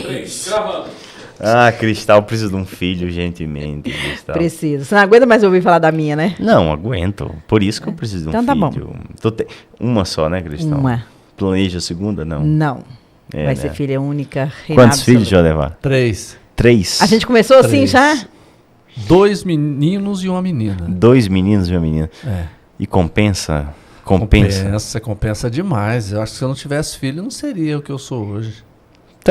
10. Cristal precisa de um filho, gentilmente, Cristal. Precisa. Você não aguenta mais ouvir falar da minha, né? Não, aguento. Por isso que eu preciso de um então tá filho. Uma só, né, Cristal? Uma. Planeja a segunda, não? Não. Vai né? ser filha única. Quantos filhos já levar? 3. 3. A gente começou assim já? 2 meninos e uma menina. 2 meninos e uma menina. E compensa? Compensa demais. Eu acho que se eu não tivesse filho, não seria o que eu sou hoje.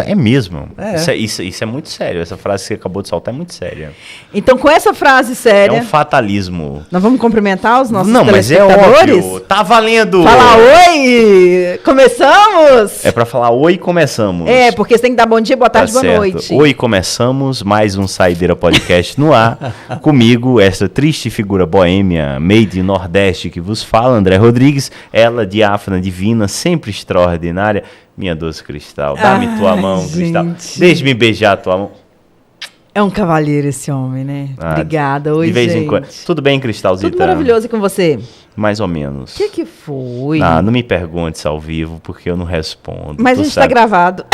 É mesmo. Isso é muito sério. Essa frase que você acabou de soltar é muito séria. Então, com essa frase séria... É um fatalismo. Nós vamos cumprimentar os nossos telespectadores? Mas é óbvio. Tá valendo! Fala oi! Começamos! É pra falar oi e começamos. Porque você tem que dar bom dia, boa tarde, boa noite. Oi, começamos. Mais um Saideira Podcast no ar. Comigo, essa triste figura boêmia, made in Nordeste, que vos fala, André Rodrigues. Ela, diáfana, divina, sempre extraordinária. Minha doce Cristal, dá-me tua mão, gente. Cristal. Deixe-me beijar a tua mão. É um cavalheiro esse homem, né? Obrigada. Oi, de vez em quando. Tudo bem, Cristalzita? Tudo maravilhoso com você? Mais ou menos. O que foi? Não me perguntes ao vivo, porque eu não respondo. Mas a gente tá gravado.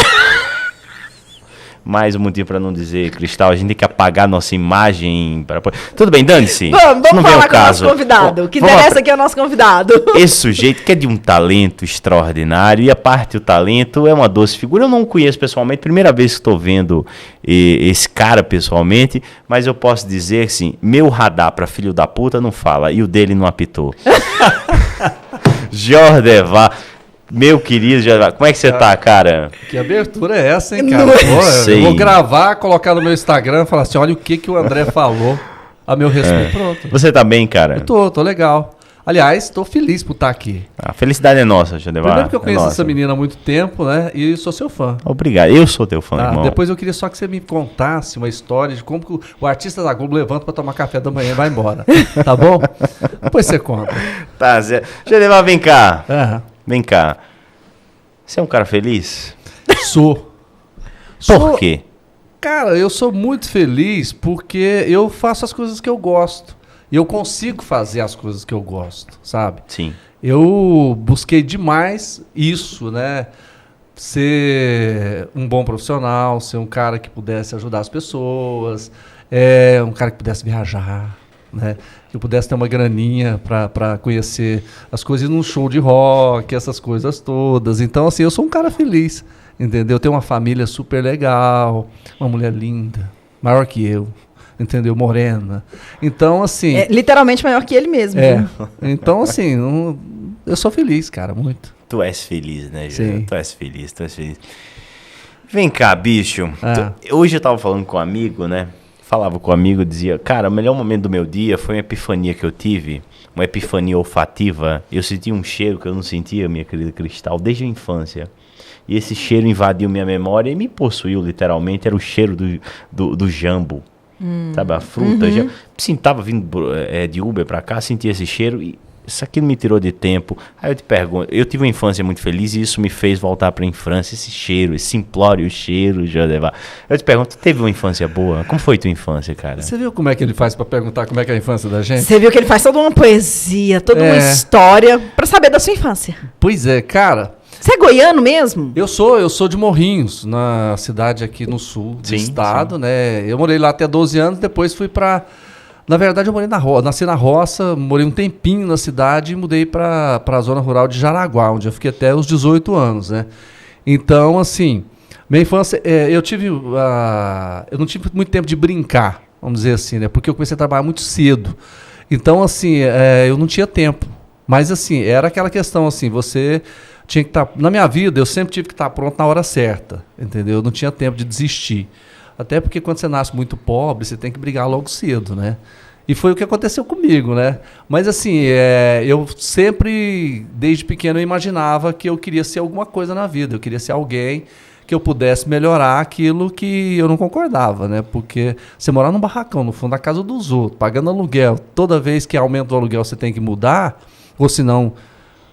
Mais um motivo para não dizer, Cristal, a gente tem que apagar nossa imagem. Tudo bem, dane-se. Vamos falar com o nosso convidado. O que interessa aqui é o nosso convidado. Esse sujeito que é de um talento extraordinário, e a parte do talento é uma doce figura. Eu não o conheço pessoalmente, primeira vez que estou vendo esse cara pessoalmente, mas eu posso dizer assim, meu radar para filho da puta não fala, e o dele não apitou. Jordevar. Meu querido, como é que você tá, cara? Que abertura é essa, hein, cara? Eu vou gravar, colocar no meu Instagram e falar assim, olha o que o André falou a meu respeito. Pronto. Você tá bem, cara? Eu tô legal. Aliás, tô feliz por estar aqui. A felicidade é nossa, Jadevar. Primeiro que eu conheço essa menina há muito tempo, né? E sou seu fã. Obrigado, eu sou teu fã, irmão. Depois eu queria só que você me contasse uma história de como que o artista da Globo levanta pra tomar café da manhã e vai embora. Tá bom? Depois você conta. Tá, Jadevar, vem cá. Vem cá. Você é um cara feliz? Sou. Por quê? Cara, eu sou muito feliz porque eu faço as coisas que eu gosto. E eu consigo fazer as coisas que eu gosto, sabe? Sim. Eu busquei demais isso, né? Ser um bom profissional, ser um cara que pudesse ajudar as pessoas, um cara que pudesse viajar, né? Que eu pudesse ter uma graninha para conhecer as coisas num show de rock, essas coisas todas. Então, assim, eu sou um cara feliz, entendeu? Eu tenho uma família super legal, uma mulher linda, maior que eu, entendeu? Morena. Então, assim... literalmente maior que ele mesmo. Então, assim, eu sou feliz, cara, muito. Tu és feliz, né, Júlio? Sim. Tu és feliz. Vem cá, bicho. Hoje eu tava falando com um amigo, né? Falava com um amigo, dizia, cara, o melhor momento do meu dia foi uma epifania que eu tive, uma epifania olfativa. Eu senti um cheiro que eu não sentia, minha querida Cristal, desde a infância. E esse cheiro invadiu minha memória e me possuiu, literalmente. Era o cheiro do jambo, sabe, a fruta. Sim, tava vindo de Uber pra cá, senti esse cheiro e isso aqui me tirou de tempo. Aí eu te pergunto, eu tive uma infância muito feliz e isso me fez voltar para a infância, esse cheiro, esse simplório cheiro, Jodevar. Eu te pergunto, teve uma infância boa? Como foi tua infância, cara? Você viu como é que ele faz para perguntar como é que é a infância da gente? Você viu que ele faz toda uma poesia, toda uma história para saber da sua infância. Pois é, cara. Você é goiano mesmo? Eu sou de Morrinhos, na cidade aqui no sul do estado, né? Eu morei lá até 12 anos, depois fui para... Na verdade, eu morei na roça, nasci na roça, morei um tempinho na cidade e mudei para a zona rural de Jaraguá, onde eu fiquei até os 18 anos, né? Então, assim, minha infância, eu não tive muito tempo de brincar, vamos dizer assim, né? Porque eu comecei a trabalhar muito cedo. Então, assim, eu não tinha tempo. Mas, assim, era aquela questão, assim, você tinha que estar... Na minha vida, eu sempre tive que estar pronto na hora certa, entendeu? Eu não tinha tempo de desistir. Até porque quando você nasce muito pobre, você tem que brigar logo cedo, né? E foi o que aconteceu comigo, né? Mas assim, eu sempre, desde pequeno, eu imaginava que eu queria ser alguma coisa na vida. Eu queria ser alguém que eu pudesse melhorar aquilo que eu não concordava, né? Porque você morar num barracão, no fundo da casa dos outros, pagando aluguel, toda vez que aumenta o aluguel você tem que mudar, ou se não...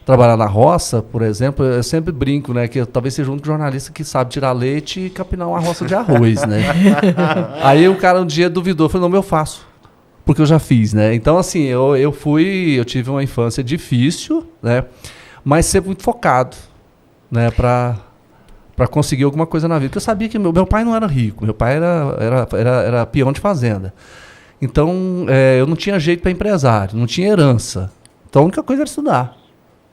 Trabalhar na roça, por exemplo, eu sempre brinco, né? Que eu talvez seja o único jornalista que sabe tirar leite e capinar uma roça de arroz, né? Aí o cara um dia duvidou, falou, não, eu faço, porque eu já fiz, né? Então, assim, eu tive uma infância difícil, né? Mas sempre muito focado, né? Pra para conseguir alguma coisa na vida. Porque eu sabia que meu pai não era rico, meu pai era peão de fazenda. Então, eu não tinha jeito para empresário, não tinha herança. Então, a única coisa era estudar.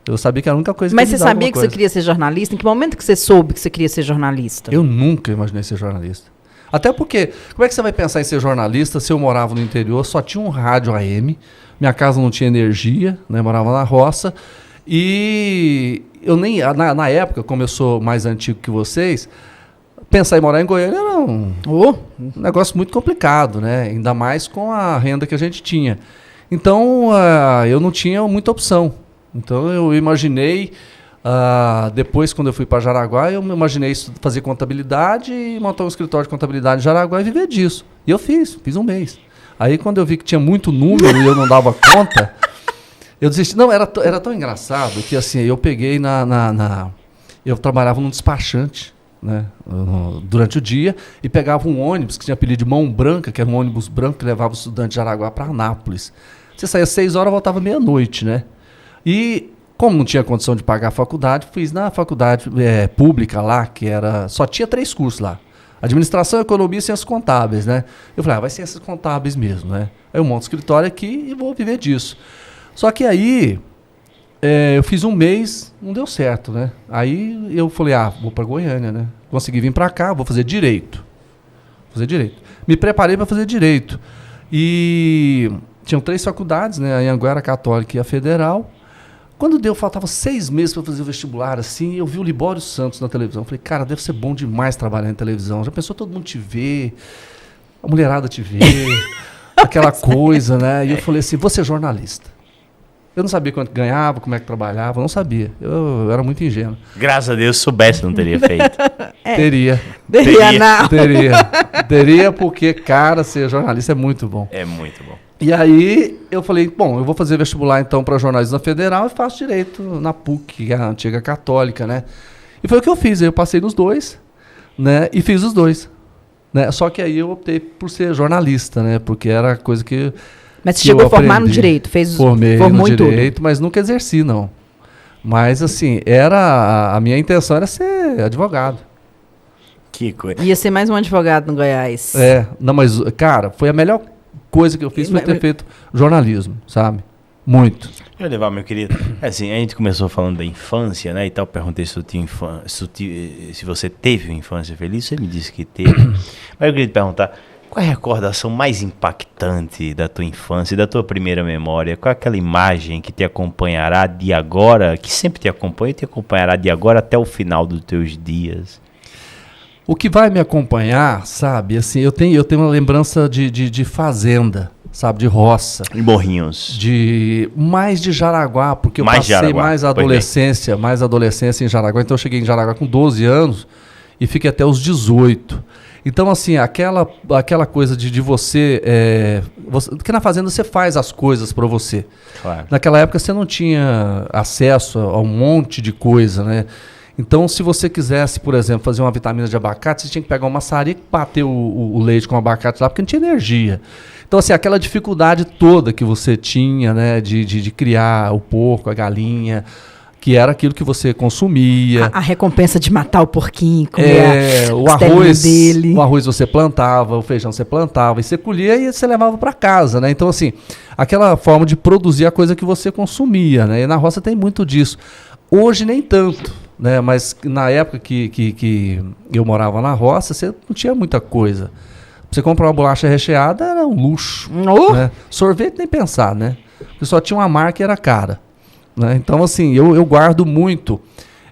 Eu sabia que era a única coisa que Mas você sabia que você queria ser jornalista? Em que momento que você soube que você queria ser jornalista? Eu nunca imaginei ser jornalista. Até porque, como é que você vai pensar em ser jornalista se eu morava no interior, só tinha um rádio AM, minha casa não tinha energia, né, morava na roça, e eu nem, na época, como eu sou mais antigo que vocês, pensar em morar em Goiânia era um negócio muito complicado, né? Ainda mais com a renda que a gente tinha. Então, eu não tinha muita opção. Então, eu imaginei... depois, quando eu fui para Jaraguá, eu me imaginei fazer contabilidade e montar um escritório de contabilidade em Jaraguá e viver disso. E eu fiz um mês. Aí, quando eu vi que tinha muito número e eu não dava conta, eu desisti. Não, era tão engraçado que assim, eu peguei eu trabalhava num despachante, né, durante o dia, e pegava um ônibus que tinha apelido de Mão Branca, que era um ônibus branco que levava o estudante de Jaraguá para Anápolis. Você saía 6 horas, voltava meia-noite, né? E... como não tinha condição de pagar a faculdade, fiz na faculdade pública lá, que só tinha 3 cursos lá. Administração, Economia e Ciências Contábeis, né? Eu falei, vai Ciências Contábeis mesmo, né? Aí eu monto escritório aqui e vou viver disso. Só que aí, eu fiz um mês, não deu certo, né? Aí eu falei, vou para Goiânia, né? Consegui vir para cá, vou fazer Direito. Me preparei para fazer Direito. E tinham 3 faculdades, né? A Anhanguera, a Católica e a Federal. Quando faltava 6 meses para fazer o vestibular, assim, eu vi o Libório Santos na televisão. Falei, cara, deve ser bom demais trabalhar em televisão. Já pensou todo mundo te ver, a mulherada te ver, aquela coisa, né? E eu falei assim, vou ser jornalista. Eu não sabia quanto ganhava, como é que trabalhava, eu não sabia. Eu era muito ingênuo. Graças a Deus, se soubesse, não teria feito. Teria. Teria porque, cara, ser jornalista é muito bom. É muito bom. E aí eu falei, bom, eu vou fazer vestibular então para jornalismo na Federal e faço Direito na PUC, que é a antiga católica, né? E foi o que eu fiz, eu passei nos 2, né? E fiz os 2, né? Só que aí eu optei por ser jornalista, né? Porque era a coisa que... Mas você chegou a formar no Direito, formou no Direito, mas nunca exerci, não. Mas assim, a minha intenção era ser advogado. Que coisa. Ia ser mais um advogado no Goiás. Não, mas, cara, foi a melhor coisa que eu fiz foi ter feito jornalismo, sabe? Muito. Eu levar, meu querido. Assim, a gente começou falando da infância, né? E tal, perguntei se você teve uma infância feliz. Você me disse que teve. Mas eu queria te perguntar, qual é a recordação mais impactante da tua infância, da tua primeira memória? Qual é aquela imagem que te acompanhará de agora, que sempre te acompanha e te acompanhará de agora até o final dos teus dias? O que vai me acompanhar, sabe, assim, eu tenho uma lembrança de fazenda, sabe, de roça. Em Morrinhos. Mais de Jaraguá, porque eu passei mais adolescência em Jaraguá. Então eu cheguei em Jaraguá com 12 anos e fiquei até os 18. Então, assim, aquela coisa de você... porque na fazenda você faz as coisas para você. Claro. Naquela época você não tinha acesso a um monte de coisa, né? Então, se você quisesse, por exemplo, fazer uma vitamina de abacate, você tinha que pegar uma maçarica e bater o leite com abacate lá, porque não tinha energia. Então, assim, aquela dificuldade toda que você tinha, né, de criar o porco, a galinha, que era aquilo que você consumia. A recompensa de matar o porquinho, comer o arroz dele. O arroz você plantava, o feijão você plantava, e você colhia e você levava para casa, né? Então, assim, aquela forma de produzir a coisa que você consumia, né? E na roça tem muito disso. Hoje nem tanto, né? Mas na época que eu morava na roça, você não tinha muita coisa. Pra você comprar uma bolacha recheada era um luxo. Né? Sorvete nem pensar, né? Porque só tinha uma marca e era cara. Né? Então, assim, eu guardo muito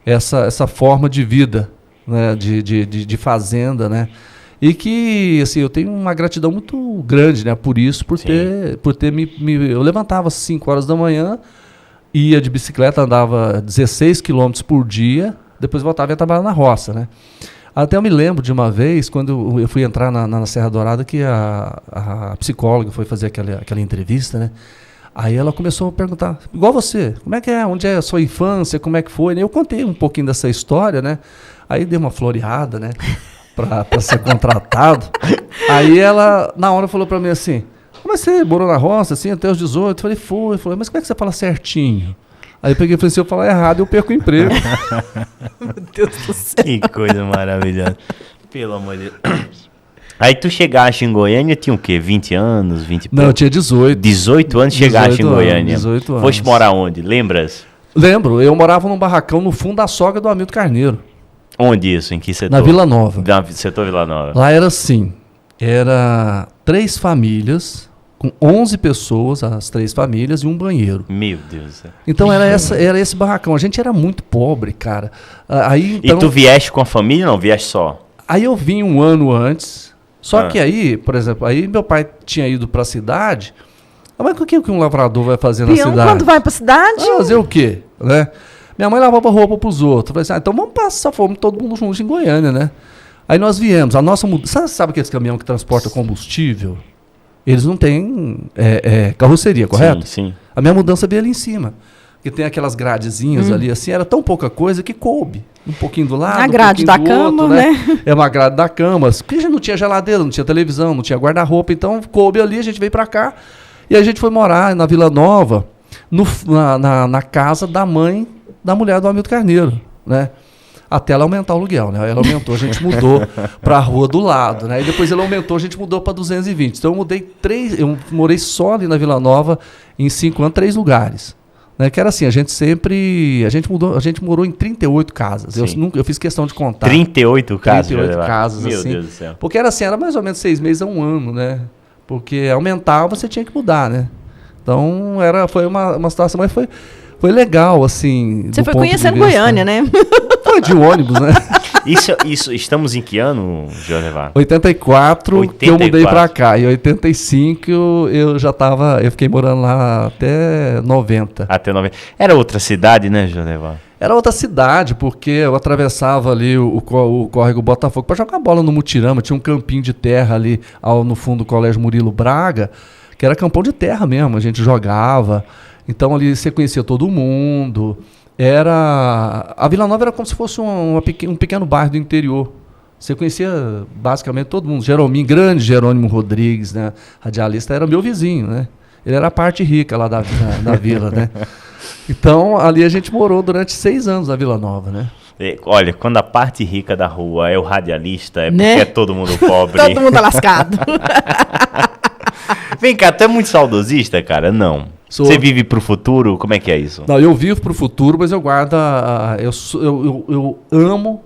essa forma de vida, né? de fazenda, né? E que, assim, eu tenho uma gratidão muito grande, né? Por isso, por ter eu levantava às 5 horas da manhã, ia de bicicleta, andava 16 quilômetros por dia, depois voltava e ia trabalhar na roça, né? Até eu me lembro de uma vez, quando eu fui entrar na Serra Dourada, que a psicóloga foi fazer aquela entrevista, né? Aí ela começou a perguntar, igual você, como é que é? Onde é a sua infância? Como é que foi? Eu contei um pouquinho dessa história, né? Aí dei uma floreada, né? Pra ser contratado. Aí ela, na hora, falou pra mim assim, mas você morou na roça, assim, até os 18? Eu falei, foi. Mas como é que você fala certinho? Aí eu peguei e falei, se eu falar errado, eu perco o emprego. Meu Deus do céu. Que coisa maravilhosa. Pelo amor de Deus. Aí tu chegaste em Goiânia, tinha o quê? 20 anos, 20 e pouco? Não, eu tinha 18. 18 anos chegaste em Goiânia. 18 anos. Foste morar onde? Lembras? Lembro, eu morava num barracão no fundo da sogra do Hamilton Carneiro. Onde isso? Em que setor? Na Vila Nova. Setor Vila Nova. Lá era assim, era 3 famílias, com 11 pessoas, as 3 famílias e um banheiro. Meu Deus do céu. Então era esse barracão. A gente era muito pobre, cara. Aí, então, e tu vieste com a família ou não? Vieste só? Aí eu vim um ano antes. Só que aí, por exemplo, aí meu pai tinha ido para a cidade. Mas o que um lavrador vai fazer na cidade? Quando vai para a cidade? Fazer o quê? Né? Minha mãe lavava roupa para os outros. Eu falei assim, então vamos passar fome todo mundo junto em Goiânia, né? Aí nós viemos. A nossa mudança. Sabe aqueles caminhão que transporta combustível? Eles não têm carroceria, correto? Sim, sim. A minha mudança veio ali em cima. Que tem aquelas gradezinhas ali, assim, era tão pouca coisa que coube. Um pouquinho do lado, a grade um da pouquinho do cama, outro, né? É uma grade da cama. Porque já não tinha geladeira, não tinha televisão, não tinha guarda-roupa. Então coube ali, a gente veio pra cá. E a gente foi morar na Vila Nova, na casa da mãe da mulher do Hamilton Carneiro, né? Até ela aumentar o aluguel, né? Ela aumentou, a gente mudou para a rua do lado, né? E depois ela aumentou, a gente mudou para 220. Então eu morei só ali na Vila Nova em 5 anos, 3 lugares. Né? Que era assim, a gente morou em 38 casas. Eu fiz questão de contar. 38 casas? 38 casas, Meu assim. Deus do céu. Porque era assim, era mais ou menos 6 meses a 1 ano, né? Porque aumentava, você tinha que mudar, né? Então foi uma situação, mas foi legal, assim. Você foi conhecendo Goiânia, né? Foi de ônibus, né? Isso, estamos em que ano, Jonevar? 84 que eu mudei pra cá. E 85 eu fiquei morando lá até 90. Até 90. Era outra cidade, né, Jonevar? Era outra cidade, porque eu atravessava ali o córrego Botafogo para jogar bola no Mutirama. Tinha um campinho de terra ali no fundo do Colégio Murilo Braga, que era campão de terra mesmo, a gente jogava. Então ali você conhecia todo mundo. A Vila Nova era como se fosse um pequeno bairro do interior. Você conhecia basicamente todo mundo. Grande Jerônimo Rodrigues, né? Radialista, era meu vizinho, né? Ele era a parte rica lá da vila, né? Então, ali a gente morou durante 6 anos na Vila Nova, né? Olha, quando a parte rica da rua é o radialista, é porque né? é todo mundo pobre. Todo mundo lascado. Vem cá, tu é muito saudosista, cara? Não. Você vive pro futuro? Como é que é isso? Não, eu vivo pro futuro, mas eu guardo eu amo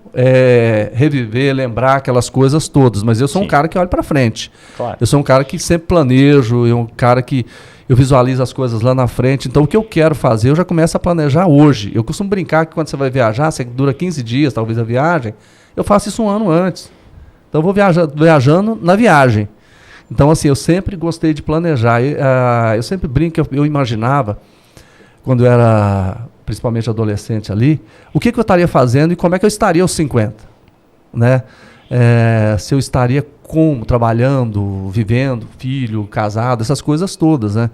reviver, lembrar aquelas coisas todas, mas eu sou um cara que olha pra frente. Claro. Eu sou um cara que sempre planejo, eu um cara que eu visualizo as coisas lá na frente. Então, o que eu quero fazer, eu já começo a planejar hoje. Eu costumo brincar que quando você vai viajar, você dura 15 dias, talvez, a viagem, eu faço isso um ano antes. Então, eu vou viajando na viagem. Então, assim, eu sempre gostei de planejar. Eu sempre brinco, eu imaginava, quando eu era, principalmente adolescente ali, o que eu estaria fazendo e como é que eu estaria aos 50, né? Se eu estaria trabalhando, vivendo, filho, casado, essas coisas todas, né?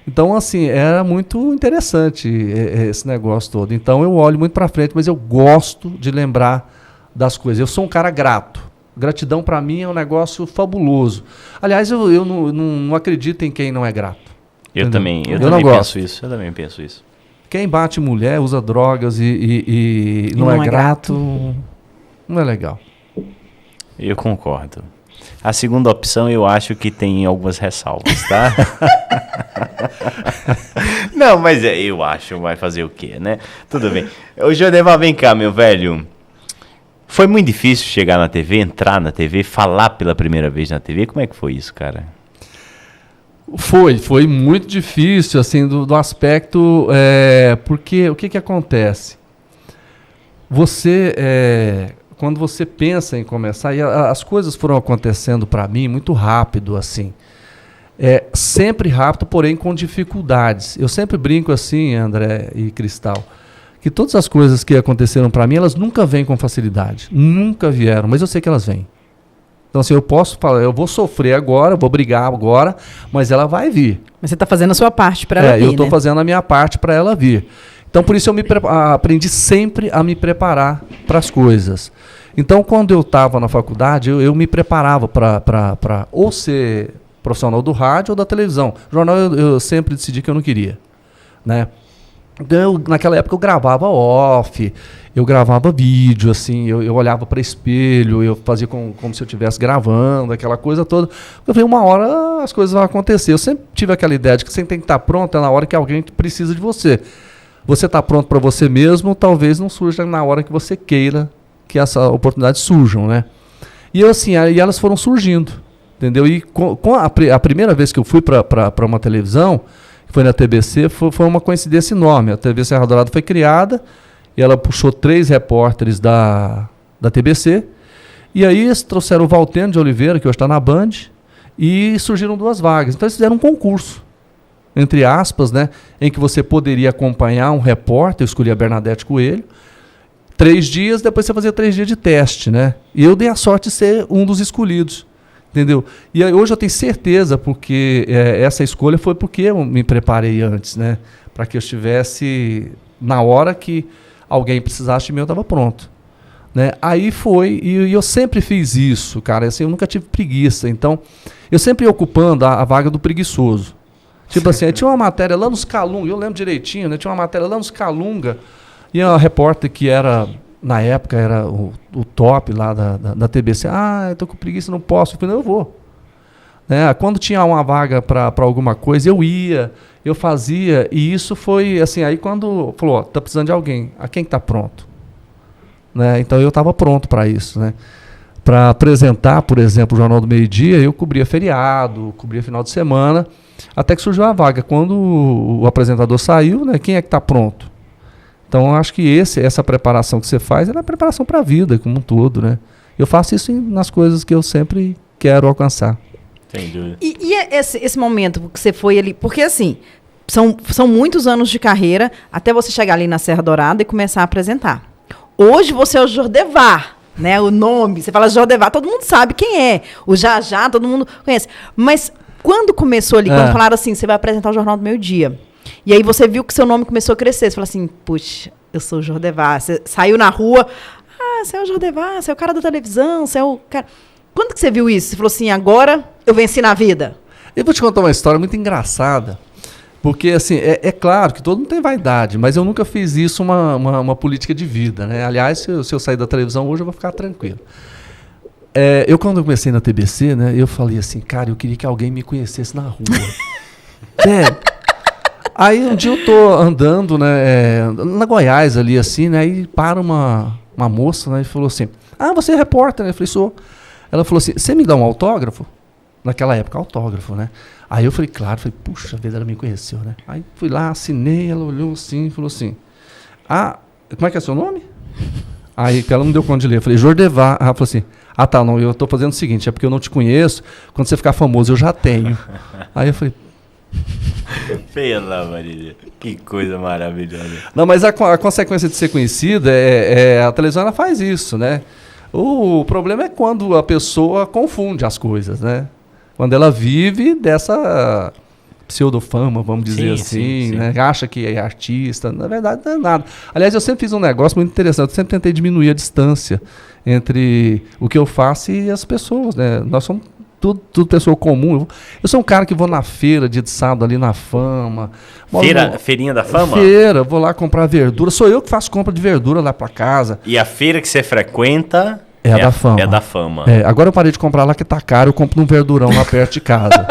Então, assim, era muito interessante esse negócio todo. Então, eu olho muito para frente, mas eu gosto de lembrar das coisas. Eu sou um cara grato. Gratidão para mim é um negócio fabuloso. Aliás, eu não acredito em quem não é grato. Eu também penso isso. Eu também penso isso. Quem bate mulher, usa drogas e não é grato, não é legal. Eu concordo. A segunda opção eu acho que tem algumas ressalvas, tá? Não, mas eu acho, vai fazer o quê, né? Tudo bem. Ô, Jonevar, vem cá, meu velho. Foi muito difícil chegar na TV, entrar na TV, falar pela primeira vez na TV? Como é que foi isso, cara? Foi muito difícil, assim, do aspecto... porque o que acontece? Quando você pensa em começar, e as coisas foram acontecendo para mim muito rápido, assim. Sempre rápido, porém com dificuldades. Eu sempre brinco assim, André e Cristal, que todas as coisas que aconteceram para mim, elas nunca vêm com facilidade. Nunca vieram, mas eu sei que elas vêm. Então, assim, eu posso falar, eu vou sofrer agora, vou brigar agora, mas ela vai vir. Mas você está fazendo a sua parte para ela vir, eu estou fazendo a minha parte para ela vir. Então, por isso eu aprendi sempre a me preparar para as coisas. Então, quando eu estava na faculdade, eu me preparava para ou ser profissional do rádio ou da televisão. Jornal eu sempre decidi que eu não queria, né? Então, naquela época eu gravava off, eu gravava vídeo, assim, eu olhava para espelho, eu fazia como se eu estivesse gravando, aquela coisa toda. Eu falei, uma hora as coisas vão acontecer. Eu sempre tive aquela ideia de que você tem que estar pronto na hora que alguém precisa de você. Você está pronto para você mesmo, talvez não surja na hora que você queira que essa oportunidade surjam, né? E eu, assim, aí elas foram surgindo, entendeu? E com a primeira vez que eu fui para uma televisão, que foi na TBC, foi uma coincidência enorme. A TV Serra Dourada foi criada e ela puxou 3 repórteres da TBC. E aí eles trouxeram o Valteno de Oliveira, que hoje está na Band, e surgiram 2 vagas. Então eles fizeram um concurso, entre aspas, né, em que você poderia acompanhar um repórter, eu escolhi a Bernadette Coelho, 3 dias, depois você fazia 3 dias de teste, né? E eu dei a sorte de ser um dos escolhidos. Entendeu? E aí, hoje eu tenho certeza, porque essa escolha foi porque eu me preparei antes, né? Para que eu estivesse, na hora que alguém precisasse de mim, eu estava pronto. Né? Aí foi, e eu sempre fiz isso, cara. Assim, eu nunca tive preguiça. Então, eu sempre ia ocupando a vaga do preguiçoso. Tipo assim, tinha uma matéria lá nos Calunga, eu lembro direitinho, né? Tinha uma matéria lá nos Calunga, e uma repórter que era... Na época era o top lá da TBC. Eu tô com preguiça, não posso. Eu falei, não, eu vou. Né? Quando tinha uma vaga para alguma coisa, eu ia, eu fazia. E isso foi assim, aí quando falou, tá precisando de alguém. A quem tá pronto? Né? Então eu estava pronto para isso. Né? Para apresentar, por exemplo, o Jornal do Meio-Dia, eu cobria feriado, cobria final de semana, até que surgiu a vaga. Quando o apresentador saiu, né, quem é que está pronto? Então, eu acho que essa preparação que você faz é a preparação para a vida como um todo, né? Eu faço isso nas coisas que eu sempre quero alcançar. Sem dúvida. E esse momento que você foi ali... Porque, assim, são muitos anos de carreira até você chegar ali na Serra Dourada e começar a apresentar. Hoje você é o Jordevar, né? O nome, você fala Jordevar, todo mundo sabe quem é. O Já, todo mundo conhece. Mas quando começou ali, quando falaram assim, você vai apresentar o Jornal do Meio-Dia... E aí você viu que seu nome começou a crescer. Você falou assim, puxa, eu sou o Jordevar. Você saiu na rua, você é o Jordevar, você é o cara da televisão, você é o cara... Quando que você viu isso? Você falou assim, agora eu venci na vida. Eu vou te contar uma história muito engraçada. Porque, assim, é claro que todo mundo tem vaidade, mas eu nunca fiz isso uma política de vida, né? Aliás, se eu sair da televisão hoje, eu vou ficar tranquilo. Quando eu comecei na TBC, né, eu falei assim, cara, eu queria que alguém me conhecesse na rua. Sério. Aí um dia eu tô andando, né, na Goiás ali assim, né, e para uma moça, né, e falou assim, você é repórter, né? Eu falei, sou. Ela falou assim, você me dá um autógrafo? Naquela época, autógrafo, né? Aí eu falei, claro, puxa vida, ela me conheceu, né? Aí fui lá, assinei, ela olhou assim e falou assim, como é que é seu nome? Aí ela não deu conta de ler, eu falei, Jordevar. Ela falou assim, tá, não, eu tô fazendo o seguinte, é porque eu não te conheço, quando você ficar famoso eu já tenho. Aí eu falei, Pela Maria, que coisa maravilhosa. Não, mas a consequência de ser conhecida a televisão ela faz isso, né? O problema é quando a pessoa confunde as coisas, né? Quando ela vive dessa pseudofama, vamos dizer assim, né? Acha que é artista, na verdade não é nada. Aliás, eu sempre fiz um negócio muito interessante, eu sempre tentei diminuir a distância entre o que eu faço e as pessoas, né? Nós somos tudo pessoa comum. Eu sou um cara que vou na feira de sábado ali na Fama. Feirinha da Fama? Feira, vou lá comprar verdura. Sou eu que faço compra de verdura lá pra casa. E a feira que você frequenta é a da Fama. É da Fama. Agora eu parei de comprar lá que tá caro, eu compro um verdurão lá perto de casa.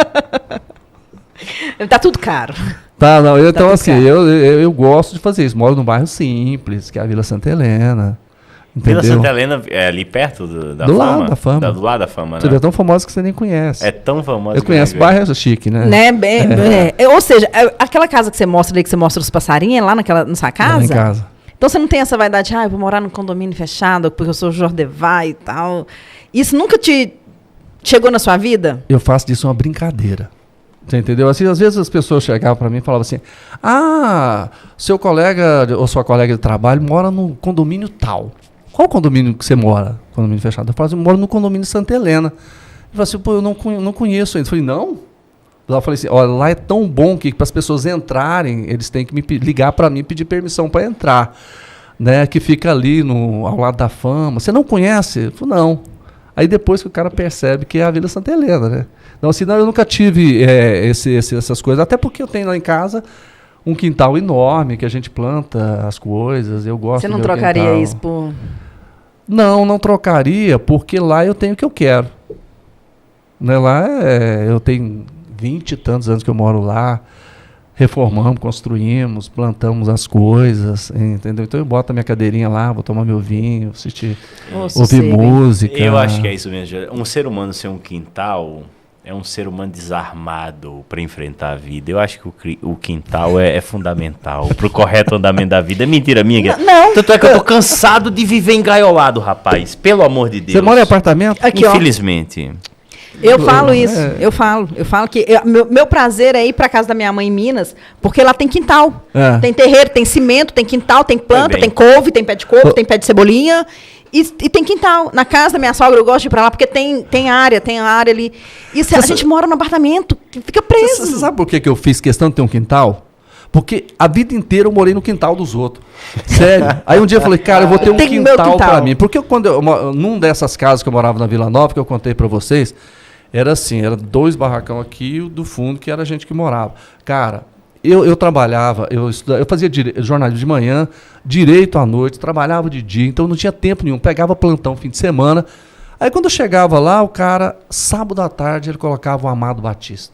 Tá tudo caro. Tá, não, então assim, eu gosto de fazer isso. Moro num bairro simples, que é a Vila Santa Helena. Entendeu? Vila Santa Helena é ali perto da do Fama? Lado da Fama. Do lado da Fama, Você né? é tão famosa que você nem conhece. É tão famosa. Eu conheço, bairro chique, né? Ou seja, aquela casa que você mostra ali, que você mostra os passarinhos, é lá na sua casa? Lá em casa. Então você não tem essa vaidade, eu vou morar num condomínio fechado, porque eu sou Jordevar e tal. Isso nunca te chegou na sua vida? Eu faço disso uma brincadeira. Você entendeu? Assim, às vezes as pessoas chegavam para mim e falavam assim, seu colega ou sua colega de trabalho mora no condomínio tal. Qual condomínio que você mora? Condomínio fechado. Eu falo assim, eu moro no condomínio Santa Helena. Eu falei assim, eu não conheço ainda. Eu falei, não? Eu falei assim, olha, lá é tão bom que para as pessoas entrarem, eles têm que me ligar para mim e pedir permissão para entrar. Né? Que fica ali ao lado da Fama. Você não conhece? Eu falei, não. Aí depois que o cara percebe que é a Vila Santa Helena, né? Não, assim, eu nunca tive essas coisas. Até porque eu tenho lá em casa um quintal enorme que a gente planta as coisas. Eu gosto. Você não trocaria quintal. isso por... Não trocaria, porque lá eu tenho o que eu quero. Né? Lá eu tenho 20 e tantos anos que eu moro lá. Reformamos, construímos, plantamos as coisas, entendeu? Então eu boto a minha cadeirinha lá, vou tomar meu vinho, assistir, ouvir música. Eu acho que é isso mesmo. Um ser humano ser um quintal é um ser humano desarmado para enfrentar a vida. Eu acho que o quintal é fundamental para o correto andamento da vida. É mentira minha. Não. Tanto é que eu tô cansado de viver engaiolado, rapaz. Pelo amor de Deus. Você mora em apartamento? Aqui, infelizmente. Eu falo isso, eu falo que meu prazer é ir para casa da minha mãe em Minas, porque lá tem quintal, tem terreiro, tem cimento, tem quintal, tem planta, tem couve, tem pé de couve, tem pé de cebolinha e tem quintal. Na casa da minha sogra eu gosto de ir para lá porque tem área ali. E a gente mora num apartamento que fica preso. Você sabe por que eu fiz questão de ter um quintal? Porque a vida inteira eu morei no quintal dos outros. Sério. Aí um dia eu falei, cara, eu vou ter um quintal para mim. Porque num dessas casas que eu morava na Vila Nova, que eu contei para vocês, era assim, era 2 barracão aqui e o do fundo, que era a gente que morava. Cara, eu trabalhava, eu fazia jornalismo de manhã, direito à noite, trabalhava de dia, então não tinha tempo nenhum, pegava plantão fim de semana. Aí quando eu chegava lá, o cara, sábado à tarde, ele colocava o Amado Batista.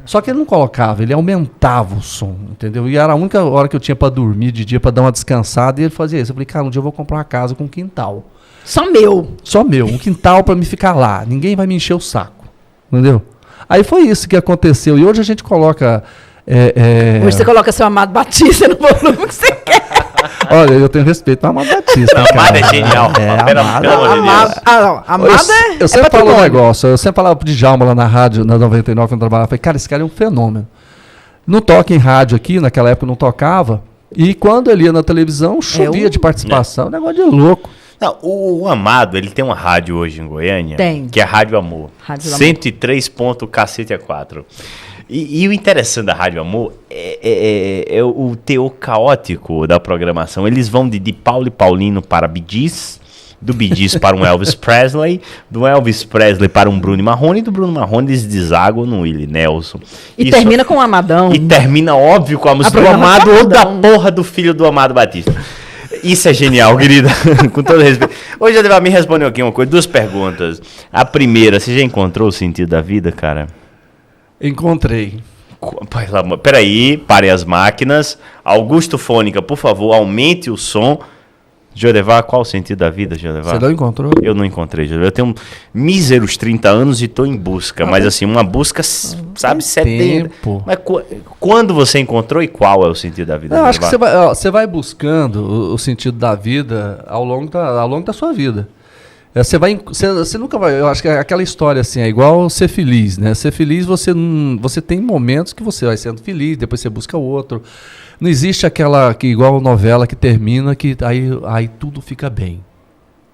Só que ele não colocava, ele aumentava o som, entendeu? E era a única hora que eu tinha para dormir de dia, para dar uma descansada, e ele fazia isso. Eu falei, cara, um dia eu vou comprar uma casa com quintal. Só meu, um quintal para me ficar lá. Ninguém vai me encher o saco, entendeu? Aí foi isso que aconteceu. E hoje a gente coloca... Hoje você coloca seu Amado Batista no volume que você quer. Olha, eu tenho respeito ao Amado Batista. Amado é genial. Amado eu sempre falo um negócio. Eu sempre falava pro Djalma lá na rádio, na 99, quando eu trabalhava. Falei, cara, esse cara é um fenômeno. Não toca em rádio aqui, naquela época não tocava. E quando ele ia na televisão, chovia de participação. Um negócio de louco. Não, o Amado, ele tem uma rádio hoje em Goiânia, que é a Rádio Amor. 103.4. E o interessante da Rádio Amor é o teor caótico da programação. Eles vão de Paulo e Paulino para Bee Gees, do Bee Gees para um Elvis Presley, do Elvis Presley para um Bruno Marrone, e do Bruno Marrone eles desaguam no Willie Nelson. E termina com o Amadão. E termina, óbvio, com a música do Amado ou da porra do filho do Amado Batista. Isso é genial, querida. Com todo respeito. Hoje a me respondeu aqui uma coisa, 2 perguntas. A primeira, você já encontrou o sentido da vida, cara? Encontrei. Peraí, pare as máquinas. Augusto Fônica, por favor, aumente o som. Jodevar, qual o sentido da vida, Jodevar? Você não encontrou? Eu não encontrei, Jodevar. Eu tenho míseros 30 anos e estou em busca. Mas assim, uma busca, sabe, 70. Mas quando você encontrou e qual é o sentido da vida? Eu acho que você vai buscando o sentido da vida ao longo da sua vida. Você nunca vai... Eu acho que é aquela história assim, é igual ser feliz, né? Ser feliz, você tem momentos que você vai sendo feliz, depois você busca outro. Não existe aquela, igual novela que termina, que aí tudo fica bem.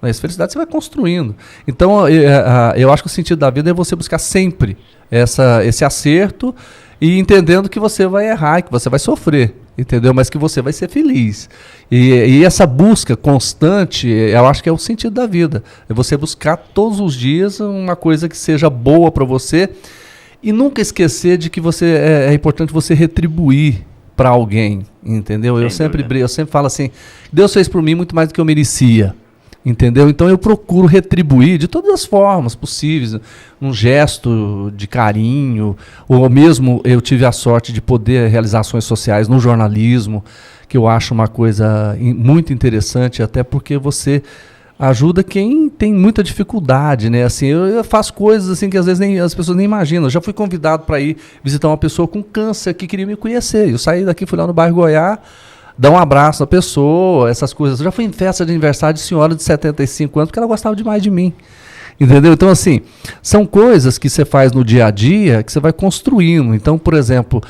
Essa felicidade você vai construindo. Então, eu acho que o sentido da vida é você buscar sempre esse acerto e entendendo que você vai errar, que você vai sofrer, entendeu? Mas que você vai ser feliz. E essa busca constante, eu acho que é o sentido da vida. É você buscar todos os dias uma coisa que seja boa para você e nunca esquecer de que é importante você retribuir para alguém, entendeu? Eu sempre falo assim, Deus fez por mim muito mais do que eu merecia, entendeu? Então eu procuro retribuir de todas as formas possíveis, um gesto de carinho, ou mesmo eu tive a sorte de poder realizar ações sociais no jornalismo, que eu acho uma coisa muito interessante, até porque você ajuda quem tem muita dificuldade, né? Assim, eu faço coisas assim que às vezes as pessoas nem imaginam. Eu já fui convidado para ir visitar uma pessoa com câncer que queria me conhecer. Eu saí daqui, fui lá no bairro Goiás, dar um abraço na pessoa, essas coisas. Eu já fui em festa de aniversário de senhora de 75 anos porque ela gostava demais de mim. Entendeu? Então, assim, são coisas que você faz no dia a dia que você vai construindo. Então, por exemplo,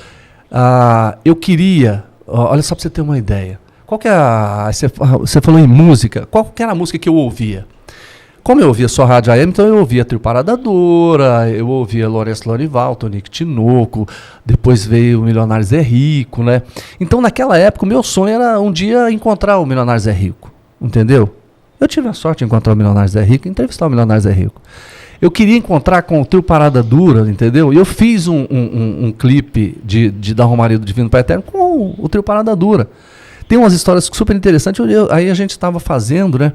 eu queria... olha só para você ter uma ideia. Qual que é você falou em música. Qual que era a música que eu ouvia? Como eu ouvia só rádio AM, então eu ouvia Trio Parada Dura, eu ouvia Lourenço Lorival, Tonico Tinoco, depois veio o Milionários é Rico, né? Então naquela época o meu sonho era um dia encontrar o Milionários é Rico, entendeu? Eu tive a sorte de encontrar o Milionário Zé Rico, entrevistar o Milionário Zé Rico. Eu queria encontrar com o trio Parada Dura, entendeu? E eu fiz um clipe da Romaria do Divino Pai Eterno com o trio Parada Dura. Tem umas histórias super interessantes. Aí a gente estava fazendo, né,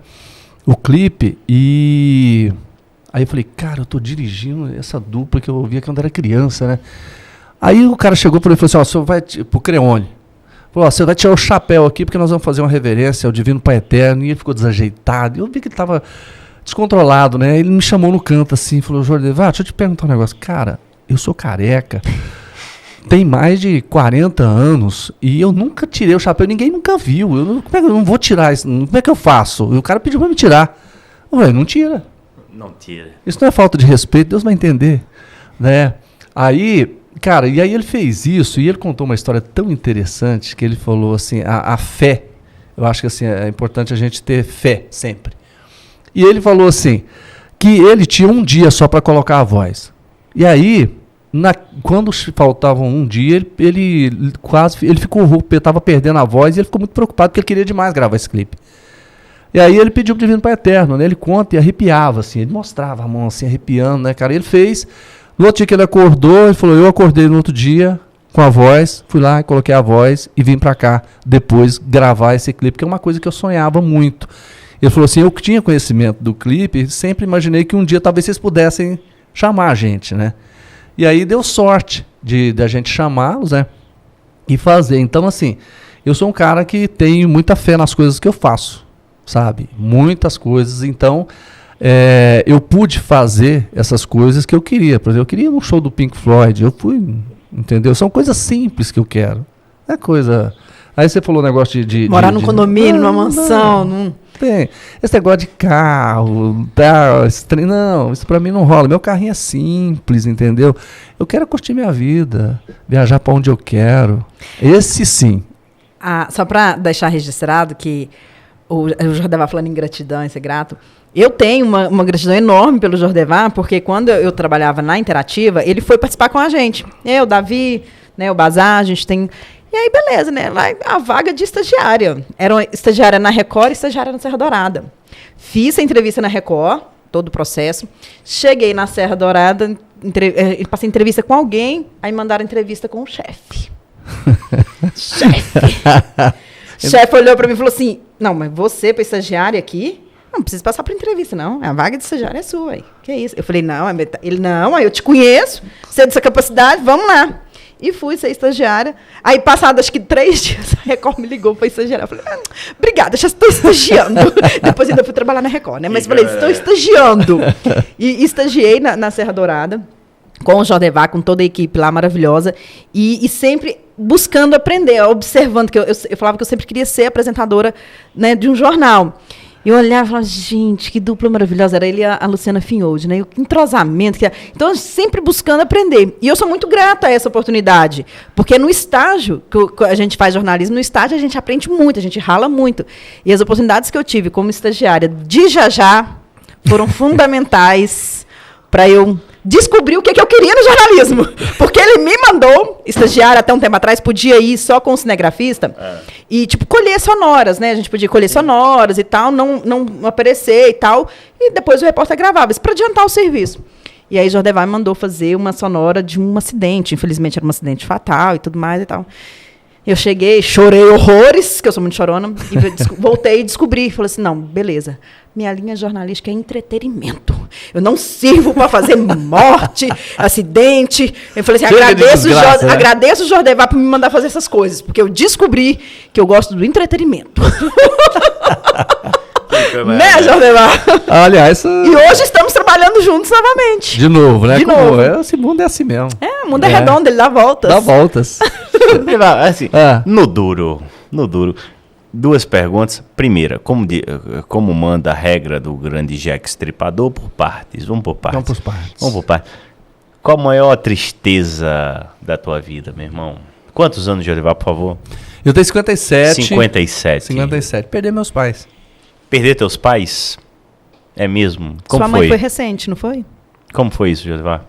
o clipe e... Aí eu falei, cara, eu tô dirigindo essa dupla que eu ouvia quando era criança, né? Aí o cara chegou para mim e falou assim, ó, você vai pro Creone. Falou, ó, você vai tirar o chapéu aqui porque nós vamos fazer uma reverência ao Divino Pai Eterno. E ele ficou desajeitado. E eu vi que ele tava descontrolado, né? Ele me chamou no canto assim, falou, Jordevar, deixa eu te perguntar um negócio. Cara, eu sou careca, tem mais de 40 anos e eu nunca tirei o chapéu, ninguém nunca viu. Como é que eu não vou tirar isso? Como é que eu faço? E o cara pediu para me tirar. Eu falei, não tira. Não tira. Isso não é falta de respeito, Deus vai entender, né? Aí, cara, e aí ele fez isso e ele contou uma história tão interessante que ele falou assim, a fé, eu acho que assim, é importante a gente ter fé sempre. E ele falou assim, que ele tinha um dia só para colocar a voz. E aí, quando faltava um dia, ele ficou rouco, estava perdendo a voz e ele ficou muito preocupado porque ele queria demais gravar esse clipe. E aí ele pediu pro Divino Pai Eterno, né? Ele conta e arrepiava, assim, ele mostrava a mão assim, arrepiando, né, cara? E ele fez, no outro dia que ele acordou, ele falou, eu acordei no outro dia com a voz, fui lá, coloquei a voz e vim pra cá depois gravar esse clipe, que é uma coisa que eu sonhava muito. Ele falou assim, eu que tinha conhecimento do clipe, sempre imaginei que um dia talvez vocês pudessem chamar a gente, né? E aí deu sorte de a gente chamá-los, né? E fazer. Então, assim, eu sou um cara que tem muita fé nas coisas que eu faço, sabe? Muitas coisas. Então, eu pude fazer essas coisas que eu queria. Por exemplo, eu queria ir num show do Pink Floyd. Eu fui, entendeu? São coisas simples que eu quero. Não é coisa... Aí você falou o negócio de morar num condomínio, numa mansão. Não tem. Esse negócio de carro, tal, não, isso pra mim não rola. Meu carrinho é simples, entendeu? Eu quero curtir minha vida, viajar pra onde eu quero. Esse sim. Só pra deixar registrado que o Jordevar falando em gratidão e ser grato, eu tenho uma gratidão enorme pelo Jordevar, porque quando eu trabalhava na Interativa, ele foi participar com a gente. Eu, Davi, né, o Bazar, a gente tem... E aí, beleza, né? Lá a vaga de estagiária. Era uma estagiária na Record e estagiária na Serra Dourada. Fiz a entrevista na Record, todo o processo. Cheguei na Serra Dourada, passei entrevista com alguém, aí mandaram entrevista com o chefe. Chefe olhou para mim e falou assim, não, mas você, para estagiária aqui, não precisa passar por entrevista, não. A vaga de estagiária é sua. Aí. Que é isso? Eu falei, não, ele, não, eu te conheço, você é dessa capacidade, vamos lá. E fui ser estagiária. Aí, passado acho que 3 dias, a Record me ligou para estagiária. Eu falei, obrigada, já estou estagiando. Depois ainda fui trabalhar na Record, né? Mas falei, estou estagiando. E estagiei na Serra Dourada, com o Jordevar, com toda a equipe lá maravilhosa. E sempre buscando aprender, observando. Que eu falava que eu sempre queria ser apresentadora, né, de um jornal. E eu olhava e falava, gente, que dupla maravilhosa. Era ele e a Luciana Finholdi, né? O entrosamento. Então, sempre buscando aprender. E eu sou muito grata a essa oportunidade. Porque no estágio, que a gente faz jornalismo, no estágio a gente aprende muito, a gente rala muito. E as oportunidades que eu tive como estagiária de Jajá foram fundamentais para eu descobrir o que eu queria no jornalismo. Porque ele me mandou, estagiário até um tempo atrás, podia ir só com o cinegrafista e, tipo, colher sonoras, né? A gente podia colher sonoras e tal, não aparecer e tal. E depois o repórter gravava, isso para adiantar o serviço. E aí Jordevar me mandou fazer uma sonora de um acidente. Infelizmente era um acidente fatal e tudo mais e tal. Eu cheguei, chorei horrores, que eu sou muito chorona, e voltei e descobri. Falei assim, não, beleza, minha linha jornalística é entretenimento. Eu não sirvo para fazer morte, acidente. Eu falei assim, agradeço o Jordevar por me mandar fazer essas coisas, porque eu descobri que eu gosto do entretenimento. Né, Jordevar? Aliás, e hoje estamos trabalhando juntos novamente. De novo, né? De novo. Esse mundo é assim mesmo. O mundo é redondo, ele dá voltas. Dá voltas. Assim, no duro, 2 perguntas. Primeira, como manda a regra do grande Jack Estripador? Por partes. Vamos por partes. Vamos por partes. Qual a maior tristeza da tua vida, meu irmão? Quantos anos, Jordevar, por favor? Eu tenho 57. 57. Perder meus pais. Perder teus pais? É mesmo? Como Sua mãe foi recente, não foi? Como foi isso, Jordevar?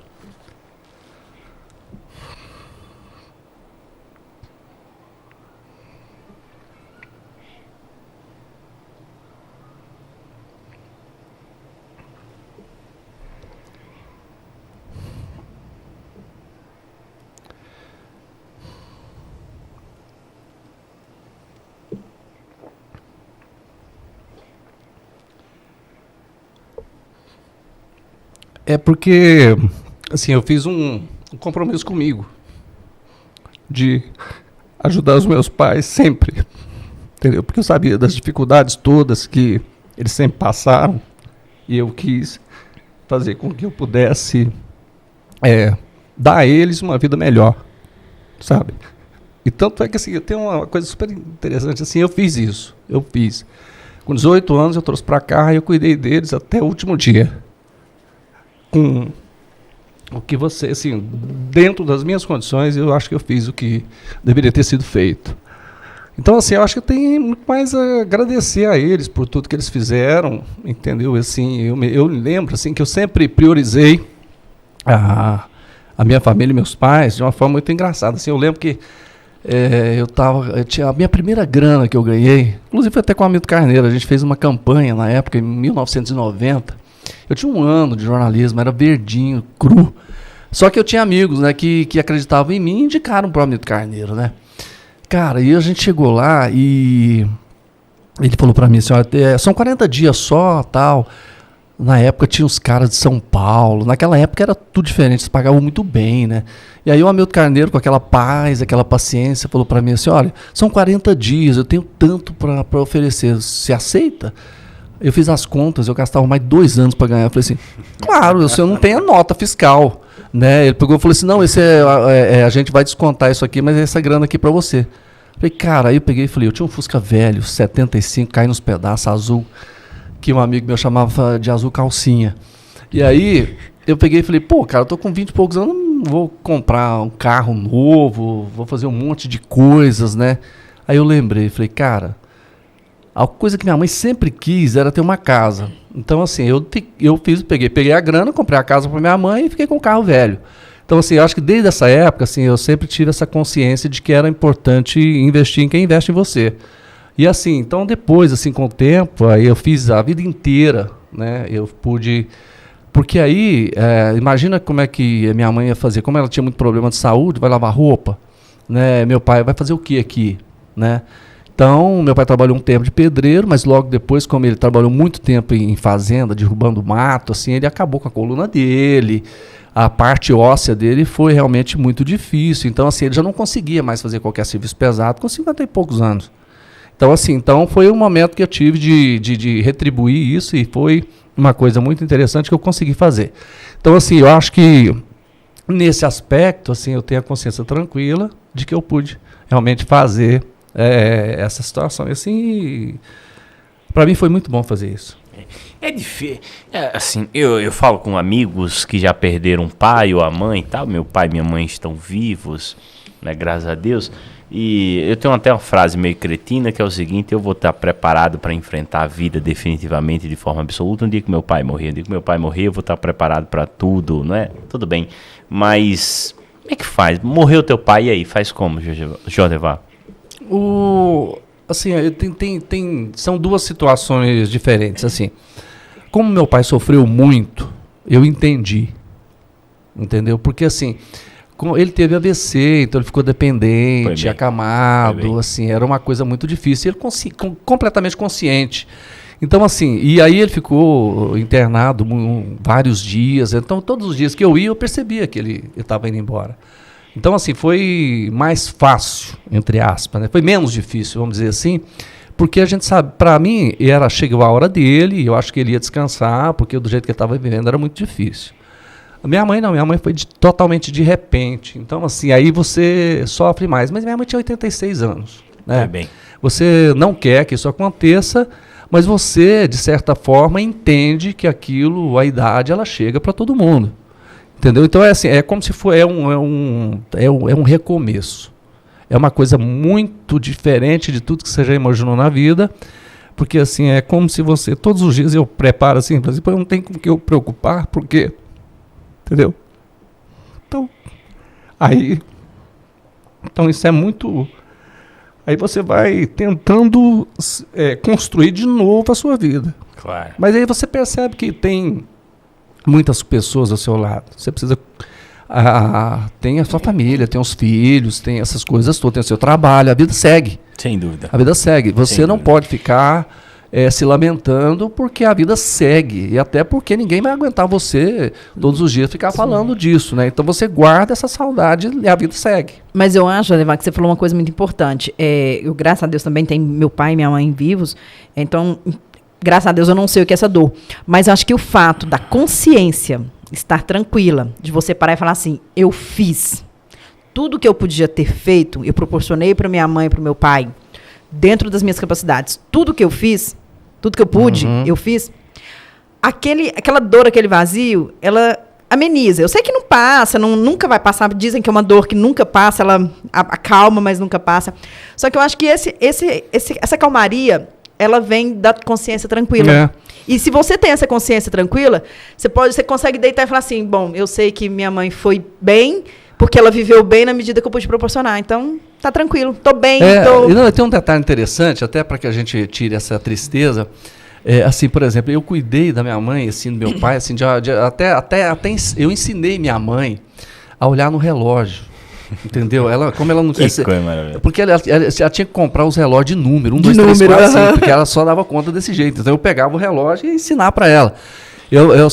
É porque, assim, eu fiz um compromisso comigo de ajudar os meus pais sempre, entendeu? Porque eu sabia das dificuldades todas que eles sempre passaram e eu quis fazer com que eu pudesse dar a eles uma vida melhor, sabe? E tanto é que, assim, eu tenho uma coisa super interessante, assim, eu fiz isso, Com 18 anos eu trouxe para cá e eu cuidei deles até o último dia. Com o que você, assim, dentro das minhas condições, eu acho que eu fiz o que deveria ter sido feito. Então, assim, eu acho que eu tenho muito mais a agradecer a eles por tudo que eles fizeram, entendeu? Assim, eu lembro, assim, que eu sempre priorizei a minha família e meus pais de uma forma muito engraçada. Assim, eu lembro que eu tinha a minha primeira grana que eu ganhei, inclusive foi até com o Hamilton Carneiro, a gente fez uma campanha na época, em 1990. Eu tinha 1 ano de jornalismo, era verdinho, cru. Só que eu tinha amigos, né, que acreditavam em mim e indicaram para o Hamilton Carneiro, né? Cara, e a gente chegou lá e ele falou para mim assim, olha, são 40 dias só, tal. Na época tinha os caras de São Paulo, naquela época era tudo diferente, eles pagavam muito bem, né? E aí o Hamilton Carneiro, com aquela paz, aquela paciência, falou para mim assim, olha, são 40 dias, eu tenho tanto para oferecer, você aceita? Eu fiz as contas, eu gastava mais 2 anos para ganhar. Eu falei assim, claro, o senhor não tem a nota fiscal, né? Ele pegou e falou assim, não, esse a gente vai descontar isso aqui, mas essa grana aqui para você. Eu falei, cara, aí eu peguei e falei, eu tinha um Fusca velho, 75, cai nos pedaços, azul, que um amigo meu chamava de azul calcinha. E aí eu peguei e falei, pô, cara, eu tô com 20 e poucos anos, não vou comprar um carro novo, vou fazer um monte de coisas, né? Aí eu lembrei, falei, cara, a coisa que minha mãe sempre quis era ter uma casa. Então, assim, peguei a grana, comprei a casa para minha mãe e fiquei com o carro velho. Então, assim, eu acho que desde essa época, assim, eu sempre tive essa consciência de que era importante investir em quem investe em você. E assim, então depois, assim, com o tempo, aí eu fiz a vida inteira, né? Eu pude... Porque aí, imagina como é que minha mãe ia fazer. Como ela tinha muito problema de saúde, vai lavar roupa, né? Meu pai vai fazer o que aqui, né? Então, meu pai trabalhou um tempo de pedreiro, mas logo depois, como ele trabalhou muito tempo em fazenda, derrubando mato, assim, ele acabou com a coluna dele, a parte óssea dele foi realmente muito difícil. Então, assim, ele já não conseguia mais fazer qualquer serviço pesado com 50 e poucos anos. Então, assim, foi um momento que eu tive de retribuir isso e foi uma coisa muito interessante que eu consegui fazer. Então, assim, eu acho que nesse aspecto, assim, eu tenho a consciência tranquila de que eu pude realmente fazer essa situação. E assim, para mim foi muito bom fazer isso. É difícil. Assim, eu falo com amigos que já perderam um pai ou a mãe e tal. Meu pai e minha mãe estão vivos, né, graças a Deus. E eu tenho até uma frase meio cretina que é o seguinte: eu vou estar preparado para enfrentar a vida definitivamente de forma absoluta um dia que meu pai morrer. Um dia que meu pai morrer, eu vou estar preparado para tudo, não é? Tudo bem. Mas como é que faz? Morreu teu pai e aí? Faz como, Jodevar? Assim, são duas situações diferentes. Assim, como meu pai sofreu muito, eu entendi, entendeu? Porque assim, ele teve AVC, então ele ficou dependente, acamado, assim, era uma coisa muito difícil. Ele completamente consciente. Então, assim, e aí ele ficou internado vários dias. Então, todos os dias que eu ia, eu percebia que ele estava indo embora. Então, assim, foi mais fácil, entre aspas, né? Foi menos difícil, vamos dizer assim, porque a gente sabe, para mim, chegou a hora dele, e eu acho que ele ia descansar, porque do jeito que ele estava vivendo era muito difícil. A minha mãe não, minha mãe foi totalmente de repente. Então, assim, aí você sofre mais. Mas minha mãe tinha 86 anos, né? Bem. Você não quer que isso aconteça, mas você, de certa forma, entende que aquilo, a idade, ela chega para todo mundo. Entendeu? Então, assim, é como se for, é um recomeço. É uma coisa muito diferente de tudo que você já imaginou na vida, porque, assim, é como se você, todos os dias eu preparo, assim, por exemplo, eu não tenho com o que eu preocupar, porque, entendeu? Então, isso é muito... Aí você vai tentando construir de novo a sua vida. Claro. Mas aí você percebe que tem muitas pessoas ao seu lado. Você precisa... tem a sua família, tem os filhos, tem essas coisas todas, tem o seu trabalho, a vida segue. Sem dúvida. A vida segue. Você não pode ficar se lamentando, porque a vida segue. E até porque ninguém vai aguentar você todos os dias ficar falando disso, né? Então você guarda essa saudade e a vida segue. Mas eu acho, Jodevar, que você falou uma coisa muito importante. Eu, graças a Deus, também tenho meu pai e minha mãe vivos. Então, graças a Deus, eu não sei o que é essa dor. Mas eu acho que o fato da consciência estar tranquila, de você parar e falar assim, eu fiz tudo que eu podia ter feito, eu proporcionei para minha mãe e para o meu pai, dentro das minhas capacidades, tudo que eu fiz, tudo que eu pude, eu fiz. Aquela dor, aquele vazio, ela ameniza. Eu sei que não passa, nunca vai passar. Dizem que é uma dor que nunca passa, ela acalma, mas nunca passa. Só que eu acho que essa calmaria, ela vem da consciência tranquila. É. E se você tem essa consciência tranquila, você consegue deitar e falar assim, bom, eu sei que minha mãe foi bem, porque ela viveu bem na medida que eu pude proporcionar. Então, tá tranquilo, tô bem. Tem um detalhe interessante, até para que a gente tire essa tristeza. Assim, por exemplo, eu cuidei da minha mãe, assim, do meu pai, assim, até eu ensinei minha mãe a olhar no relógio. Entendeu? Como ela não quer ser. Porque ela tinha que comprar os relógios de número, 1, 2, 3, 4, 5, porque ela só dava conta desse jeito. Então eu pegava o relógio e ia ensinar para ela.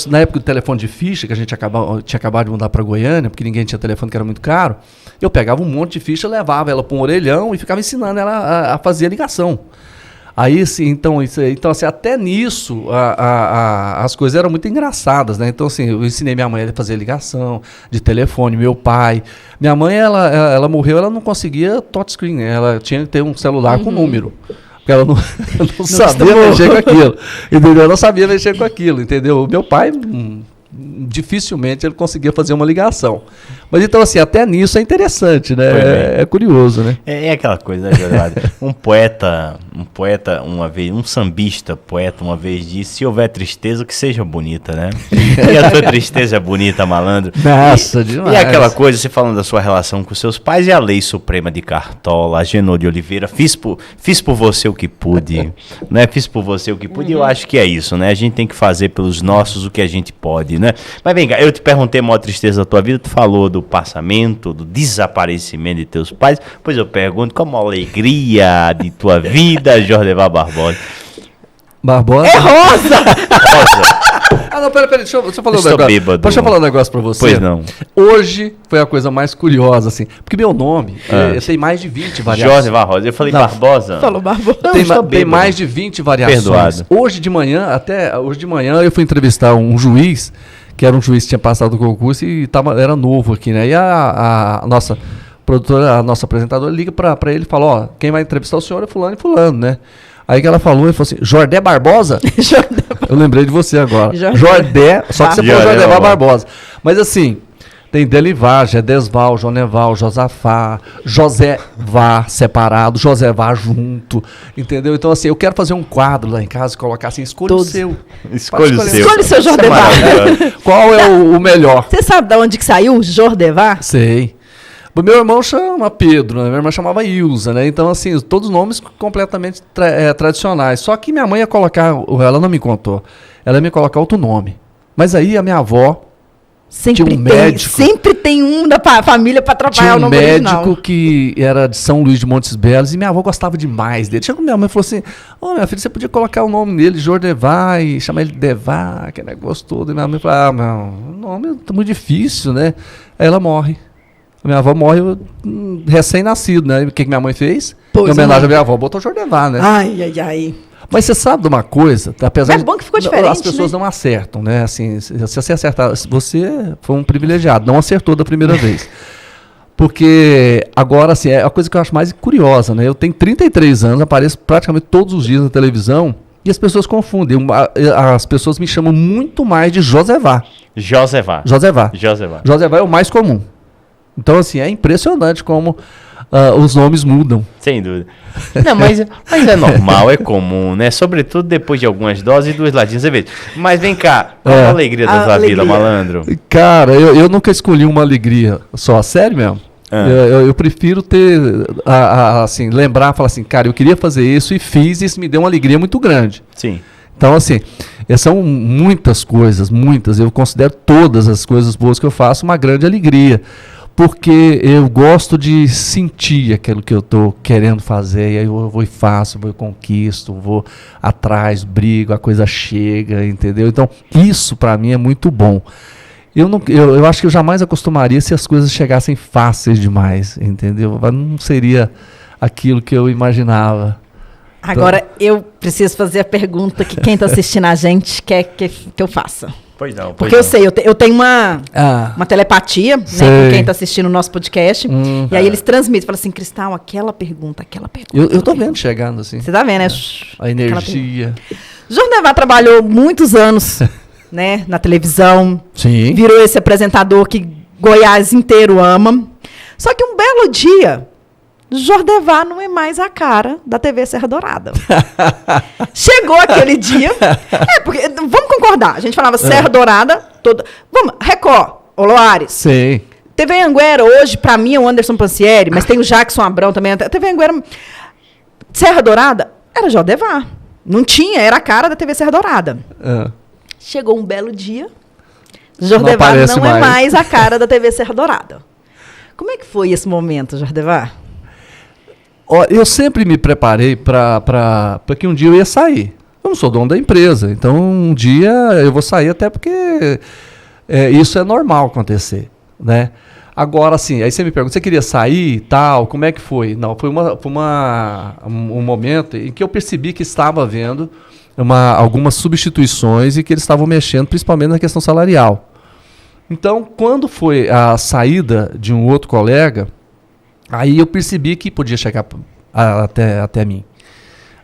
Na época do telefone de ficha, que a gente tinha acabado de mudar para Goiânia, porque ninguém tinha telefone que era muito caro, eu pegava um monte de ficha, levava ela para um orelhão e ficava ensinando ela a fazer a ligação. Aí, assim, então assim, até nisso, as coisas eram muito engraçadas, né? Então, assim, eu ensinei minha mãe a fazer ligação de telefone, meu pai. Minha mãe, ela morreu, ela não conseguia touchscreen, né? Ela tinha que ter um celular com número. Porque ela não sabia mexer com aquilo, entendeu? Ela não sabia mexer com aquilo, entendeu? O meu pai, dificilmente ele conseguia fazer uma ligação. Mas então, assim, até nisso é interessante, né? É curioso, né? É aquela coisa, né, Jordevado? Um poeta uma vez, um sambista poeta uma vez disse, se houver tristeza, que seja bonita, né? E a tua tristeza é bonita, malandro. Nossa, demais. E aquela coisa, você falando da sua relação com seus pais e a Lei Suprema de Cartola, a Genô de Oliveira, fiz por você o que pude, né? Fiz por você o que pude, e eu acho que é isso, né? A gente tem que fazer pelos nossos o que a gente pode, né? Mas vem cá, eu te perguntei a maior tristeza da tua vida, tu falou do passamento, do desaparecimento de teus pais, pois eu pergunto, qual a alegria de tua vida, Jordevar Barbosa? Barbosa? É Rosa! Não, peraí, deixa eu falar um negócio. Bêbado. Deixa eu falar um negócio pra você. Pois não. Hoje foi a coisa mais curiosa, assim, porque meu nome tem mais de 20 variações. Jordevar Rosa, eu falei Barbosa. Falou Barbosa. Tem mais de 20 variações. Perdoado. Hoje de manhã eu fui entrevistar um juiz, que era um juiz que tinha passado o concurso e era novo aqui, né? E a nossa produtora, a nossa apresentadora, liga pra ele e fala, ó, quem vai entrevistar o senhor é fulano e fulano, né? Aí que ela falou, ele falou assim, Jordé Barbosa? Eu lembrei de você agora. Jordé, só que você falou Jordevar Barbosa. Mas assim, tem Delivar, Gedesval, Joneval, Josafá, José-Vá separado, José-Vá junto, entendeu? Então assim, eu quero fazer um quadro lá em casa e colocar assim, escolha o seu. Escolha o seu. Escolha o seu Jordevar. Qual é o melhor? Você sabe de onde que saiu o Jordevar? Sei. O meu irmão chama Pedro, né? Minha irmã chamava Ilza, né? Então, assim, todos os nomes completamente tradicionais. Só que minha mãe ia colocar, ela não me contou, ela ia me colocar outro nome. Mas aí a minha avó tinha um médico. Sempre tem um da família para atrapalhar o nome original. Tinha um médico que era de São Luís de Montes Belos e minha avó gostava demais dele. Chegou minha mãe e falou assim, minha filha, você podia colocar o nome dele, Jordevar, e chamar ele de Devá, que negócio todo. E minha mãe falou, meu, o nome é muito difícil, né? Aí ela morre. Minha avó morre recém-nascido, né? O que minha mãe fez? Em homenagem à minha avó, botou Jordevar, né? Ai. Mas você sabe de uma coisa? Apesar é bom que ficou diferente, as pessoas não acertam, né? Assim, se você acertar, você foi um privilegiado, não acertou da primeira vez. Porque agora, assim, é a coisa que eu acho mais curiosa, né? Eu tenho 33 anos, apareço praticamente todos os dias na televisão e as pessoas confundem. As pessoas me chamam muito mais de Josevá. Josevá é o mais comum. Então, assim, é impressionante como os nomes mudam. Sem dúvida. Não, mas é normal, é comum, né? Sobretudo depois de algumas doses e 2 ladinhos. Mas vem cá, qual a alegria da tua vida, malandro? Cara, eu nunca escolhi uma alegria só, sério mesmo. Eu prefiro ter, assim, lembrar, falar assim, cara, eu queria fazer isso e fiz, e isso me deu uma alegria muito grande. Sim. Então, assim, são muitas coisas, muitas. Eu considero todas as coisas boas que eu faço uma grande alegria. porque eu gosto de sentir aquilo que eu estou querendo fazer, e aí eu vou e faço, vou e conquisto, vou atrás, brigo, a coisa chega, entendeu? Então, isso para mim é muito bom. Eu acho que eu jamais acostumaria se as coisas chegassem fáceis demais, entendeu? Não seria aquilo que eu imaginava. Agora, eu preciso fazer a pergunta que quem está assistindo a gente quer que eu faça. Pois não. Porque eu sei, eu tenho uma telepatia, né, com quem está assistindo o nosso podcast. E aí eles transmitem, falam assim, Cristal, aquela pergunta. Eu tô vendo chegando assim. Você tá vendo, né? A energia. Jordevar trabalhou muitos anos, né, na televisão. Sim. Virou esse apresentador que Goiás inteiro ama. Só que um belo dia, Jordevar não é mais a cara da TV Serra Dourada. Chegou aquele dia. Porque, vamos concordar. A gente falava Serra Dourada, toda. Vamos, Record, Oloares. Sim. TV Anguera, hoje, pra mim, é o Anderson Pansieri, mas tem o Jackson Abrão também. TV Anguera. Serra Dourada era Jordevar. Não tinha, era a cara da TV Serra Dourada. Chegou um belo dia. Jordevar não é mais a cara da TV Serra Dourada. Como é que foi esse momento, Jordevar? Eu sempre me preparei para que um dia eu ia sair. Eu não sou dono da empresa, então um dia eu vou sair até porque isso é normal acontecer, né? Agora, assim, aí você me pergunta, você queria sair e tal, como é que foi? Não, foi um momento em que eu percebi que estava havendo algumas substituições e que eles estavam mexendo principalmente na questão salarial. Então, quando foi a saída de um outro colega, aí eu percebi que podia chegar até mim,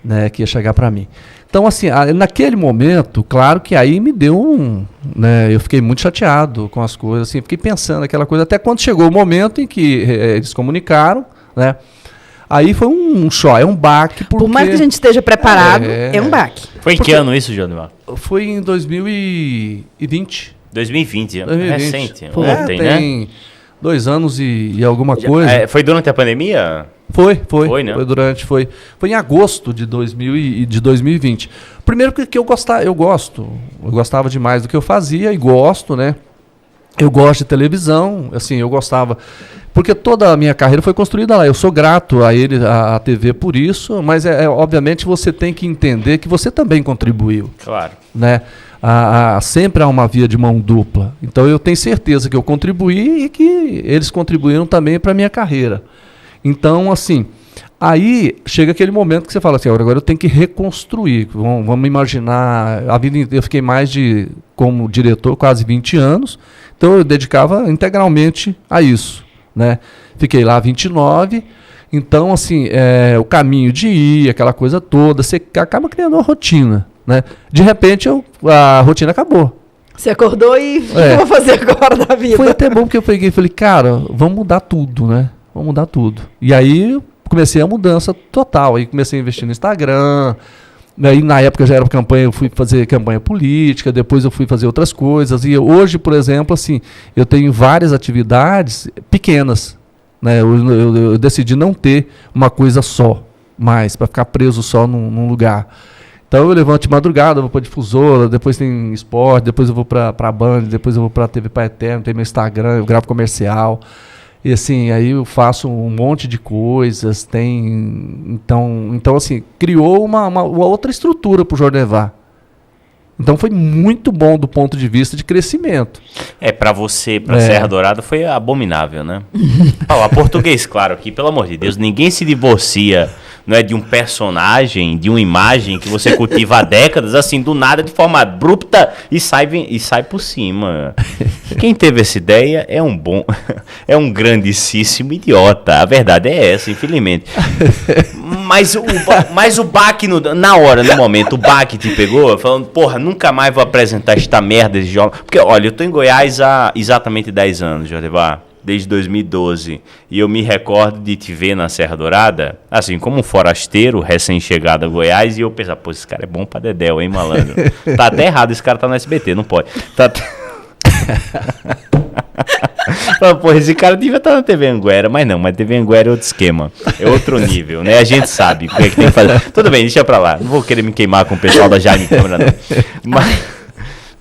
né, que ia chegar para mim. Então, assim, naquele momento, claro que aí me deu né, eu fiquei muito chateado com as coisas, assim, fiquei pensando aquela coisa, até quando chegou o momento em que eles comunicaram, né, aí foi um choque, um baque. Por mais que a gente esteja preparado, é um baque. Foi em que ano isso, Jordevar? Foi em 2020. 2020, recente. Foi, tem 2 anos e alguma coisa. Foi durante a pandemia? Foi, né? Foi em agosto de 2020. Primeiro que eu gostava demais do que eu fazia e gosto, né? Eu gosto de televisão, assim, eu gostava, porque toda a minha carreira foi construída lá. Eu sou grato a ele, a TV por isso, mas obviamente você tem que entender que você também contribuiu. Claro. Né? Sempre há uma via de mão dupla. Então eu tenho certeza que eu contribuí e que eles contribuíram também para a minha carreira. Então, assim, aí chega aquele momento que você fala assim, agora eu tenho que reconstruir. Vamos imaginar, a vida inteira eu fiquei como diretor, quase 20 anos, então eu dedicava integralmente a isso, né? Fiquei lá 29, então, assim, o caminho de ir, aquela coisa toda, você acaba criando uma rotina, né? De repente, a rotina acabou. Você acordou e o que eu vou fazer agora da vida? Foi até bom porque eu peguei e falei, cara, vamos mudar tudo, né? Vamos mudar tudo. E aí comecei a mudança total. Aí comecei a investir no Instagram. Aí na época já era campanha, eu fui fazer campanha política, depois eu fui fazer outras coisas. E hoje, por exemplo, assim, eu tenho várias atividades pequenas. Né? Eu decidi não ter uma coisa só, mais, para ficar preso só num lugar. Então eu levanto de madrugada, vou para Difusora, depois tem esporte, depois eu vou para a Band, depois eu vou para a TV Pai Eterno, tem meu Instagram, eu gravo comercial. E assim, aí eu faço um monte de coisas, então assim, criou uma outra estrutura para o Jordevar. Então foi muito bom do ponto de vista de crescimento. Para você, para Serra Dourada, foi abominável, né? Falar português, claro, aqui, pelo amor de Deus, ninguém se divorcia, não é, de um personagem, de uma imagem que você cultiva há décadas, assim, do nada, de forma abrupta, e sai por cima. Quem teve essa ideia é um grandíssimo idiota. A verdade é essa, infelizmente. Mas o baque, na hora, no momento, o baque te pegou, falando, porra, nunca mais vou apresentar esta merda de jovem. Porque, olha, eu tô em Goiás há exatamente 10 anos, Jordevar. Desde 2012, e eu me recordo de te ver na Serra Dourada, assim, como um forasteiro, recém-chegado a Goiás, e eu pensava, pô, esse cara é bom pra dedéu, hein, malandro? Tá até errado, esse cara tá no SBT, não pode. Pô, esse cara devia estar na TV Anguera, mas TV Anguera é outro esquema, é outro nível, né? A gente sabe o que é que tem que fazer. Tudo bem, deixa pra lá, não vou querer me queimar com o pessoal da Jaime Câmara, não.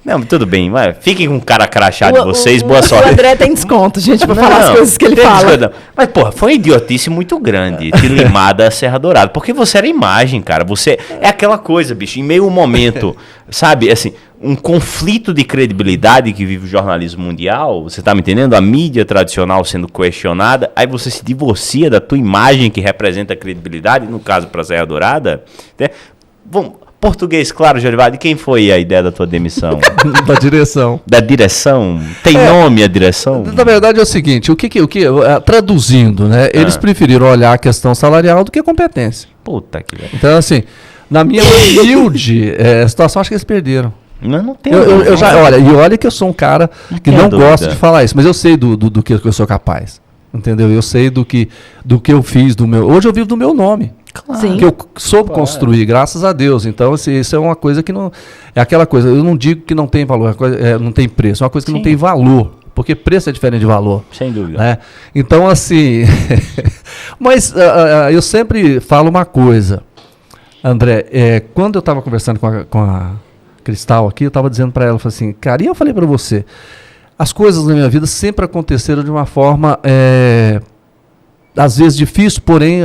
Não, tudo bem, mas fiquem com cara crachado de vocês, boa sorte. O André tem desconto, gente, pra falar as coisas que ele fala. Desconto. Mas, porra, foi uma idiotice muito grande te limar da Serra Dourada, porque você era imagem, cara, você é aquela coisa, bicho, em meio a um momento, sabe, assim, um conflito de credibilidade que vive o jornalismo mundial, você tá me entendendo? A mídia tradicional sendo questionada, aí você se divorcia da tua imagem que representa a credibilidade, no caso pra Serra Dourada, né? Vamos... Português, claro, Jorival, de quem foi a ideia da tua demissão? Da direção. Da direção? Tem nome a direção? Na verdade é o seguinte, traduzindo, né? Eles preferiram olhar a questão salarial do que a competência. Puta que velho. Então, assim, na minha humilde situação, acho que eles perderam. Não tem olha que eu sou um cara que não gosta de falar isso, mas eu sei do que eu sou capaz. Entendeu? Eu sei do que eu fiz, hoje eu vivo do meu nome. Claro. Que eu soube construir, graças a Deus. Então, isso é uma coisa que não... É aquela coisa, eu não digo que não tem valor, não tem preço, é uma coisa que não tem valor. Porque preço é diferente de valor. Sem dúvida. Né? Então, assim... mas eu sempre falo uma coisa, André, quando eu estava conversando com a Cristal aqui, eu estava dizendo para ela, eu falei assim, cara, e eu falei para você, as coisas na minha vida sempre aconteceram de uma forma... às vezes difícil, porém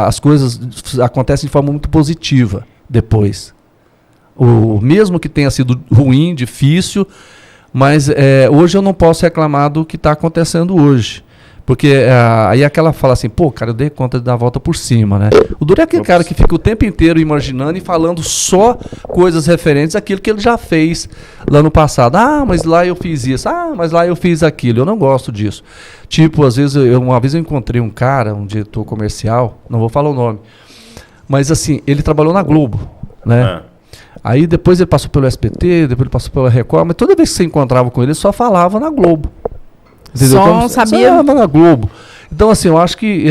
as coisas acontecem de forma muito positiva depois. Mesmo que tenha sido ruim, difícil, mas hoje eu não posso reclamar do que está acontecendo hoje. Porque aí aquela fala assim, pô, cara, eu dei conta de dar a volta por cima, né? O duro é aquele cara que fica o tempo inteiro imaginando e falando só coisas referentes àquilo que ele já fez lá no passado. Ah, mas lá eu fiz isso. Ah, mas lá eu fiz aquilo. Eu não gosto disso. Tipo, às vezes, uma vez eu encontrei um cara, um diretor comercial, não vou falar o nome, mas assim, ele trabalhou na Globo, né? Aí depois ele passou pelo SBT, depois ele passou pela Record, mas toda vez que você encontrava com ele só falava na Globo. Entendeu? Só sabia na Globo. Então, assim, eu acho que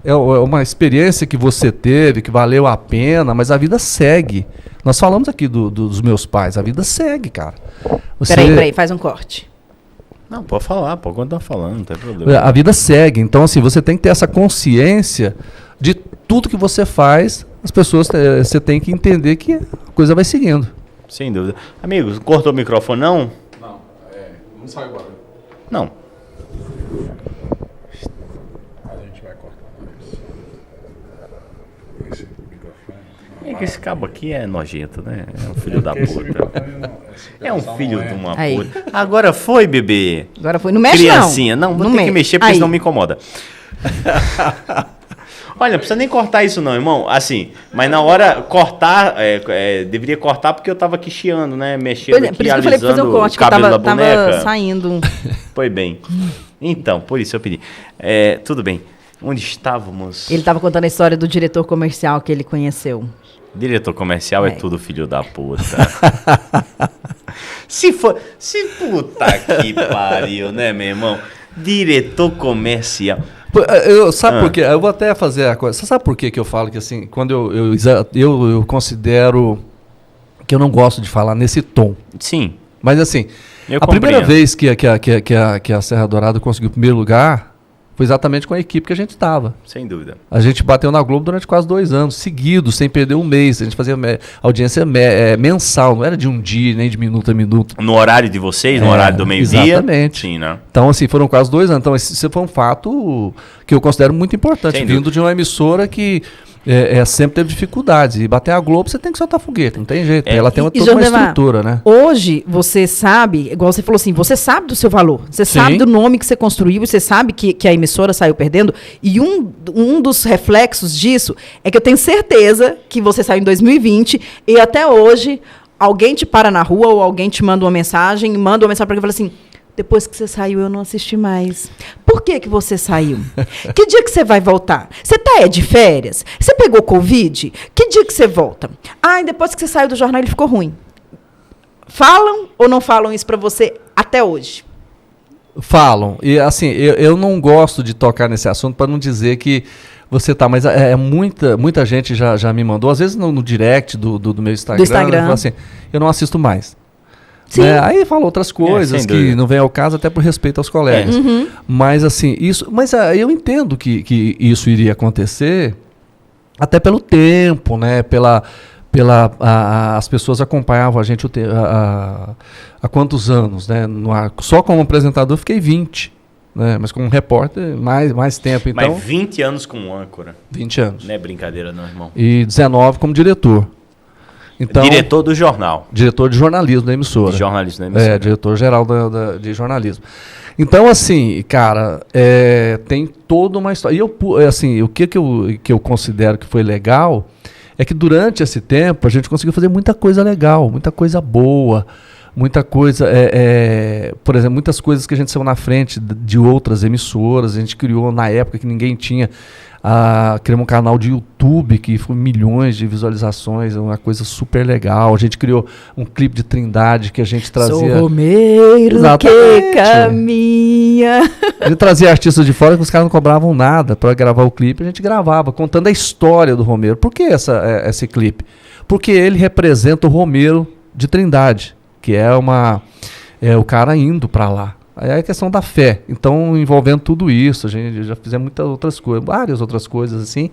é uma experiência que você teve, que valeu a pena, mas a vida segue. Nós falamos aqui dos meus pais, a vida segue, cara. Peraí, faz um corte. Não, pode falar, pode continuar falando, não tem problema. A vida segue, então, assim, você tem que ter essa consciência de tudo que você faz, as pessoas, você tem que entender que a coisa vai seguindo. Sem dúvida. Amigos, cortou o microfone, não? Não sai agora. Não. A gente vai cortar mais. Esse microfone. É que esse cabo aqui é nojento, né? É um filho da puta. É um filho de uma puta. Agora foi, bebê. Agora foi. Não mexe, criancinha. Não, vou ter que mexer porque senão me incomoda. Olha, não precisa nem cortar isso não, irmão. Assim, mas na hora cortar, deveria cortar porque eu tava aqui chiando, né? Mexendo aqui, por isso que eu falei pra fazer um corte, o cabelo da boneca. Tava saindo. Foi bem. Então, por isso eu pedi. Tudo bem. Onde estávamos? Ele tava contando a história do diretor comercial que ele conheceu. Diretor comercial é tudo filho da puta. Se puta que pariu, né, meu irmão? Diretor comercial... Sabe por quê? Eu vou até fazer a coisa. Você sabe por quê que eu falo que assim, quando eu considero que eu não gosto de falar nesse tom. Sim. Mas assim, primeira vez que a Serra Dourada conseguiu o primeiro lugar foi exatamente com a equipe que a gente estava. Sem dúvida. A gente bateu na Globo durante quase 2 anos, seguidos, sem perder um mês. A gente fazia audiência mensal, não era de um dia, nem de minuto a minuto. No horário de vocês, no horário do meio-dia? Exatamente. Sim, né? Então, assim, foram quase 2 anos. Então, esse foi um fato que eu considero muito importante, vindo de uma emissora que sempre teve dificuldades. E bater a Globo, você tem que soltar foguete, não tem jeito. Ela tem toda uma estrutura, né? Hoje, você sabe, igual você falou assim, você sabe do seu valor. Você sabe do nome que você construiu, você sabe que a emissora saiu perdendo. E um dos reflexos disso é que eu tenho certeza que você saiu em 2020 e até hoje alguém te para na rua ou alguém te manda uma mensagem para alguém e fala assim: depois que você saiu, eu não assisti mais. Por que você saiu? Que dia que você vai voltar? Você de férias? Você pegou Covid? Que dia que você volta? Ah, e depois que você saiu do jornal, ele ficou ruim. Falam ou não falam isso para você até hoje? Falam. E assim, eu não gosto de tocar nesse assunto para não dizer que você tá, mas muita gente já me mandou, às vezes no direct do meu Instagram, fala assim, eu não assisto mais. Né? Aí fala outras coisas que não vem ao caso, até por respeito aos colegas. Mas assim, eu entendo que isso iria acontecer até pelo tempo, né? as pessoas acompanhavam a gente há quantos anos, né? No ar. Só como apresentador eu fiquei 20, né? Mas como repórter mais tempo. Então, Mas 20 anos como âncora. 20 anos. Não é brincadeira não, irmão. E 19 como diretor. Então, diretor do jornal. Diretor de jornalismo da emissora. De jornalismo da emissora. Diretor-geral de jornalismo. Então, assim, cara, tem toda uma história. E assim, o que eu considero que foi legal é que durante esse tempo a gente conseguiu fazer muita coisa legal, muita coisa boa, muita coisa, por exemplo, muitas coisas que a gente saiu na frente de outras emissoras. A gente criou na época que ninguém tinha, criamos um canal de YouTube que foi milhões de visualizações, uma coisa super legal. A gente criou um clipe de Trindade que a gente trazia... Sou Romeiro que caminha. A gente trazia artistas de fora que os caras não cobravam nada para gravar o clipe. A gente gravava, contando a história do Romeiro. Por que esse clipe? Porque ele representa o Romeiro de Trindade, que é o cara indo para lá. Aí é a questão da fé. Então, envolvendo tudo isso, a gente já fizemos muitas outras coisas, várias outras coisas assim,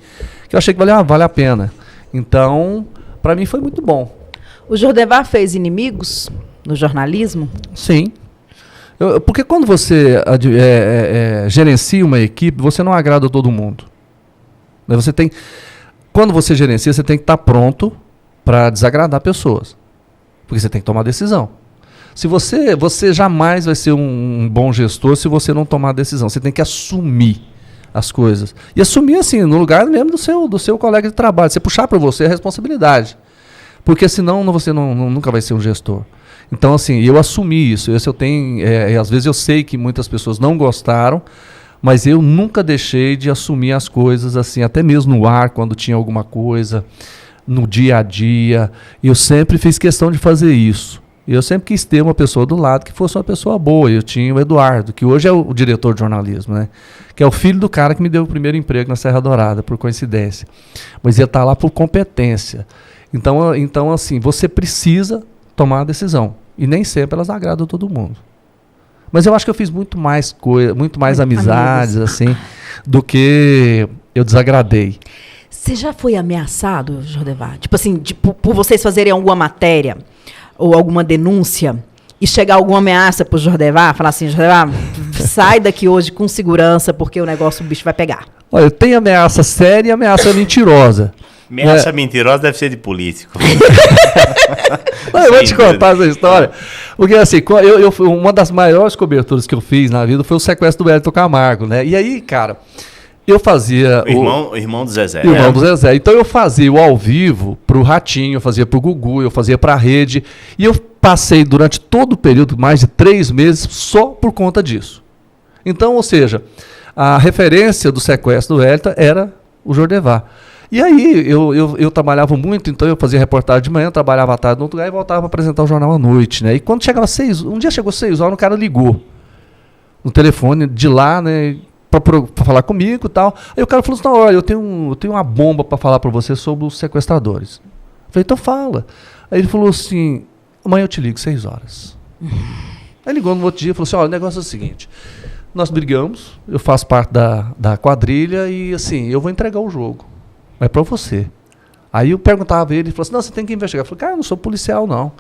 que eu achei que vale a pena. Então, para mim foi muito bom. O Jordevar fez inimigos no jornalismo? Sim. Porque quando você gerencia uma equipe, você não agrada todo mundo. Quando você gerencia, você tem que estar pronto para desagradar pessoas. Porque você tem que tomar decisão. Se você jamais vai ser um bom gestor se você não tomar decisão. Você tem que assumir as coisas. E assumir assim, no lugar mesmo do seu colega de trabalho. Você puxar para você a responsabilidade. Porque senão você nunca vai ser um gestor. Então, assim, eu assumi isso. Eu tenho, às vezes eu sei que muitas pessoas não gostaram, mas eu nunca deixei de assumir as coisas, assim, até mesmo no ar, quando tinha alguma coisa, no dia a dia. Eu sempre fiz questão de fazer isso. E eu sempre quis ter uma pessoa do lado que fosse uma pessoa boa. Eu tinha o Eduardo, que hoje é o diretor de jornalismo, né? Que é o filho do cara que me deu o primeiro emprego na Serra Dourada, por coincidência. Mas ele está lá por competência. Então, assim, você precisa tomar a decisão. E nem sempre elas agradam todo mundo. Mas eu acho que eu fiz muito mais amizades, assim, do que eu desagradei. Você já foi ameaçado, Jordevar? Tipo assim, por vocês fazerem alguma matéria ou alguma denúncia e chegar alguma ameaça pro Jordevar, falar assim, Jordevar, sai daqui hoje com segurança porque o bicho vai pegar. Olha, tem ameaça séria e ameaça mentirosa. Ameaça mentirosa deve ser de político. Eu vou te contar essa história. Porque assim, uma das maiores coberturas que eu fiz na vida foi o sequestro do Wellington Camargo, né? E aí, cara, eu fazia... O irmão do Zezé. Irmão do Zezé. Então eu fazia o ao vivo pro Ratinho, eu fazia pro Gugu, eu fazia pra Rede. E eu passei durante todo o período, mais de 3 meses, só por conta disso. Então, ou seja, a referência do sequestro do Wellington era o Jordevar. E aí eu trabalhava muito, então eu fazia reportagem de manhã, trabalhava à tarde no outro lugar e voltava para apresentar o jornal à noite, né? E quando chegava um dia chegou 6 horas, o cara ligou no telefone de lá, né, para falar comigo e tal. Aí o cara falou assim, olha, eu tenho uma bomba para falar para você sobre os sequestradores. Eu falei, então fala. Aí ele falou assim, amanhã eu te ligo 6 horas. Aí ligou no outro dia e falou assim, olha, o negócio é o seguinte, nós brigamos, eu faço parte da quadrilha e assim, eu vou entregar o jogo. Mas para você. Aí eu perguntava a ele falou assim, não, você tem que investigar. Eu falei, cara, eu não sou policial, não.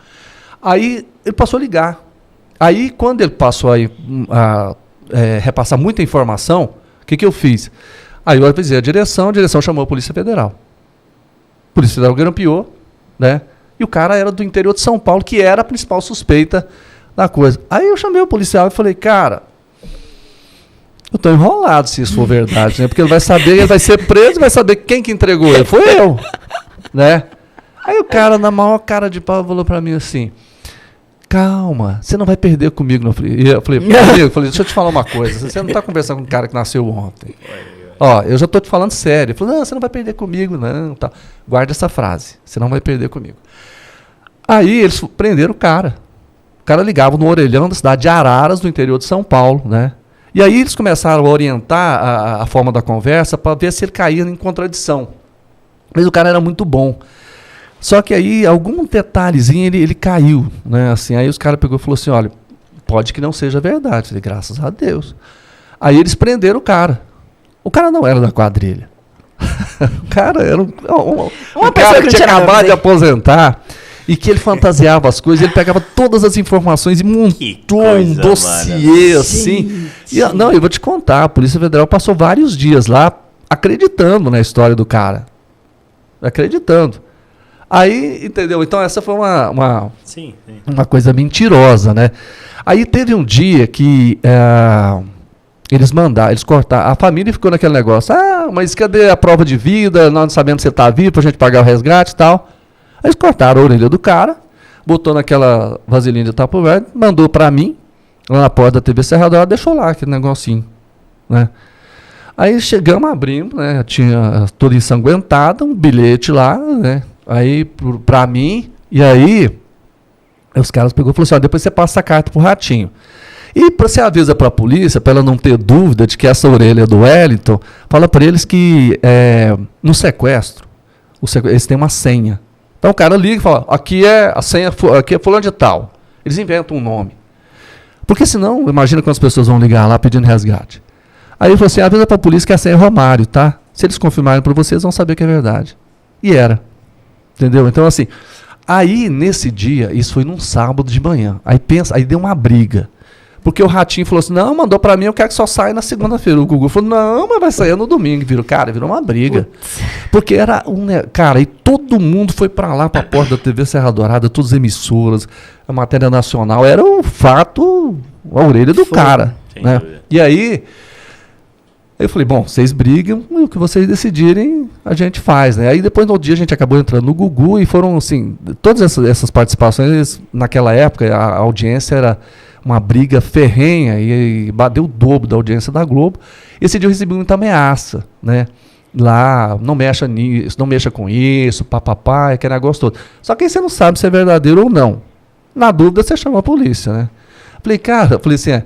Aí ele passou a ligar. Aí quando ele passou a repassar muita informação, o que eu fiz? Aí eu avisei a direção chamou a Polícia Federal. A Polícia Federal grampeou, né? E o cara era do interior de São Paulo, que era a principal suspeita da coisa. Aí eu chamei o policial e falei, cara, eu tô enrolado se isso for verdade, né? Porque ele vai saber, ele vai ser preso, vai saber quem que entregou ele. Foi eu, né? Aí o cara, na maior cara de pau, falou pra mim assim, calma, você não vai perder comigo. Não. Eu falei, amigo, deixa eu te falar uma coisa, você não tá conversando com um cara que nasceu ontem. Ó, eu já tô te falando sério. Ele falou, não, você não vai perder comigo, não. Tá. Guarda essa frase, você não vai perder comigo. Aí eles prenderam o cara. O cara ligava no orelhão da cidade de Araras, no interior de São Paulo, né? E aí eles começaram a orientar a forma da conversa para ver se ele caía em contradição. Mas o cara era muito bom. Só que aí, algum detalhezinho, ele caiu, né? Assim, aí os caras pegou e falou assim, olha, pode que não seja verdade. Eu falei, graças a Deus. Aí eles prenderam o cara. O cara não era da quadrilha. Cara, era um Uma pessoa cara que que tinha não tinha nada a acabado ver. de aposentar e que ele fantasiava as coisas, ele pegava todas as informações e montou um coisa dossiê maravilhosa. assim. Não, eu vou te contar, a Polícia Federal passou vários dias lá acreditando na história do cara. Acreditando. Aí, entendeu? Então essa foi uma coisa mentirosa, né? Aí teve um dia que eles cortaram, a família ficou naquele negócio, mas cadê a prova de vida, nós não sabemos se você tá vivo pra gente pagar o resgate e tal. Aí eles cortaram a orelha do cara, botou naquela vaselina de Tupperware, mandou pra mim, lá na porta da TV Serradora, deixou lá aquele negocinho, né? Aí chegamos, abrimos, né? Tinha toda ensanguentada, um bilhete lá, né? Aí pra mim, e aí os caras pegou e falou assim, depois você passa a carta pro Ratinho. E você avisa para a polícia, para ela não ter dúvida de que essa orelha é do Wellington, fala para eles que no sequestro, eles têm uma senha. Então o cara liga e fala, aqui é a senha, aqui é fulano de tal. Eles inventam um nome. Porque senão, imagina quantas pessoas vão ligar lá pedindo resgate. Aí ele falou assim, avisa para a polícia que a senha é Romário, tá? Se eles confirmarem para vocês, vão saber que é verdade. E era. Entendeu? Então assim, aí nesse dia, isso foi num sábado de manhã. Aí deu uma briga. Porque o Ratinho falou assim, não, mandou pra mim, eu quero que só saia na segunda-feira. O Gugu falou, não, mas vai sair no domingo. Virou uma briga. Porque era cara, e todo mundo foi pra lá, pra porta da TV Serra Dourada, todas as emissoras, a matéria nacional, era o fato, a orelha do cara. Né? E aí, eu falei, bom, vocês brigam, e o que vocês decidirem, a gente faz, né? Aí depois, no outro dia, a gente acabou entrando no Gugu, e foram, assim, todas essas participações, naquela época, a audiência era uma briga ferrenha e bateu o dobro da audiência da Globo. Esse dia eu recebi muita ameaça, né? Lá, não mexa nisso, não mexa com isso, papapá, aquele negócio todo. Só que aí você não sabe se é verdadeiro ou não. Na dúvida, você chama a polícia, né? Falei, cara, assim,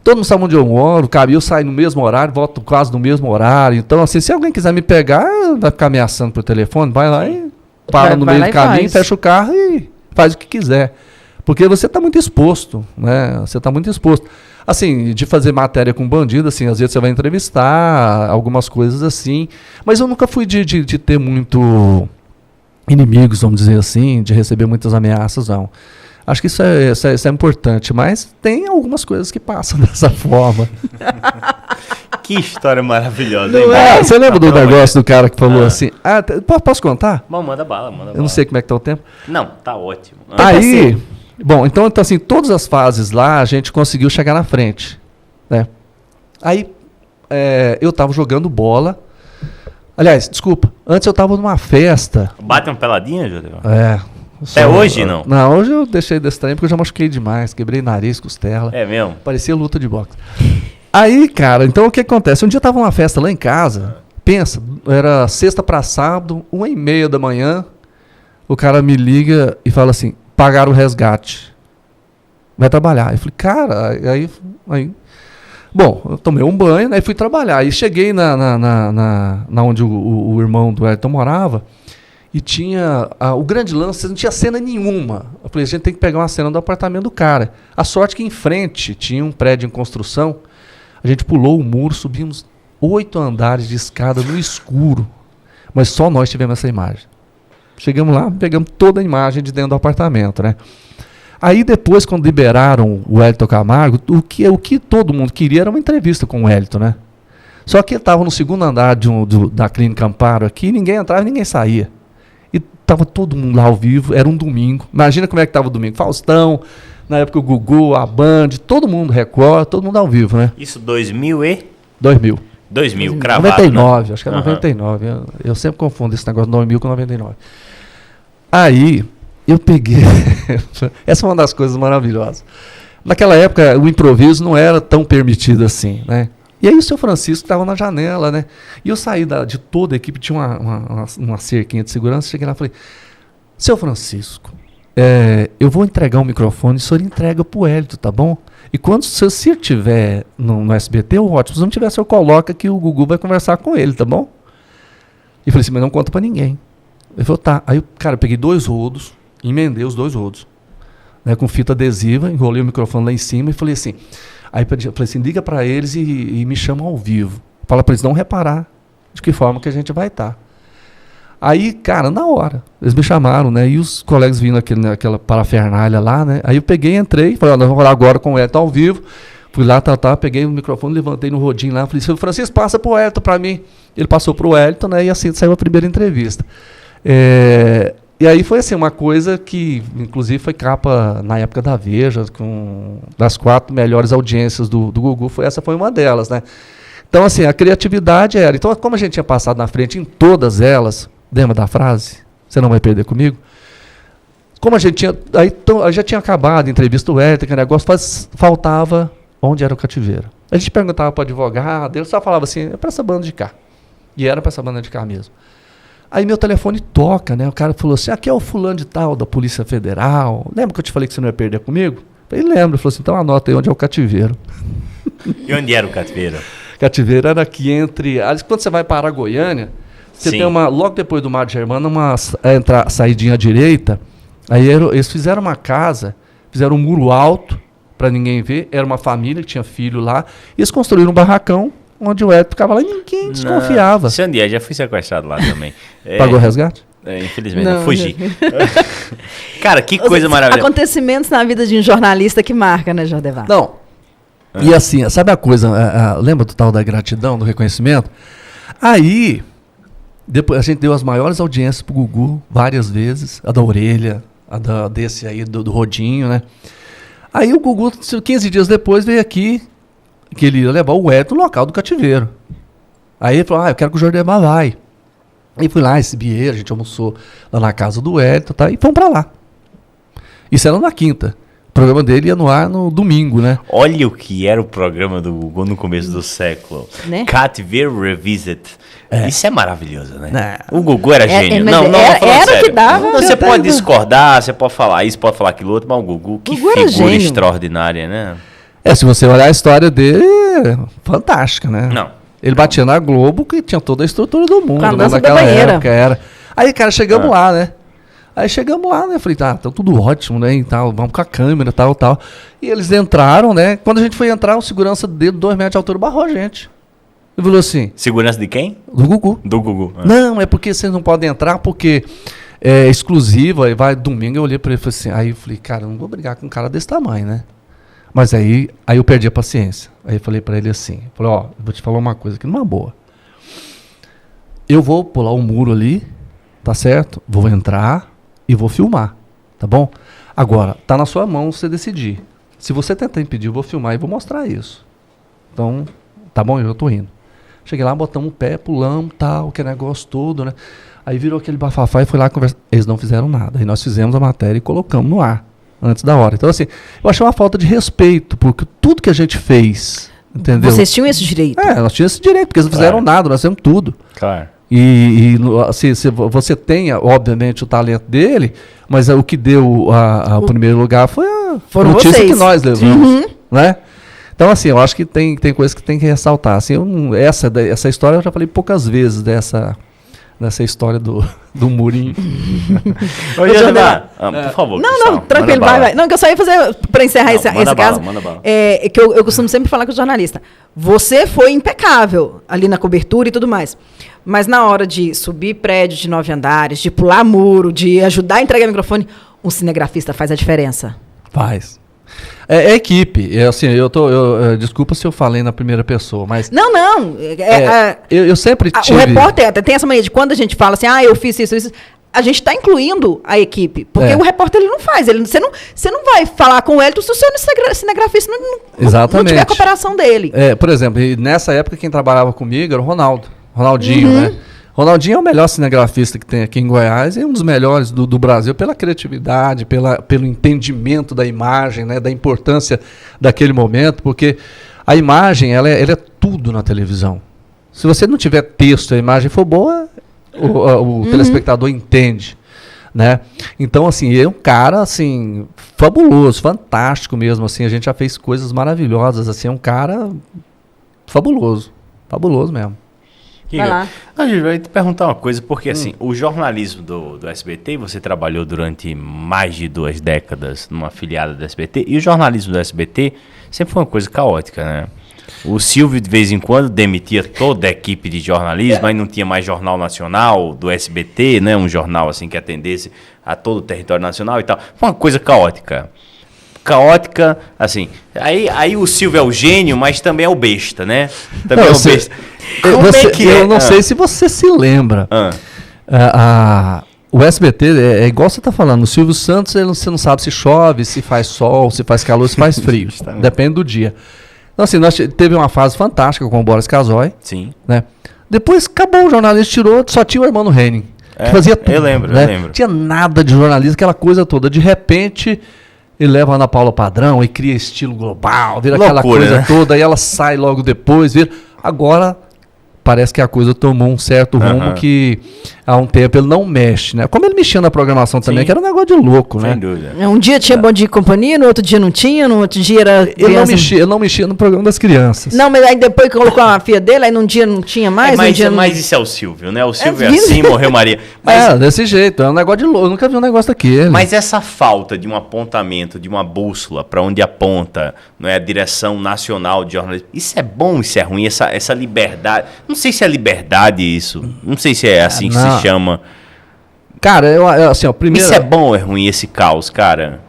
todo mundo sabe onde eu moro, eu saio no mesmo horário, volto quase no mesmo horário. Então, assim, se alguém quiser me pegar, vai ficar ameaçando por telefone, vai lá e para no meio do caminho, fecha o carro e faz o que quiser. Porque você está muito exposto, né? Você está muito exposto. Assim, de fazer matéria com bandido, assim, às vezes você vai entrevistar, algumas coisas assim. Mas eu nunca fui de ter muito inimigos, vamos dizer assim, de receber muitas ameaças, não. Acho que isso é importante, mas tem algumas coisas que passam dessa forma. Que história maravilhosa, hein? Você lembra do negócio do cara que falou assim? Posso contar? Bom, manda bala. Eu não sei como é que tá o tempo. Não, tá ótimo. Aí... Bom, então assim, todas as fases lá a gente conseguiu chegar na frente, né? Aí eu estava jogando bola. Aliás, desculpa, antes eu estava numa festa. Bate uma peladinha, Júlio? Até hoje não? Não, hoje eu deixei desse trem porque eu já machuquei demais, quebrei nariz, costela. É mesmo? Parecia luta de boxe. Aí, cara, então o que acontece? Um dia eu estava numa festa lá em casa, pensa, era sexta para sábado, 1h30 da manhã, o cara me liga e fala assim, pagaram o resgate. Vai trabalhar. Eu falei, cara, aí... Bom, eu tomei um banho, né, e fui trabalhar. Aí cheguei na onde o irmão do Wellington morava e tinha... o grande lance, não tinha cena nenhuma. Eu falei, a gente tem que pegar uma cena do apartamento do cara. A sorte que em frente tinha um prédio em construção. A gente pulou o muro, subimos 8 andares de escada no escuro. Mas só nós tivemos essa imagem. Chegamos lá, pegamos toda a imagem de dentro do apartamento, né? Aí depois, quando liberaram o Wellington Camargo, o que todo mundo queria era uma entrevista com o Wellington, né? Só que ele estava no segundo andar da Clínica Amparo aqui, ninguém entrava e ninguém saía. E estava todo mundo lá ao vivo, era um domingo. Imagina como é que estava o domingo. Faustão, na época o Gugu, a Band, todo mundo, Record, todo mundo ao vivo, né? Isso 2000 e? 2000, cravado, 99, né? Acho que é 99. Eu sempre confundo esse negócio de 2000 com 99. Aí, eu peguei... Essa é uma das coisas maravilhosas. Naquela época, o improviso não era tão permitido assim, né? E aí o seu Francisco estava na janela, né? E eu saí de toda a equipe, tinha uma cerquinha de segurança, cheguei lá e falei, seu Francisco, eu vou entregar um microfone, o senhor entrega pro Wellington, tá bom? E quando se estiver no SBT, ótimo. Se não tiver, o senhor coloca que o Gugu vai conversar com ele, tá bom? E falei assim, mas não conta pra ninguém. Ele falou, tá. Aí, cara, eu peguei 2 rodos, emendei os 2 rodos, né, com fita adesiva, enrolei o microfone lá em cima e falei assim, falei assim, liga pra eles e me chama ao vivo. Fala pra eles não reparar de que forma que a gente vai estar. Aí, cara, na hora, eles me chamaram, né? E os colegas vindo naquela parafernália lá, né? Aí eu peguei, entrei, falei, nós vamos falar agora com o Wellington ao vivo. Fui lá, peguei o microfone, levantei no rodinho lá, falei, Francisco, passa pro Wellington pra mim. Ele passou pro Wellington, né? E assim saiu a primeira entrevista. E aí foi assim, uma coisa que, inclusive, foi capa na época da Veja, das 4 melhores audiências do Gugu, essa foi uma delas, né? Então, assim, a criatividade era... Então, como a gente tinha passado na frente em todas elas, lembra da frase? Você não vai perder comigo? Como a gente tinha... Aí já tinha acabado a entrevista do Wellington, que negócio, faltava onde era o cativeiro. A gente perguntava para o advogado, ele só falava assim, é para essa banda de cá. E era para essa banda de cá mesmo. Aí meu telefone toca, né? O cara falou assim, aqui é o fulano de tal, da Polícia Federal. Lembra que eu te falei que você não ia perder comigo? Ele lembra, falou assim, então anota aí onde é o cativeiro. E onde era o cativeiro? Cativeiro era aqui entre... Quando você vai para a Goiânia, você tem logo depois do Mar de Germana, uma saidinha à direita. Aí eles fizeram uma casa, fizeram um muro alto para ninguém ver. Era uma família que tinha filho lá. E eles construíram um barracão onde o Edson ficava lá e ninguém desconfiava. Seu Andier, já fui sequestrado lá também. Pagou resgate? Infelizmente, eu fugi. Cara, que coisa maravilhosa. Acontecimentos na vida de um jornalista que marca, né, Jordevar? Não. E assim, sabe a coisa, lembra do tal da gratidão, do reconhecimento? Aí, depois a gente deu as maiores audiências pro Gugu várias vezes, a da orelha, desse aí do rodinho, né? Aí o Gugu, 15 dias depois, veio aqui, que ele ia levar o Wellington no local do cativeiro. Aí ele falou, eu quero que o Jordevar vai. Aí fui lá, esse Bieira, a gente almoçou lá na casa do Wellington, tá? E fomos pra lá. Isso era na quinta. O programa dele ia no ar no domingo, né? Olha o que era o programa do Gugu no começo do século. Né? Cativeiro Revisit. Isso é maravilhoso, né? Não. O Gugu era gênio. Era o que dava. Você pode discordar, você pode falar isso, pode falar aquilo outro, mas o Gugu, que figura extraordinária, né? Se você olhar a história dele, é fantástica, né? Não. Ele batia na Globo, que tinha toda a estrutura do mundo, né? Naquela época era. Aí, cara, chegamos lá, né? Aí chegamos lá, né? Falei, tá tudo ótimo, né? E tal, vamos com a câmera, tal. E eles entraram, né? Quando a gente foi entrar, o segurança dele, 2 metros de altura, barrou a gente. Ele falou assim... Segurança de quem? Do Gugu. Do Gugu. Não, é porque vocês não podem entrar, porque é exclusiva, e vai domingo. Eu olhei pra ele e falei assim... Aí eu falei, cara, eu não vou brigar com um cara desse tamanho, né? Mas aí eu perdi a paciência. Aí eu falei pra ele assim... Falei, eu vou te falar uma coisa aqui, numa boa. Eu vou pular o muro ali, tá certo? Vou entrar... e vou filmar, tá bom? Agora, tá na sua mão você decidir. Se você tentar impedir, eu vou filmar e vou mostrar isso. Então, tá bom? Eu tô indo. Cheguei lá, botamos o pé, pulamos, tal, que negócio todo, né? Aí virou aquele bafafá e foi lá conversar. Eles não fizeram nada. Aí nós fizemos a matéria e colocamos no ar, antes da hora. Então, assim, eu achei uma falta de respeito, porque tudo que a gente fez, entendeu? Vocês tinham esse direito? Nós tínhamos esse direito, porque eles não fizeram nada, nós fizemos tudo. Claro. E se você tenha, obviamente, o talento dele, mas o que deu o primeiro lugar foi a notícia que nós levamos, né? Então, assim, eu acho que tem coisas que tem que ressaltar. Assim, essa história eu já falei poucas vezes dessa história do murinho. Oi, Jordevar, por favor. Não, tranquilo, vai. Não, que eu só ia fazer, para encerrar esse caso, manda bala. Que eu costumo sempre falar com o jornalista. Você foi impecável ali na cobertura e tudo mais. Mas na hora de subir prédio de 9 andares, de pular muro, de ajudar a entregar microfone, um cinegrafista faz a diferença. Faz. É equipe. Assim, desculpa se eu falei na primeira pessoa, mas... Não. Eu sempre tive... O repórter tem essa mania de quando a gente fala assim, eu fiz isso, a gente está incluindo a equipe. Porque o repórter ele não faz. Você não vai falar com o Wellington se o seu cinegrafista não tiver a cooperação dele. Por exemplo, nessa época quem trabalhava comigo era o Ronaldinho, né? Ronaldinho é o melhor cinegrafista que tem aqui em Goiás e um dos melhores do Brasil pela criatividade, pelo entendimento da imagem, né, da importância daquele momento, porque a imagem ela é tudo na televisão. Se você não tiver texto e a imagem for boa, o telespectador entende, né? Então, assim, é um cara, assim, fabuloso, fantástico mesmo, assim, a gente já fez coisas maravilhosas, assim, é um cara fabuloso mesmo. Vai lá. Eu vou te perguntar uma coisa, porque assim, o jornalismo do SBT, você trabalhou durante mais de 2 décadas numa afiliada do SBT, e o jornalismo do SBT sempre foi uma coisa caótica, né? O Silvio, de vez em quando, demitia toda a equipe de jornalismo, aí não tinha mais Jornal Nacional do SBT, né? Um jornal assim que atendesse a todo o território nacional e tal. Foi uma coisa caótica. Caótica, assim. Aí o Silvio é o gênio, mas também é o besta, né? Também é o besta. Como é que é? Eu não sei se você se lembra. O SBT é igual você está falando. O Silvio Santos, você não sabe se chove, se faz sol, se faz calor, se faz frio. Depende do dia. Então, assim, teve uma fase fantástica com o Boris Casoy. Sim. Né? Depois acabou o jornalismo, tirou, só tinha o Hermano Henning, que fazia tudo. Eu lembro. Não tinha nada de jornalismo, aquela coisa toda. De repente, ele leva a Ana Paula Padrão e cria estilo global, vira aquela coisa toda, aí ela sai logo depois. Agora, parece que a coisa tomou um certo rumo que há um tempo ele não mexe, né? Como ele mexia na programação também, que era um negócio de louco, né? Sem dúvida. Um dia tinha Bom Dia e Companhia, no outro dia não tinha, no outro dia era... Ele não mexia no programa das crianças. Não, mas aí depois que colocou a filha dele, aí num dia não tinha mais, mas isso é o Silvio, né? O Silvio é assim, morreu Maria. Mas, desse jeito, é um negócio de louco, eu nunca vi um negócio daquele. Mas essa falta de um apontamento, de uma bússola para onde aponta, não é, a direção nacional de jornalismo, isso é bom, isso é ruim, essa liberdade, não sei se é liberdade isso, não sei se é assim que se chama. Cara, assim, primeiro... Isso é bom ou é ruim, esse caos, cara?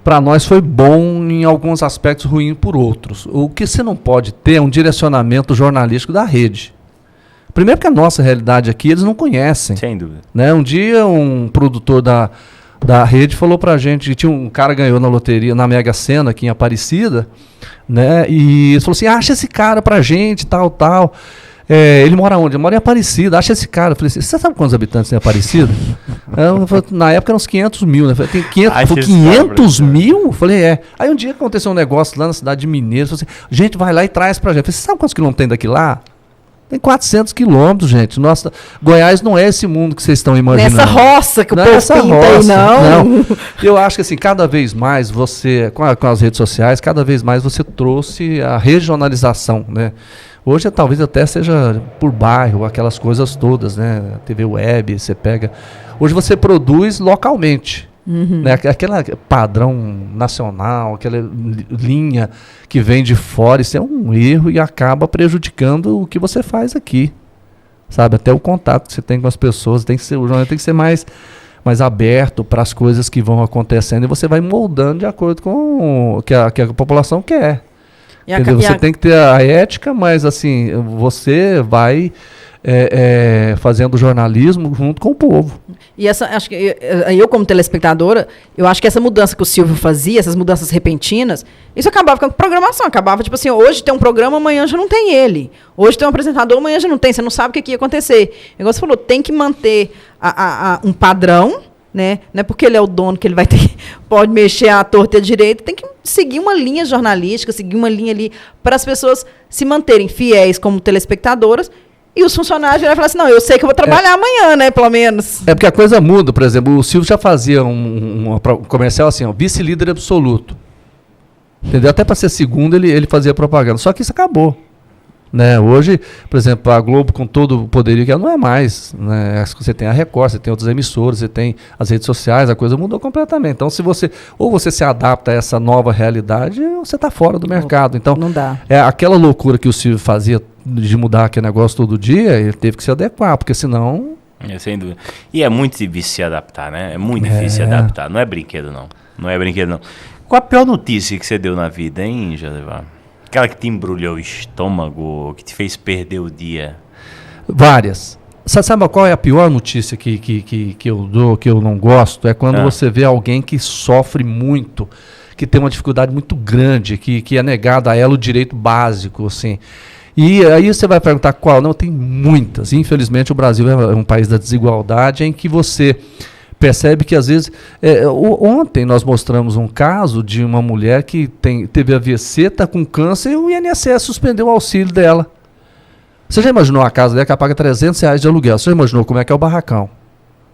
Para nós foi bom em alguns aspectos, ruim por outros. O que você não pode ter é um direcionamento jornalístico da rede. Primeiro porque a nossa realidade aqui, eles não conhecem. Sem dúvida. Né? Um dia um produtor da rede falou pra gente que tinha um cara que ganhou na loteria, na Mega Sena, aqui em Aparecida, né? E ele falou assim, acha esse cara pra gente, tal. Ele mora onde? Ele mora em Aparecida, acha esse cara. Eu falei assim, você sabe quantos habitantes tem Aparecida? Na época eram uns 500 mil, né? Eu falei, tem 500 mil? Eu falei, Aí um dia aconteceu um negócio lá na cidade de Mineiro, falei assim, gente, vai lá e traz pra gente. Eu falei, você sabe quantos quilômetros tem daqui lá? Tem 400 quilômetros, gente. Nossa, Goiás não é esse mundo que vocês estão imaginando. Nessa roça que o povo pinta aí, não. Eu acho que assim, cada vez mais você, com as redes sociais, cada vez mais você trouxe a regionalização, né? Hoje talvez até seja por bairro, aquelas coisas todas, né? TV web, você pega... Hoje você produz localmente. Né? Aquele padrão nacional, aquela linha que vem de fora, isso é um erro e acaba prejudicando o que você faz aqui. Sabe? Até o contato que você tem com as pessoas, o jornal tem que ser mais aberto para as coisas que vão acontecendo e você vai moldando de acordo com o que a população quer. Você tem que ter a ética, mas assim, você vai fazendo jornalismo junto com o povo. E acho que eu, como telespectadora, eu acho que essa mudança que o Silvio fazia, essas mudanças repentinas, isso acabava com a programação. Acabava, tipo assim, hoje tem um programa, amanhã já não tem ele. Hoje tem um apresentador, amanhã já não tem. Você não sabe o que ia acontecer. Igual você falou, tem que manter um padrão, né? Não é porque ele é o dono que ele pode mexer à torta e à direita. Tem que seguir uma linha jornalística, seguir uma linha ali para as pessoas se manterem fiéis como telespectadoras. E os funcionários vão falar assim, não, eu sei que eu vou trabalhar amanhã, né, pelo menos. É porque a coisa muda, por exemplo, o Silvio já fazia um comercial assim, vice-líder absoluto. Entendeu? Até para ser segundo ele fazia propaganda, só que isso acabou. Né? Hoje, por exemplo, a Globo com todo o poderio que ela não é mais. Né? Você tem a Record, você tem outras emissoras, você tem as redes sociais, a coisa mudou completamente. Então, se você se adapta a essa nova realidade, você está fora do mercado. Então, não dá. Aquela loucura que o Silvio fazia de mudar aquele negócio todo dia, ele teve que se adequar, porque senão... Sem dúvida. E é muito difícil se adaptar, né? É muito difícil se adaptar. Não é brinquedo, não. Não é brinquedo, não. Qual a pior notícia que você deu na vida, hein, Josevar? Aquela que te embrulhou o estômago, que te fez perder o dia? Várias. Sabe qual é a pior notícia que eu dou, que eu não gosto? É quando você vê alguém que sofre muito, que tem uma dificuldade muito grande, que é negado a ela o direito básico, assim. E aí você vai perguntar qual? Não, tem muitas. Infelizmente o Brasil é um país da desigualdade em que você percebe que às vezes... ontem nós mostramos um caso de uma mulher que teve AVC, está com câncer e o INSS suspendeu o auxílio dela. Você já imaginou a casa dela que ela paga R$300 de aluguel? Você já imaginou como é que é o barracão?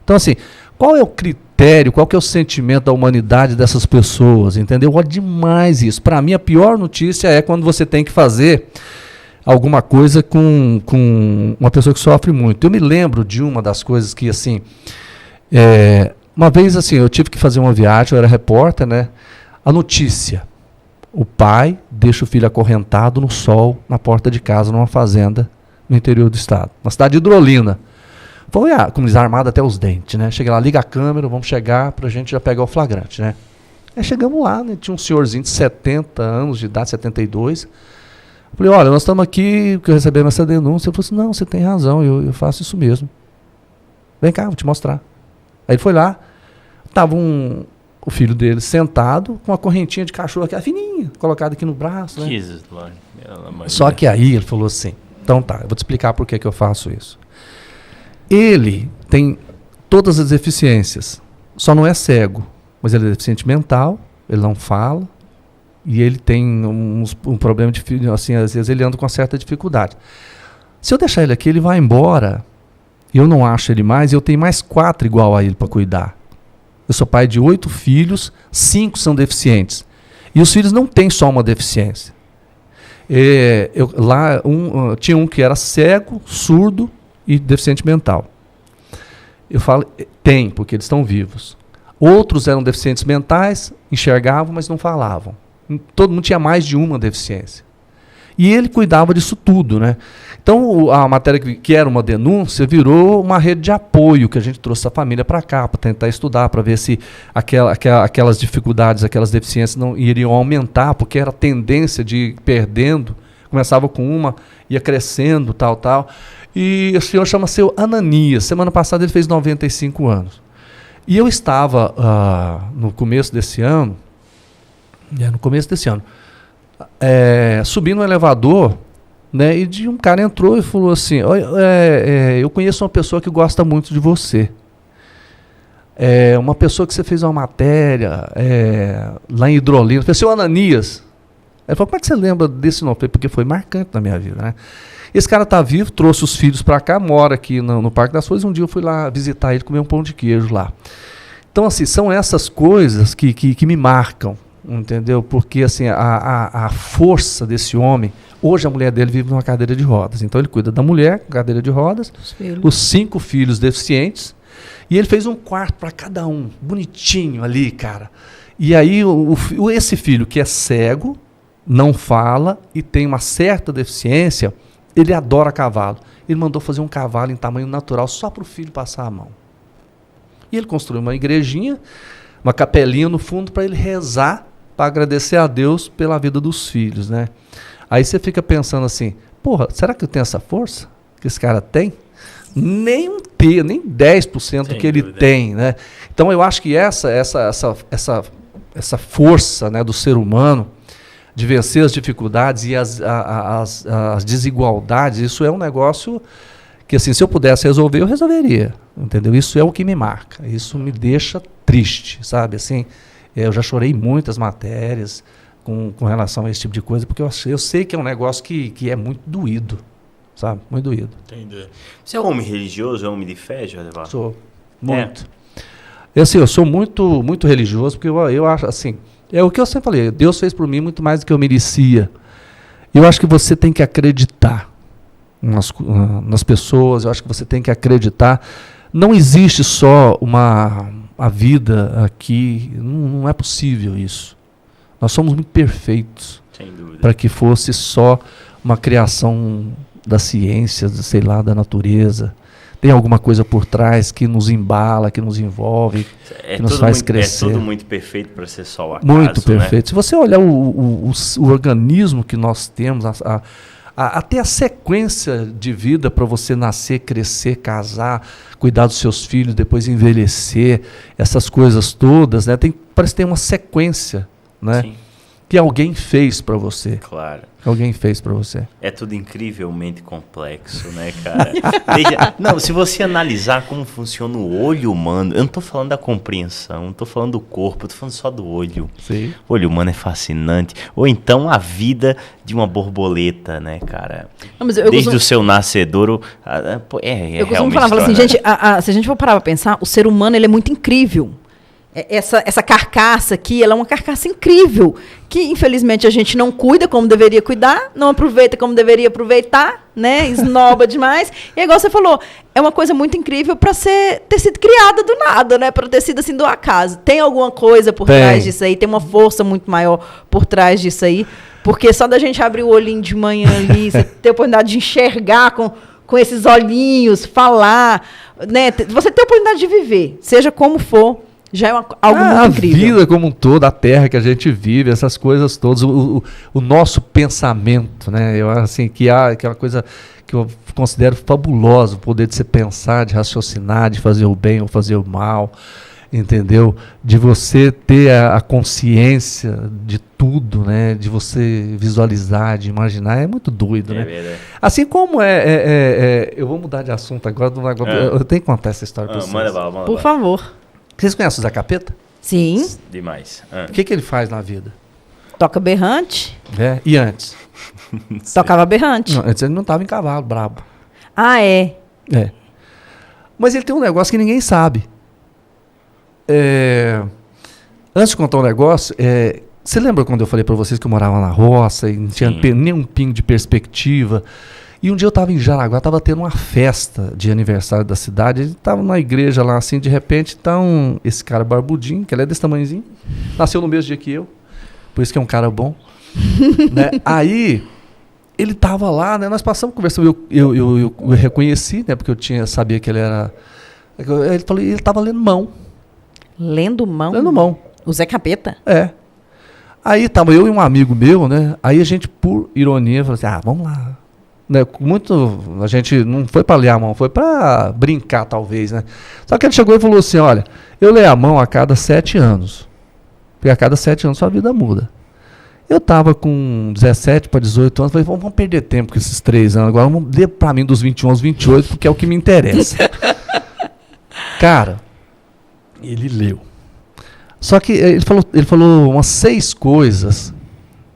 Então assim, qual é o critério, qual que é o sentimento da humanidade dessas pessoas? Entendeu? Olha demais isso. Para mim a pior notícia é quando você tem que fazer alguma coisa com uma pessoa que sofre muito. Eu me lembro de uma das coisas que, assim, uma vez, assim, eu tive que fazer uma viagem, eu era repórter, né? A notícia, o pai deixa o filho acorrentado no sol, na porta de casa, numa fazenda no interior do estado, na cidade de Hidrolina. Foi, como diz, armado até os dentes, né? Chega lá, liga a câmera, vamos chegar pra gente já pegar o flagrante, né? Aí chegamos lá, né? Tinha um senhorzinho de 70 anos de idade, 72. Falei, olha, nós estamos aqui, que recebemos essa denúncia. Ele falou assim, não, você tem razão, eu faço isso mesmo. Vem cá, vou te mostrar. Aí ele foi lá, tava o filho dele sentado com uma correntinha de cachorro, aquela fininha, colocada aqui no braço, né? Jesus, Lord. Só que aí ele falou assim, então tá, eu vou te explicar por que eu faço isso. Ele tem todas as deficiências, só não é cego, mas ele é deficiente mental, ele não fala, e ele tem um problema de, assim, às vezes ele anda com uma certa dificuldade. Se eu deixar ele aqui, ele vai embora, e eu não acho ele mais, e eu tenho mais 4 igual a ele para cuidar. Eu sou pai de 8 filhos, 5 são deficientes. E os filhos não têm só uma deficiência. Tinha um que era cego, surdo e deficiente mental. Eu falo, tem, porque eles estão vivos. Outros eram deficientes mentais, enxergavam, mas não falavam. Todo mundo tinha mais de uma deficiência. E ele cuidava disso tudo, né? Então, a matéria que era uma denúncia virou uma rede de apoio que a gente trouxe a família para cá, para tentar estudar, para ver se aquelas dificuldades, aquelas deficiências não iriam aumentar, porque era a tendência de ir perdendo. Começava com uma, ia crescendo, tal. E o senhor chama-se Ananias. Semana passada ele fez 95 anos. E eu estava, no começo desse ano, subi no elevador, né, e um cara entrou e falou assim, eu conheço uma pessoa que gosta muito de você. Uma pessoa que você fez uma matéria lá em Hidrolina. Eu falei, seu Ananias. Ele falou, como é que você lembra desse nome? Porque foi marcante na minha vida, né? Esse cara está vivo, trouxe os filhos para cá, mora aqui no Parque das Flores. Um dia eu fui lá visitar ele, comer um pão de queijo lá. Então, assim, são essas coisas que me marcam, entendeu? Porque, assim, a força desse homem... Hoje a mulher dele vive numa cadeira de rodas. Então ele cuida da mulher, cadeira de rodas, os 5 filhos deficientes, e ele fez um quarto para cada um, bonitinho ali, cara. E aí esse filho que é cego, não fala e tem uma certa deficiência, ele adora cavalo. Ele mandou fazer um cavalo em tamanho natural só para o filho passar a mão. E ele construiu uma igrejinha, uma capelinha no fundo para ele rezar, para agradecer a Deus pela vida dos filhos, né? Aí você fica pensando assim, porra, será que eu tenho essa força que esse cara tem? Nem 10% do que ele tem, né? Então eu acho que essa força, né, do ser humano de vencer as dificuldades e as desigualdades, isso é um negócio que, assim, se eu pudesse resolver, eu resolveria, entendeu? Isso é o que me marca, isso me deixa triste, sabe? Assim, eu já chorei muitas matérias com relação a esse tipo de coisa, porque eu sei que é um negócio que é muito doído, sabe? Muito doído. Entendi. Você é um homem religioso, é um homem de fé, Jordevar? Sou, muito. Assim, eu sou muito, muito religioso, porque eu acho, assim, é o que eu sempre falei, Deus fez por mim muito mais do que eu merecia. Eu acho que você tem que acreditar nas pessoas, eu acho que você tem que acreditar. Não existe só a vida aqui, não é possível isso. Nós somos muito perfeitos para que fosse só uma criação da ciência, sei lá, da natureza. Tem alguma coisa por trás que nos embala, que nos envolve, que nos faz crescer. É tudo muito perfeito para ser só o acaso, muito perfeito. Né? Se você olhar o organismo que nós temos, até a sequência de vida para você nascer, crescer, casar, cuidar dos seus filhos, depois envelhecer, essas coisas todas, né? Parece que tem uma sequência, né? Sim. Que alguém fez para você. Claro. Que alguém fez para você. É tudo incrivelmente complexo, né, cara? Não, se você analisar como funciona o olho humano, eu não estou falando da compreensão, não estou falando do corpo, eu estou falando só do olho. Sim. O olho humano é fascinante. Ou então a vida de uma borboleta, né, cara? Não, mas desde o seu nascedouro, eu costumo falar assim, gente, se a gente for parar para pensar, o ser humano ele é muito incrível. Essa carcaça aqui, ela é uma carcaça incrível, que infelizmente a gente não cuida como deveria cuidar, não aproveita como deveria aproveitar, né? Esnoba demais. E igual você falou, é uma coisa muito incrível para ter sido criada do nada, né? Para ter sido assim do acaso. Tem alguma coisa por trás disso aí, tem uma força muito maior por trás disso aí. Porque só da gente abrir o olhinho de manhã ali, você ter a oportunidade de enxergar com esses olhinhos, falar, né? Você ter a oportunidade de viver, seja como for, já é algo muito incrível. A vida como um todo, a terra que a gente vive, essas coisas todas, o nosso pensamento, né? Eu assim que é uma coisa que eu considero fabulosa, o poder de você pensar, de raciocinar, de fazer o bem ou fazer o mal, entendeu? De você ter a consciência de tudo, né? De você visualizar, de imaginar, é muito doido, né? Verdade. Assim como eu vou mudar de assunto agora, eu tenho que contar essa história para vocês. Manda bala. Por favor. Vocês conhecem o Zé Capeta? Sim. Demais. O que ele faz na vida? Toca berrante. E antes? Tocava berrante. Não, antes ele não estava em cavalo, brabo. Ah, é? Mas ele tem um negócio que ninguém sabe. Antes de contar um negócio, você lembra quando eu falei para vocês que eu morava na roça e não tinha nem um pingo de perspectiva? E um dia eu estava em Jaraguá, estava tendo uma festa de aniversário da cidade, ele estava na igreja lá assim, de repente, então, esse cara barbudinho, que ele é desse tamanhozinho, nasceu no mesmo dia que eu, por isso que é um cara bom, né? Aí, ele estava lá, né? Nós passamos conversando, eu reconheci, né? Porque eu sabia que ele era... Ele falou, ele estava lendo mão. Lendo mão? Lendo mão. O Zé Capeta? Aí tava eu e um amigo meu, né? Aí a gente, por ironia, falou assim, vamos lá. Né? A gente não foi para ler a mão, foi para brincar, talvez, né? Só que ele chegou e falou assim, olha, eu leio a mão a cada 7 anos. Porque a cada 7 anos sua vida muda. Eu tava com 17 para 18 anos, falei, vamos perder tempo com esses 3 anos. Agora vamos ler para mim dos 21 aos 28, porque é o que me interessa. Cara, ele leu. Só que ele falou umas 6 coisas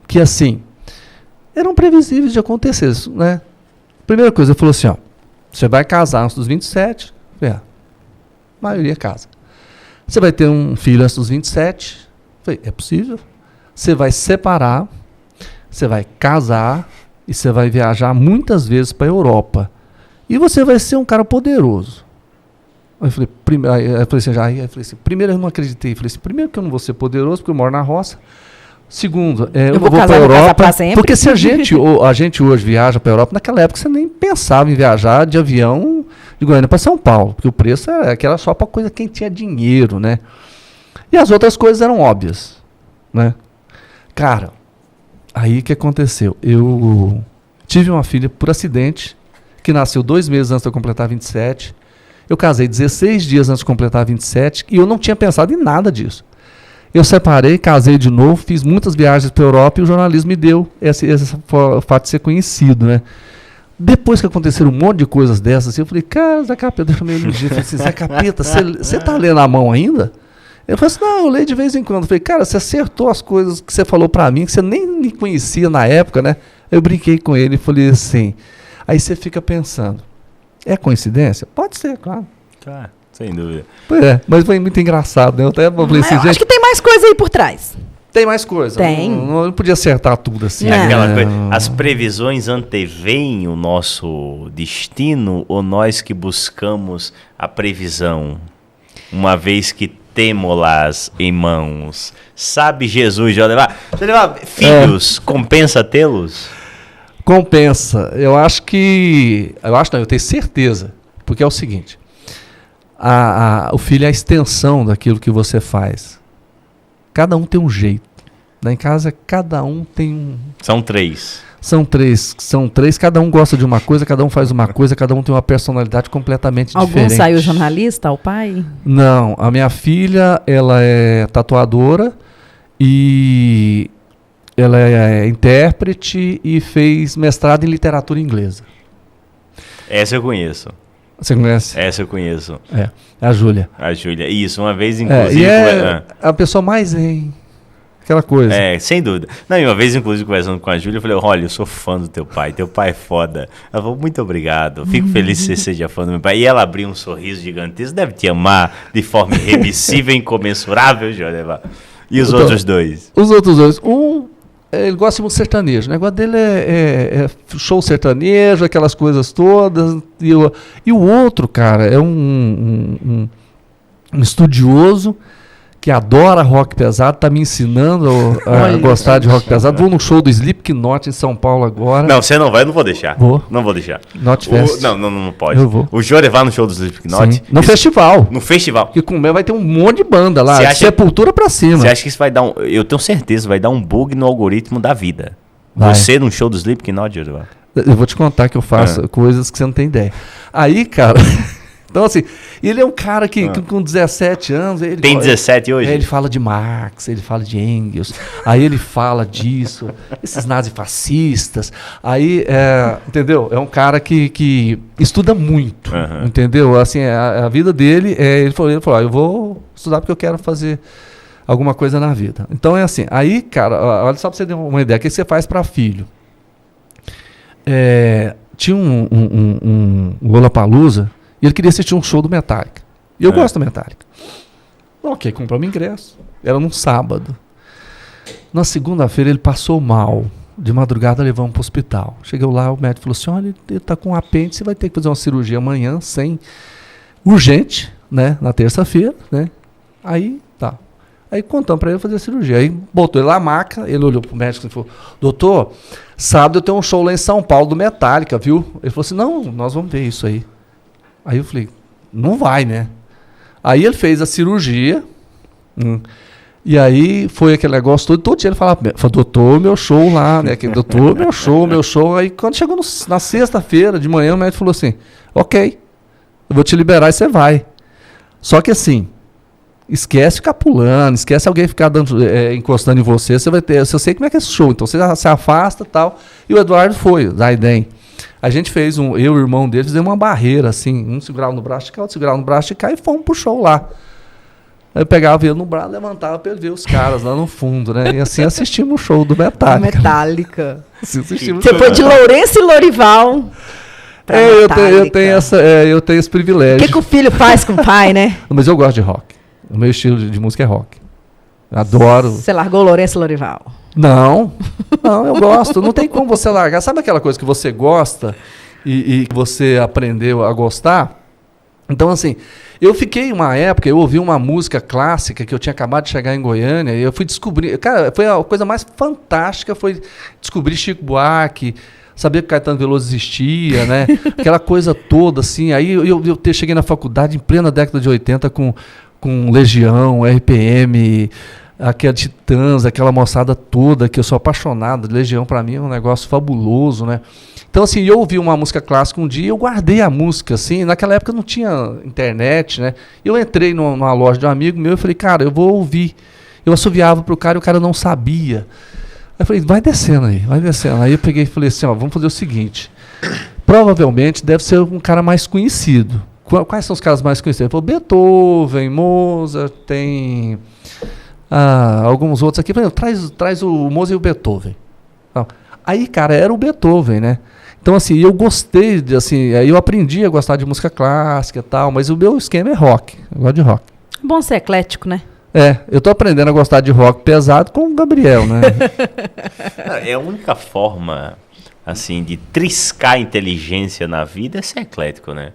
que, assim, eram previsíveis de acontecer, né? Primeira coisa, ele falou assim, você vai casar antes dos 27, a maioria casa. Você vai ter um filho antes dos 27, falei, é possível. Você vai separar, você vai casar e você vai viajar muitas vezes para a Europa. E você vai ser um cara poderoso. Aí eu falei, primeiro eu não acreditei. Falei assim, primeiro que eu não vou ser poderoso, porque eu moro na roça. Segundo, eu não vou para a Europa. Porque se a gente hoje viaja para a Europa, naquela época você nem pensava em viajar de avião de Goiânia para São Paulo, porque o preço era só para coisa quem tinha dinheiro, né? E as outras coisas eram óbvias, né? Cara, aí o que aconteceu? Eu tive uma filha por acidente, que nasceu 2 meses antes de eu completar 27. Eu casei 16 dias antes de completar 27 e eu não tinha pensado em nada disso. Eu separei, casei de novo, fiz muitas viagens para a Europa e o jornalismo me deu esse fato de ser conhecido, né? Depois que aconteceram um monte de coisas dessas, assim, eu falei, cara, Zé Capeta, eu chamei ele um dia, falei assim, Zé Capeta, você tá lendo a mão ainda? Ele falou assim, não, eu leio de vez em quando. Eu falei, cara, você acertou as coisas que você falou para mim, que você nem me conhecia na época, né? Eu brinquei com ele e falei assim, aí você fica pensando, é coincidência? Pode ser, claro. Claro, sem dúvida. Pois é, mas foi muito engraçado, né? Eu até falei assim, gente, acho que tem mais coisa aí por trás. Tem mais coisa. Tem. Não podia acertar tudo assim. Aquela coisa, as previsões anteveem o nosso destino ou nós que buscamos a previsão? Uma vez que temo-las em mãos. Sabe Jesus já levar filhos, compensa tê-los? Compensa. Eu tenho certeza. Porque é o seguinte, o filho é a extensão daquilo que você faz. Cada um tem um jeito. Lá em casa, cada um tem um... São 3. São três, cada um gosta de uma coisa, cada um faz uma coisa, cada um tem uma personalidade completamente diferente. Algum saiu jornalista, o pai? Não, a minha filha, ela é tatuadora e ela é intérprete e fez mestrado em literatura inglesa. Essa eu conheço. Você conhece? Essa eu conheço. É a Júlia. A Júlia. Isso, uma vez, inclusive... E é a pessoa mais aquela coisa. Sem dúvida. Não, e uma vez, inclusive, conversando com a Júlia, eu falei, olha, eu sou fã do teu pai é foda. Ela falou, muito obrigado, fico feliz que você seja fã do meu pai. E ela abriu um sorriso gigantesco, deve te amar de forma irremissível e incomensurável, Júlia. E os outros dois? Os outros dois. Ele gosta muito de sertanejo. O negócio dele é show sertanejo, aquelas coisas todas. E o outro, cara, é um estudioso que adora rock pesado, tá me ensinando a gostar de rock pesado. Vou no show do Slipknot em São Paulo agora. Não, você não vai, eu não vou deixar. Vou. Não vou deixar. Not Fest. Não pode. Eu vou. O Jorevar no show do Slipknot. Sim. No festival. No festival. Que com o meu vai ter um monte de banda lá, de Sepultura pra cima. Você acha que isso vai dar eu tenho certeza, vai dar um bug no algoritmo da vida. Vai. Você num show do Slipknot, Jorevar? Eu vou te contar que eu faço coisas que você não tem ideia. Aí, cara... Então, assim, ele é um cara que com 17 anos... Ele tem 17 hoje? Ele fala de Marx, ele fala de Engels, aí ele fala disso, esses nazifascistas, aí, entendeu? É um cara que estuda muito, entendeu? Assim, a vida dele, ele falou, eu vou estudar porque eu quero fazer alguma coisa na vida. Então, é assim, aí, cara, olha só pra você ter uma ideia, o que você faz para filho? Tinha um Lollapalooza, e ele queria assistir um show do Metallica. E eu gosto do Metallica. Ok, compramos ingresso. Era num sábado. Na segunda-feira ele passou mal. De madrugada levamos para o hospital. Chegou lá, o médico falou assim, olha, ele está com um apêndice, vai ter que fazer uma cirurgia amanhã, urgente, né? Na terça-feira, né? Aí, tá. Aí contamos para ele fazer a cirurgia. Aí botou ele lá na maca, ele olhou pro médico e falou, doutor, sábado eu tenho um show lá em São Paulo do Metallica, viu? Ele falou assim, não, nós vamos ver isso aí. Aí eu falei, não vai, né? Aí ele fez a cirurgia, e aí foi aquele negócio todo dia ele falava, doutor, meu show lá, né? Doutor, meu show. Aí quando chegou na sexta-feira de manhã, o médico falou assim, ok, eu vou te liberar e você vai. Só que assim, esquece ficar pulando, esquece alguém ficar encostando em você, você vai ter, eu sei como é que é esse show, então você se afasta e tal. E o Eduardo foi, da IDEM. A gente fez, eu e o irmão dele, fizemos uma barreira, assim, um segurava no braço de cá, outro segurava no braço de cá, e fomos pro show lá. Aí eu pegava ele no braço, levantava pra ele ver os caras lá no fundo, né? E assim assistimos o show do Metallica. Assim, você foi de Lourenço e Lorival. Eu tenho esse privilégio. O que o filho faz com o pai, né? Mas eu gosto de rock. O meu estilo de música é rock. Adoro. Você largou Lourenço e Lorival? Não, eu gosto. Não tem como você largar. Sabe aquela coisa que você gosta e que você aprendeu a gostar? Então, assim, eu fiquei uma época, eu ouvi uma música clássica que eu tinha acabado de chegar em Goiânia e eu fui descobrir... Cara, foi a coisa mais fantástica, foi descobrir Chico Buarque, saber que Caetano Veloso existia, né? Aquela coisa toda, assim. Aí eu cheguei na faculdade em plena década de 80 com Legião, RPM... Aquela Titãs, aquela moçada toda, que eu sou apaixonado. Legião, pra mim, é um negócio fabuloso, né? Então, assim, eu ouvi uma música clássica um dia e eu guardei a música, assim. Naquela época não tinha internet, né? Eu entrei numa loja de um amigo meu e falei, cara, eu vou ouvir. Eu assoviava pro cara e o cara não sabia. Aí eu falei, vai descendo aí, vai descendo. Aí eu peguei e falei assim, ó, vamos fazer o seguinte. Provavelmente deve ser um cara mais conhecido. Quais são os caras mais conhecidos? Ele falou, Beethoven, Mozart, tem... alguns outros aqui, traz o Mozart e o Beethoven. Aí, cara, era o Beethoven, né? Então, assim, eu gostei, eu aprendi a gostar de música clássica e tal, mas o meu esquema é rock, eu gosto de rock. Bom ser eclético, né? Eu tô aprendendo a gostar de rock pesado com o Gabriel, né? É a única forma, assim, de triscar a inteligência na vida é ser eclético, né?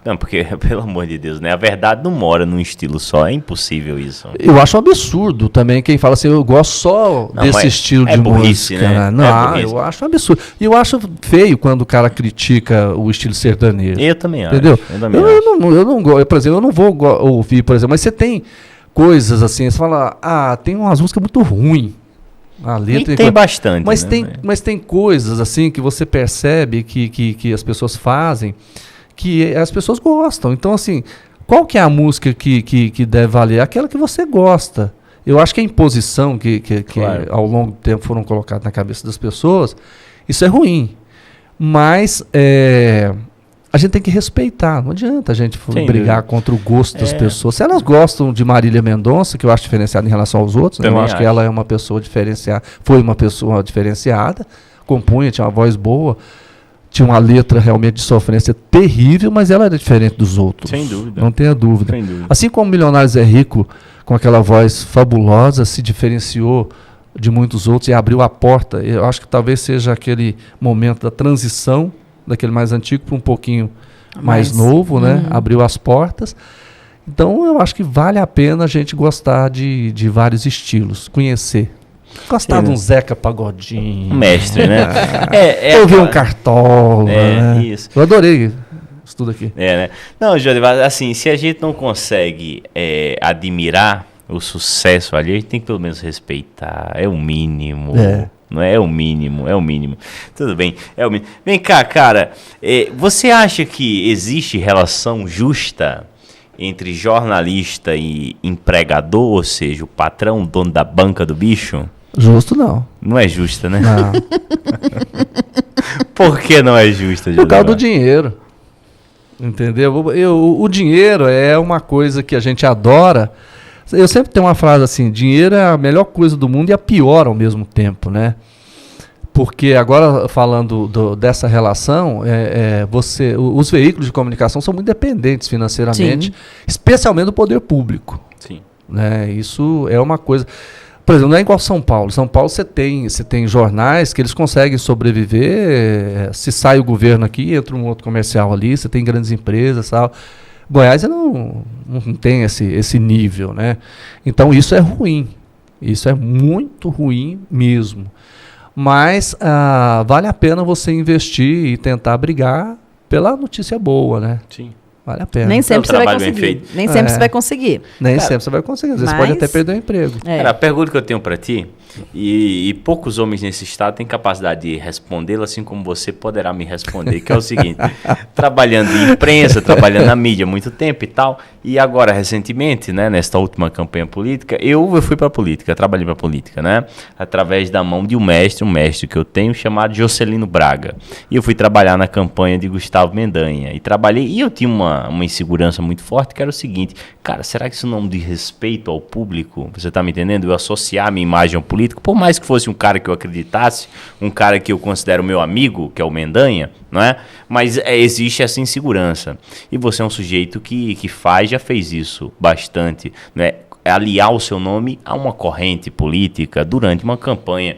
Não, porque, pelo amor de Deus, né? A verdade não mora num estilo só, é impossível isso. Eu acho um absurdo também quem fala assim, eu gosto só desse estilo de burrice, música. Né? Não, eu acho um absurdo. E eu acho feio quando o cara critica o estilo sertanejo. Eu também entendeu? Acho. Eu não gosto, por exemplo, eu não vou ouvir, por exemplo, mas você tem coisas assim, você fala, tem umas músicas muito ruins. A letra tem bastante, mas, né? mas tem coisas assim que você percebe que as pessoas fazem que as pessoas gostam. Então, assim, qual que é a música que deve valer? Aquela que você gosta. Eu acho que a imposição que claro, ao longo do tempo foram colocadas na cabeça das pessoas, isso é ruim. Mas a gente tem que respeitar. Não adianta a gente brigar contra o gosto das pessoas. Se elas gostam de Marília Mendonça, que eu acho diferenciada em relação aos outros, né? Eu acho que ela é uma pessoa diferenciada, foi uma pessoa diferenciada, compunha, tinha uma voz boa, tinha uma letra realmente de sofrência terrível, mas ela era diferente dos outros. Sem dúvida. Não tenha dúvida. Sem dúvida. Assim como Milionários é Rico, com aquela voz fabulosa, se diferenciou de muitos outros e abriu a porta. Eu acho que talvez seja aquele momento da transição daquele mais antigo para um pouquinho mais novo, né? Abriu as portas. Então, eu acho que vale a pena a gente gostar de vários estilos, conhecer. Gostar de um Zeca Pagodinho. Um mestre, né? Ouvir um Cartola. Né? Isso. Eu adorei isso tudo aqui. Né? Não, Jodivar, assim, se a gente não consegue admirar o sucesso ali, a gente tem que pelo menos respeitar. É o mínimo. Não é o mínimo, é o mínimo. Tudo bem, é o mínimo. Vem cá, cara, você acha que existe relação justa entre jornalista e empregador, ou seja, o patrão, o dono da banca do bicho? Justo não. Não é justa, né? Não. Por que não é justa? Por causa do dinheiro. Entendeu? O dinheiro é uma coisa que a gente adora. Eu sempre tenho uma frase assim, dinheiro é a melhor coisa do mundo e a pior ao mesmo tempo, né? Porque agora, falando dessa relação, os veículos de comunicação são muito dependentes financeiramente, sim, especialmente do poder público. Sim. Né? Isso é uma coisa... Por exemplo, não é igual São Paulo. São Paulo você tem jornais que eles conseguem sobreviver. Se sai o governo aqui, entra um outro comercial ali, você tem grandes empresas e tal. Goiás não tem esse nível, né? Então isso é ruim. Isso é muito ruim mesmo. Mas vale a pena você investir e tentar brigar pela notícia boa, né? Sim. Vale a pena. Nem sempre você vai conseguir. Nem sempre você vai conseguir. Nem sempre você vai conseguir. Às vezes pode até perder o emprego. Cara, a pergunta que eu tenho pra ti, e poucos homens nesse estado têm capacidade de respondê-la, assim como você poderá me responder, que é o seguinte: trabalhando em imprensa, trabalhando na mídia há muito tempo e tal, e agora, recentemente, né, nesta última campanha política, eu fui pra política, trabalhei pra política, né? Através da mão de um mestre que eu tenho, chamado Jocelino Braga. E eu fui trabalhar na campanha de Gustavo Mendanha. E eu tinha uma insegurança muito forte, que era o seguinte: cara, será que isso não diz respeito ao público? Você tá me entendendo? Eu associar a minha imagem ao político, por mais que fosse um cara que eu acreditasse, um cara que eu considero meu amigo, que é o Mendanha, não é? Mas existe essa insegurança. E você é um sujeito que já fez isso bastante, né? Aliar o seu nome a uma corrente política durante uma campanha.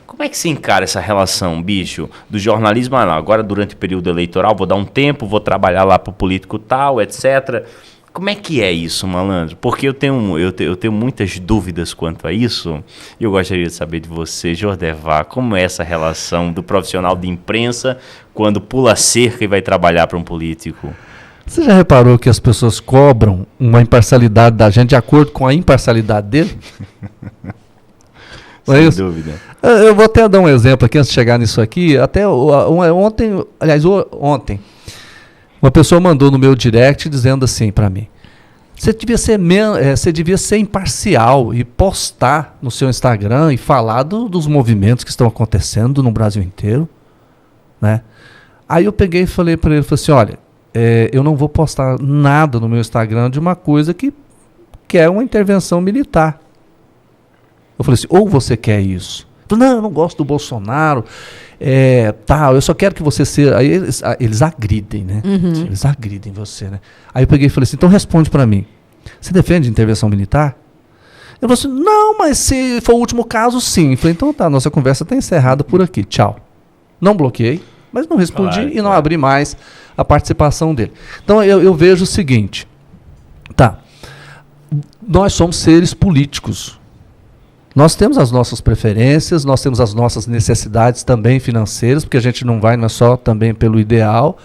Como é que você encara essa relação, bicho, do jornalismo? Agora, durante o período eleitoral, vou dar um tempo, vou trabalhar lá para o político tal, etc. Como é que é isso, malandro? Porque eu tenho muitas dúvidas quanto a isso. E eu gostaria de saber de você, Jordevar, como é essa relação do profissional de imprensa quando pula a cerca e vai trabalhar para um político? Você já reparou que as pessoas cobram uma imparcialidade da gente de acordo com a imparcialidade dele? Sem dúvida. Eu vou até dar um exemplo aqui antes de chegar nisso aqui. Até ontem, uma pessoa mandou no meu direct dizendo assim para mim: você devia ser imparcial e postar no seu Instagram e falar dos movimentos que estão acontecendo no Brasil inteiro, né? Aí eu peguei e falei para ele, assim, olha, eu não vou postar nada no meu Instagram de uma coisa que é uma intervenção militar. Eu falei assim, ou você quer isso? Eu falei, não, eu não gosto do Bolsonaro, eu só quero que você seja... Aí eles agridem, né? Uhum. Eles agridem você, né? Aí eu peguei e falei assim, então responde para mim. Você defende intervenção militar? Eu falei assim, não, mas se for o último caso, sim. Eu falei, então tá, nossa conversa está encerrada por aqui, tchau. Não bloqueei, mas não respondi e não abri mais a participação dele. Então eu vejo o seguinte, tá, nós somos seres políticos. Nós temos as nossas preferências, nós temos as nossas necessidades também financeiras, porque a gente não é só também pelo ideal.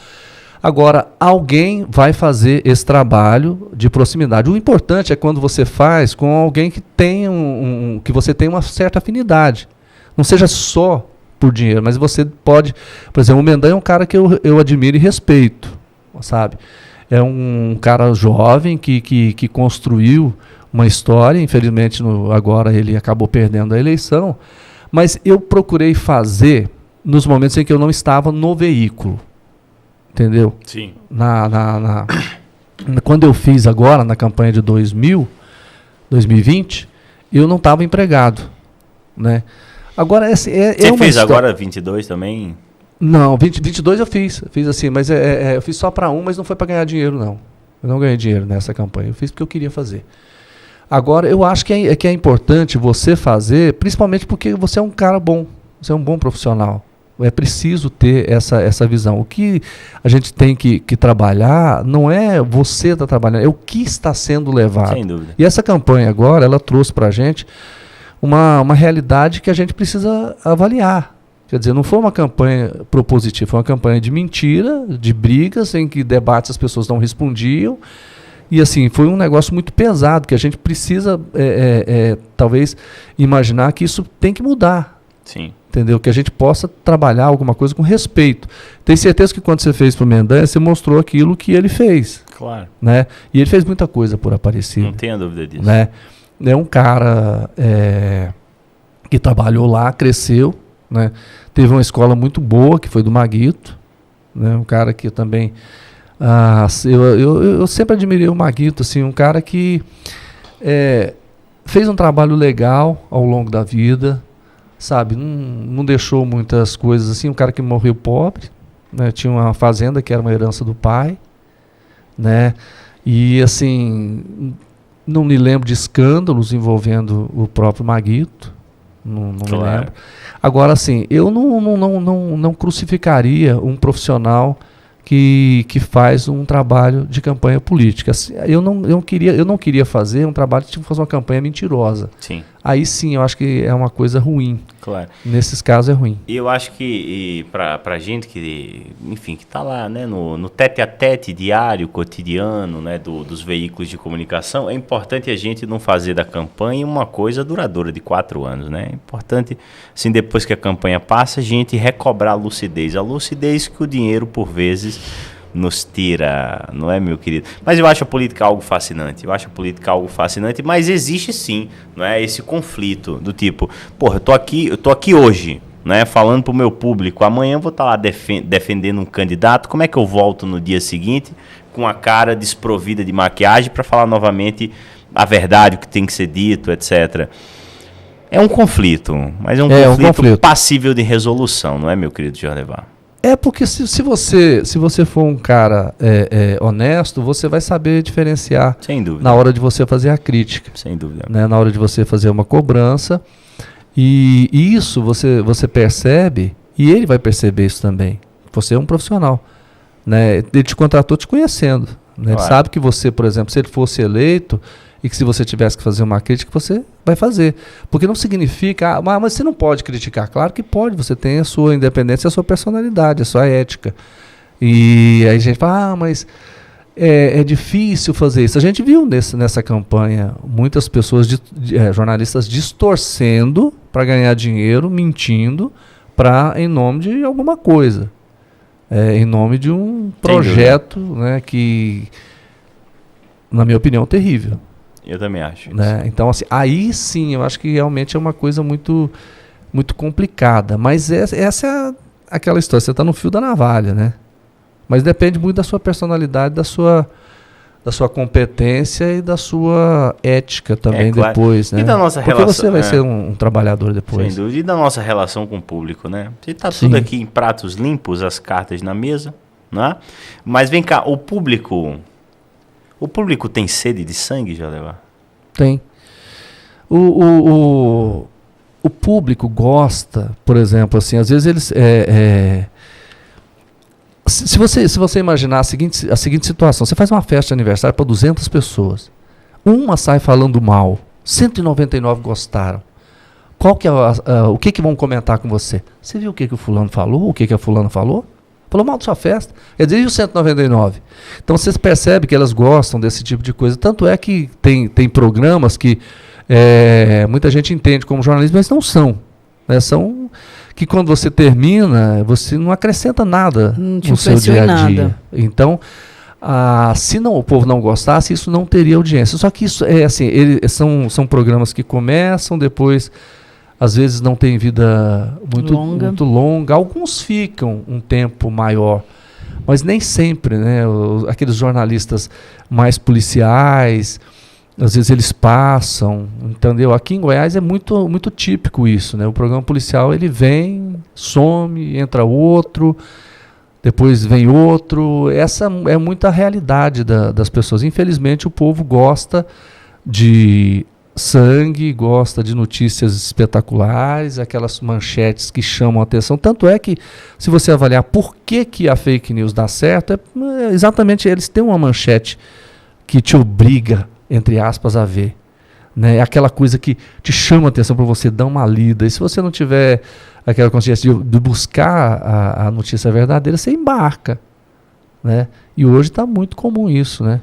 Agora, alguém vai fazer esse trabalho de proximidade. O importante é quando você faz com alguém que tem que você tem uma certa afinidade. Não seja só por dinheiro, mas você pode... Por exemplo, o Mendanha é um cara que eu admiro e respeito, sabe? É um cara jovem que construiu uma história, infelizmente agora ele acabou perdendo a eleição, mas eu procurei fazer nos momentos em que eu não estava no veículo, entendeu? Sim. Quando eu fiz agora, na campanha de 2020, eu não estava empregado, né? Agora, você fez agora 22 também? Não, 22 eu fiz assim, mas eu fiz só para mas não foi para ganhar dinheiro, não. Eu não ganhei dinheiro nessa campanha, eu fiz porque eu queria fazer. Agora, eu acho que é importante você fazer, principalmente porque você é um cara bom, você é um bom profissional, É preciso ter essa visão. O que a gente tem que trabalhar não é você estar trabalhando, é o que está sendo levado. Sem dúvida. E essa campanha agora, ela trouxe para a gente uma realidade que a gente precisa avaliar. Quer dizer, não foi uma campanha propositiva, foi uma campanha de mentira, de brigas, em que debates as pessoas não respondiam. E assim, foi um negócio muito pesado, que a gente precisa, talvez, imaginar que isso tem que mudar. Sim. Entendeu? Que a gente possa trabalhar alguma coisa com respeito. Tenho certeza que quando você fez para o Mendanha, você mostrou aquilo que ele fez. Claro. Né? E ele fez muita coisa por Aparecida. Não tenha dúvida disso. Né? É um cara que trabalhou lá, cresceu, né? Teve uma escola muito boa, que foi do Maguito. Né? Um cara que também... eu sempre admirei o Maguito, assim, um cara que fez um trabalho legal ao longo da vida, sabe, não deixou muitas coisas assim, um cara que morreu pobre, né? Tinha uma fazenda que era uma herança do pai, né? E assim, não me lembro de escândalos envolvendo o próprio Maguito, não me lembro. Agora, assim, eu não crucificaria um profissional que faz um trabalho de campanha política. Eu não queria fazer um trabalho de fazer uma campanha mentirosa. Sim. Aí sim, eu acho que é uma coisa ruim. Claro. Nesses casos é ruim. E eu acho que para gente que, enfim, que está lá, né, no tete-a-tete diário, cotidiano, né, dos veículos de comunicação, é importante a gente não fazer da campanha uma coisa duradoura de 4 anos, né? É importante, assim, depois que a campanha passa, a gente recobrar a lucidez que o dinheiro, por vezes, nos tira, não é, meu querido? Mas eu acho a política algo fascinante, mas existe sim, não é, esse conflito do tipo, porra, eu tô aqui hoje, né, falando pro meu público, amanhã eu vou estar lá defendendo um candidato, como é que eu volto no dia seguinte com a cara desprovida de maquiagem para falar novamente a verdade, o que tem que ser dito, etc. É um conflito, mas é um conflito passível de resolução, não é, meu querido Jordevar? É porque se você for um cara honesto, você vai saber diferenciar. Sem dúvida. Na hora de você fazer a crítica. Sem dúvida. Né? Na hora de você fazer uma cobrança. E isso você percebe, e ele vai perceber isso também. Você é um profissional. Né? Ele te contratou te conhecendo. Né? Ele sabe que você, por exemplo, se ele fosse eleito, e que se você tivesse que fazer uma crítica, você vai fazer. Porque não significa, mas você não pode criticar. Claro que pode, você tem a sua independência, a sua personalidade, a sua ética. E aí a gente fala, mas é difícil fazer isso. A gente viu nessa campanha muitas pessoas, jornalistas, distorcendo para ganhar dinheiro, mentindo, em nome de alguma coisa. Em nome de um projeto, né, que, na minha opinião, é terrível. Eu também acho. Né? Então, assim, aí sim, eu acho que realmente é uma coisa muito, muito complicada. Mas essa é aquela história, você está no fio da navalha, né? Mas depende muito da sua personalidade, da sua competência e da sua ética também, claro. Depois, né? E da nossa Porque relação, você vai ser um trabalhador depois. Sem dúvida. E da nossa relação com o público, né? Se está tudo aqui em pratos limpos, as cartas na mesa, né? Mas vem cá, o público tem sede de sangue, Jordevar? Tem. O público gosta, por exemplo, assim, às vezes eles... Se você imaginar a seguinte situação, você faz uma festa de aniversário para 200 pessoas, uma sai falando mal, 199 gostaram. Qual que é o que vão comentar com você? Você viu o que o fulano falou? O que a fulana falou? Falou mal da sua festa. Quer dizer, e os 199? Então vocês percebem que elas gostam desse tipo de coisa. Tanto é que tem programas que muita gente entende como jornalismo, mas não são. Né? São que quando você termina, você não acrescenta nada no seu dia a dia. Então, se o povo não gostasse, isso não teria audiência. Só que isso são programas que começam, depois às vezes não tem vida muito longa. Alguns ficam um tempo maior, mas nem sempre, né? Aqueles jornalistas mais policiais, às vezes eles passam, entendeu? Aqui em Goiás é muito, muito típico isso, né? O programa policial, ele vem, some, entra outro, depois vem outro. Essa é muita realidade das pessoas. Infelizmente, o povo gosta de sangue, gosta de notícias espetaculares, aquelas manchetes que chamam a atenção. Tanto é que, se você avaliar por que a fake news dá certo, é exatamente eles têm uma manchete que te obriga, entre aspas, a ver. Né? É aquela coisa que te chama a atenção para você dar uma lida. E se você não tiver aquela consciência de buscar a notícia verdadeira, você embarca. Né? E hoje está muito comum isso, né?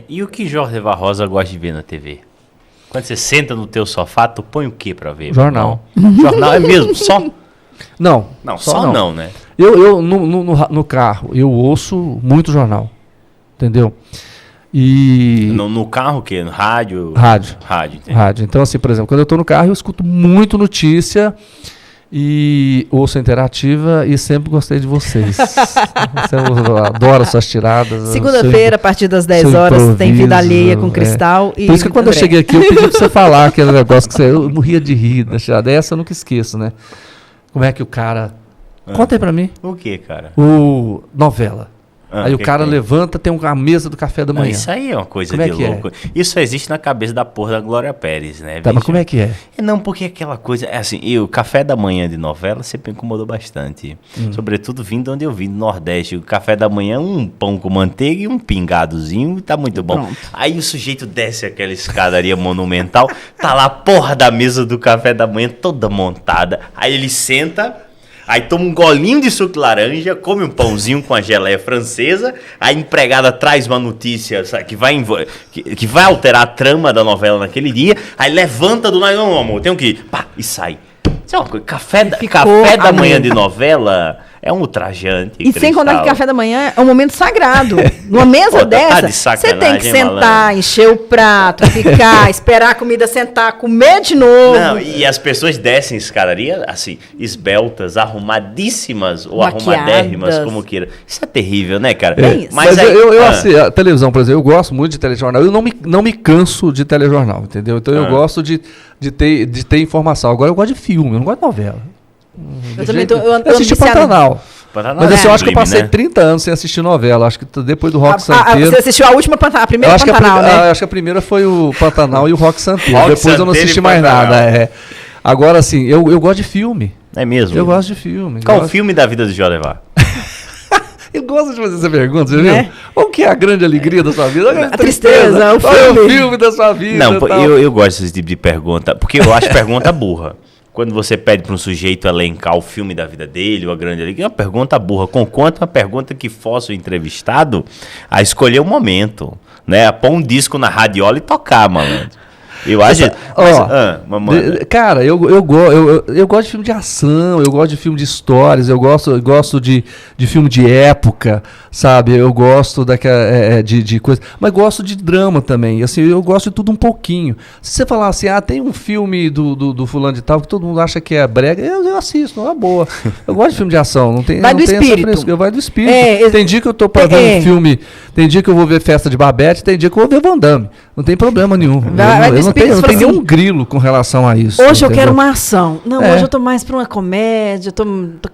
E o que Jorge Barrosa gosta de ver na TV? Quando você senta no teu sofá, tu põe o que pra ver? Jornal. Jornal é mesmo? Só? Não. Não, só não, né? Eu no carro, eu ouço muito jornal. Entendeu? E... No carro o quê? No rádio? Rádio. Rádio. Então, assim, por exemplo, quando eu tô no carro, eu escuto muito notícia e ouço a Interativa e sempre gostei de vocês. Eu adoro suas tiradas. Segunda-feira, a partir das 10 horas, tem Vida Alheia com Cristal. Por isso que quando eu cheguei aqui, eu pedi pra você falar aquele negócio que eu morria de rir da tirada. Essa eu nunca esqueço, né? Como é que o cara... Conta aí pra mim. O que, cara? Novela. Aí o cara levanta, tem a mesa do café da manhã. Isso aí é uma coisa de louco. Isso só existe na cabeça da porra da Glória Pérez, né? Tá, mas como é que é? Não, porque aquela coisa... assim, o café da manhã de novela sempre me incomodou bastante. Sobretudo vindo de onde eu vim, do Nordeste. O café da manhã, um pão com manteiga e um pingadozinho, tá muito bom. Pronto. Aí o sujeito desce aquela escadaria monumental, tá lá a porra da mesa do café da manhã toda montada. Aí ele senta... Aí toma um golinho de suco de laranja, come um pãozinho com a geleia francesa, a empregada traz uma notícia que vai alterar a trama da novela naquele dia, aí levanta do nada, não, amor, tenho que ir, pá, e sai. Isso é uma coisa, café da manhã de novela é um ultrajante. E sem contar que café da manhã é um momento sagrado. Numa mesa dessa, você tem que sentar, encher o prato, ficar, esperar a comida sentar, comer de novo. Não, e as pessoas descem escadaria, assim, esbeltas, arrumadíssimas ou arrumadérrimas, como queira. Isso é terrível, né, cara? Mas aí, assim, a televisão, por exemplo, eu gosto muito de telejornal. Eu não me canso de telejornal, entendeu? Então eu gosto de ter informação. Agora eu gosto de filme, eu não gosto de novela. Eu assisti Pantanal. Mas assim, eu acho que eu passei 30 anos sem assistir novela. Acho que depois do Rock Santeiro. Você assistiu a última Pantanal, a primeira Pantanal, né? Acho que a primeira foi o Pantanal e o Rock Santeiro. Depois eu não assisti mais nada. Agora, assim, eu gosto de filme. É mesmo? Eu gosto de filme. Qual o filme da vida do Jorge Levar? Eu gosto de fazer essa pergunta, você viu? Qual que é a grande alegria da sua vida? A tristeza, o filme. Qual é o filme da sua vida? Não, eu gosto desse tipo de pergunta, porque eu acho pergunta burra. Quando você pede para um sujeito elencar o filme da vida dele, ou a grande alegria, é uma pergunta burra. Conquanto uma pergunta que força o entrevistado a escolher o momento, né? A pôr um disco na radiola e tocar, malandro. Eu acho... cara, eu gosto de filme de ação, eu gosto de filme de histórias, eu gosto de filme de época, sabe? Eu gosto de coisa... Mas gosto de drama também. Assim, eu gosto de tudo um pouquinho. Se você falar assim, tem um filme do fulano de tal que todo mundo acha que é brega, eu assisto, não é boa. Eu gosto de filme de ação. Não tem, vai não do tem espírito. essa vai do espírito. Tem dia que eu tô vendo filme, tem dia que eu vou ver Festa de Babette, tem dia que eu vou ver Van Damme. Não tem problema nenhum. Não tem nenhum grilo com relação a isso. Hoje eu quero uma ação. Não, hoje eu tô mais pra uma comédia, tô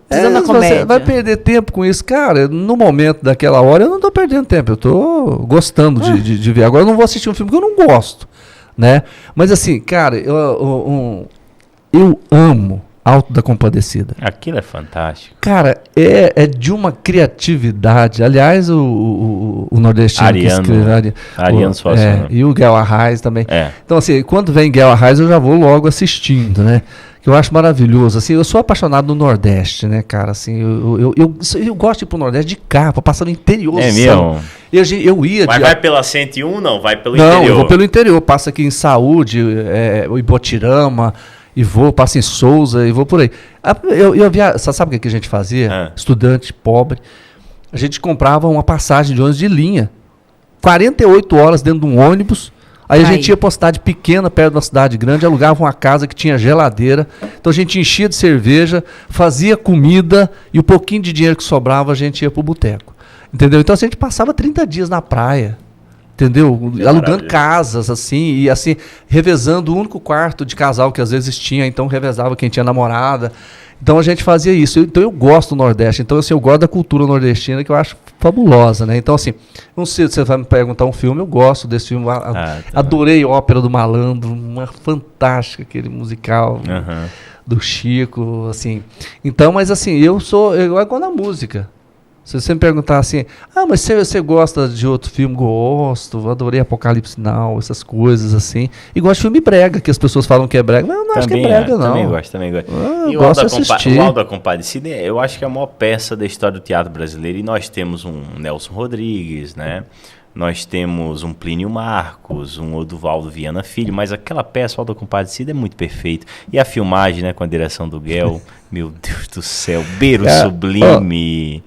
precisando da comédia. Você vai perder tempo com isso. Cara, no momento daquela hora eu não tô perdendo tempo, eu tô gostando de ver. Agora eu não vou assistir um filme que eu não gosto, né? Mas assim, cara, eu amo Alto da Compadecida. Aquilo é fantástico. Cara, é de uma criatividade. Aliás, o nordestino Ariano, que escreve... Ariano Suassuna. E o Guel Arraes também. Então, assim, quando vem Guel Arraes, eu já vou logo assistindo, né? Que eu acho maravilhoso. Assim, eu sou apaixonado no Nordeste, né, cara? Assim, eu gosto de ir pro Nordeste de carro, pra passar no interior. É mesmo? Eu ia... Mas vai pela 101, não? Vai pelo interior? Não, eu vou pelo interior. Passo aqui em Saúde, Ibotirama... E passo em Souza e vou por aí. Sabe o que a gente fazia? Estudante, pobre. A gente comprava uma passagem de ônibus de linha. 48 horas dentro de um ônibus. Aí a gente ia para uma cidade pequena, perto de uma cidade grande, alugava uma casa que tinha geladeira. Então a gente enchia de cerveja, fazia comida e o pouquinho de dinheiro que sobrava a gente ia para o boteco. Entendeu? Então assim, a gente passava 30 dias na praia. Entendeu? Alugando casas, assim, e assim, revezando o único quarto de casal que às vezes tinha, então revezava quem tinha namorada. Então a gente fazia isso. Então eu gosto do Nordeste. Então assim, eu gosto da cultura nordestina, que eu acho fabulosa, né? Então assim, não sei se você vai me perguntar um filme, eu gosto desse filme. Adorei Ópera do Malandro, uma fantástica, aquele musical do Chico, assim. Então, mas assim, eu gosto da música. Se você me perguntar assim, mas você gosta de outro filme? Gosto, adorei Apocalipse Now, essas coisas assim. E gosto de filme brega, que as pessoas falam que é brega, mas eu não acho que é brega, não. Também gosto. E gosto de assistir. O Auto da Compadecida, eu acho que é a maior peça da história do teatro brasileiro. E nós temos um Nelson Rodrigues, né? Nós temos um Plínio Marcos, um Oduvaldo Viana Filho, mas aquela peça, o Auto da Compadecida, é muito perfeito. E a filmagem, né, com a direção do Guel, meu Deus do céu, beiro sublime...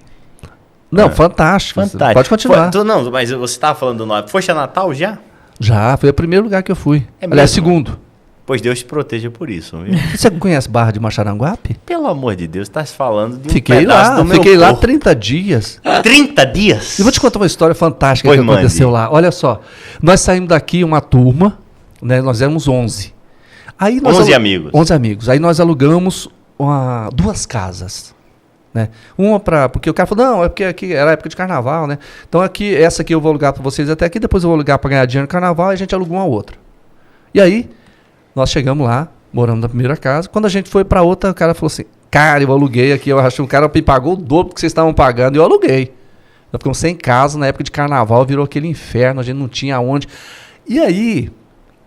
Não, fantástico. Pode continuar. Não, mas você estava falando do nome. Foste a Natal já? Já, foi o primeiro lugar que eu fui. Aliás, segundo. Pois Deus te proteja por isso, viu? Você conhece Barra de Macharanguape? Pelo amor de Deus, tá se falando de Fiquei lá 30 dias. 30 dias? E vou te contar uma história fantástica que aconteceu lá. Olha só, nós saímos daqui, uma turma, né? Nós éramos 11. Aí 11 amigos. 11 amigos. Aí nós alugamos 2 casas. Né? Uma porque o cara falou, não, é porque aqui era época de carnaval, né? Então aqui, essa aqui eu vou alugar para vocês até aqui, depois eu vou alugar para ganhar dinheiro no carnaval, e a gente alugou uma outra. E aí, nós chegamos lá, moramos na primeira casa, quando a gente foi para outra, o cara falou assim, cara, eu aluguei aqui, eu achei que o cara me pagou o dobro que vocês estavam pagando, e eu aluguei. Nós ficamos sem casa, na época de carnaval, virou aquele inferno, a gente não tinha aonde. E aí,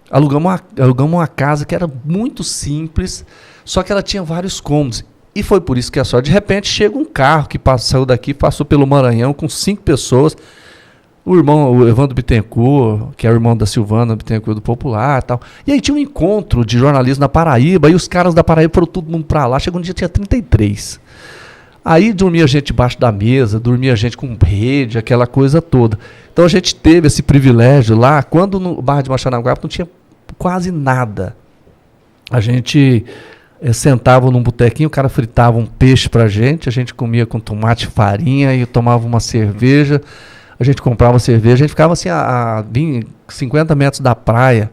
alugamos uma casa que era muito simples, só que ela tinha vários cômodos. E foi por isso que de repente chega um carro que saiu daqui, passou pelo Maranhão com 5 pessoas. O Evandro Bittencourt, que é o irmão da Silvana Bittencourt do Popular e tal. E aí tinha um encontro de jornalismo na Paraíba, e os caras da Paraíba foram todo mundo pra lá. Chegou um dia, tinha 33. Aí dormia gente debaixo da mesa, dormia gente com rede, aquela coisa toda. Então a gente teve esse privilégio lá, quando no Barra de Macharanguape não tinha quase nada. A gente... sentava num botequinho, o cara fritava um peixe pra gente, a gente comia com tomate e farinha e tomava uma cerveja, a gente comprava cerveja, a gente ficava assim a 50 metros da praia,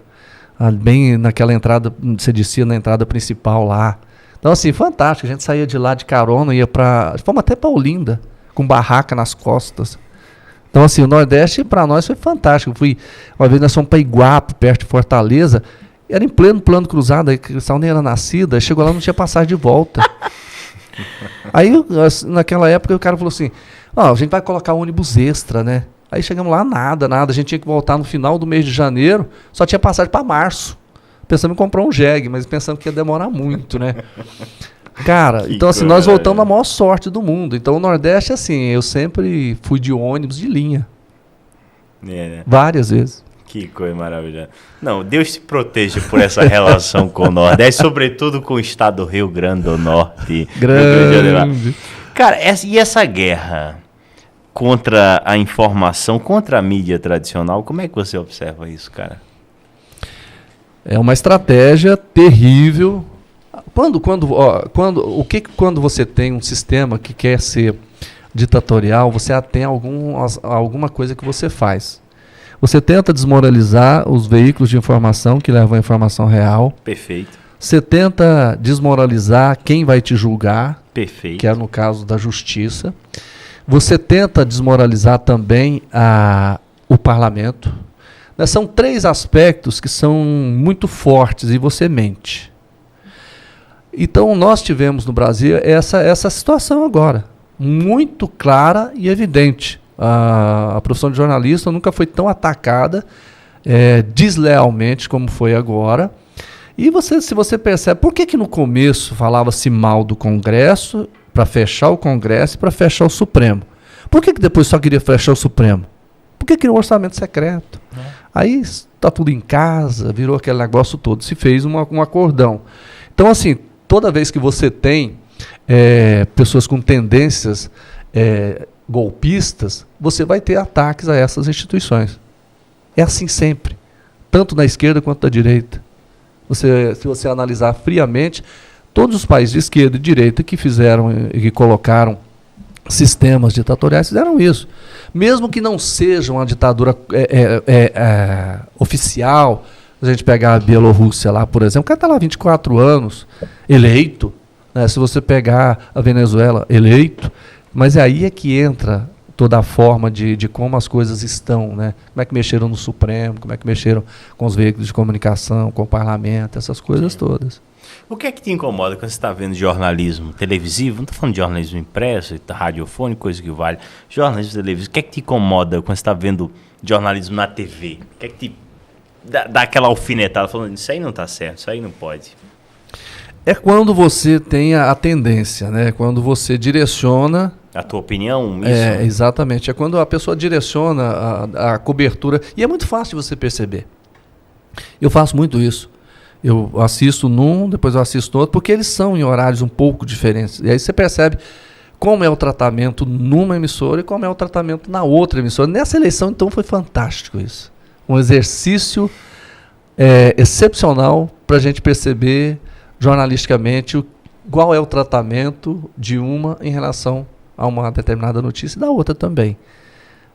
bem naquela entrada, você descia na entrada principal lá. Então assim, fantástico, a gente saía de lá de carona, fomos até pra Olinda, com barraca nas costas. Então assim, o Nordeste pra nós foi fantástico. Uma vez nós fomos pra Iguape, perto de Fortaleza, era em pleno plano cruzado, a Cristal nem era nascida, chegou lá, não tinha passagem de volta. Aí, naquela época, o cara falou assim, a gente vai colocar ônibus extra, né? Aí chegamos lá, nada, a gente tinha que voltar no final do mês de janeiro, só tinha passagem para março. Pensamos em comprar um jegue, mas pensamos que ia demorar muito, né? Cara, então assim, nós voltamos na maior sorte do mundo. Então o Nordeste, assim, eu sempre fui de ônibus de linha. Né? Várias vezes. Que coisa maravilhosa. Não, Deus te proteja por essa relação com o Nordeste, sobretudo com o estado do Rio Grande do Norte. Grande. Cara, e essa guerra contra a informação, contra a mídia tradicional, como é que você observa isso, cara? É uma estratégia terrível. Quando você tem um sistema que quer ser ditatorial, você tem alguma coisa que você faz. Você tenta desmoralizar os veículos de informação que levam a informação real. Perfeito. Você tenta desmoralizar quem vai te julgar. Perfeito. Que é no caso da justiça. Você tenta desmoralizar também o parlamento. São 3 aspectos que são muito fortes e você mente. Então nós tivemos no Brasil essa situação agora, muito clara e evidente. A profissão de jornalista nunca foi tão atacada deslealmente como foi agora. E se você percebe, por que no começo falava-se mal do Congresso para fechar o Congresso e para fechar o Supremo? Por que depois só queria fechar o Supremo? Por que criou um orçamento secreto? Aí está tudo em casa, virou aquele negócio todo, se fez um acordão. Então assim, toda vez que você tem pessoas com tendências golpistas, você vai ter ataques a essas instituições. É assim sempre, tanto na esquerda quanto na direita. Se você analisar friamente, todos os países de esquerda e direita que fizeram e que colocaram sistemas ditatoriais fizeram isso. Mesmo que não seja uma ditadura oficial, a gente pegar a Bielorrússia lá, por exemplo, o cara está lá 24 anos, eleito, né? Se você pegar a Venezuela, eleito, mas aí é que entra toda a forma de como as coisas estão, né? Como é que mexeram no Supremo, como é que mexeram com os veículos de comunicação, com o parlamento, essas coisas todas. O que é que te incomoda quando você está vendo jornalismo televisivo? Não estou falando de jornalismo impresso, radiofônico, coisa que vale. Jornalismo televisivo, o que é que te incomoda quando você está vendo jornalismo na TV? O que é que te dá aquela alfinetada, falando, isso aí não está certo, isso aí não pode? É quando você tem a tendência, né? Quando você direciona... A tua opinião? Isso? É, exatamente. É quando a pessoa direciona a cobertura. E é muito fácil de você perceber. Eu faço muito isso. Eu assisto num, depois eu assisto no outro, porque eles são em horários um pouco diferentes. E aí você percebe como é o tratamento numa emissora e como é o tratamento na outra emissora. Nessa eleição, então, foi fantástico isso. Um exercício excepcional para a gente perceber jornalisticamente qual é o tratamento de uma em relação a uma determinada notícia e da outra também.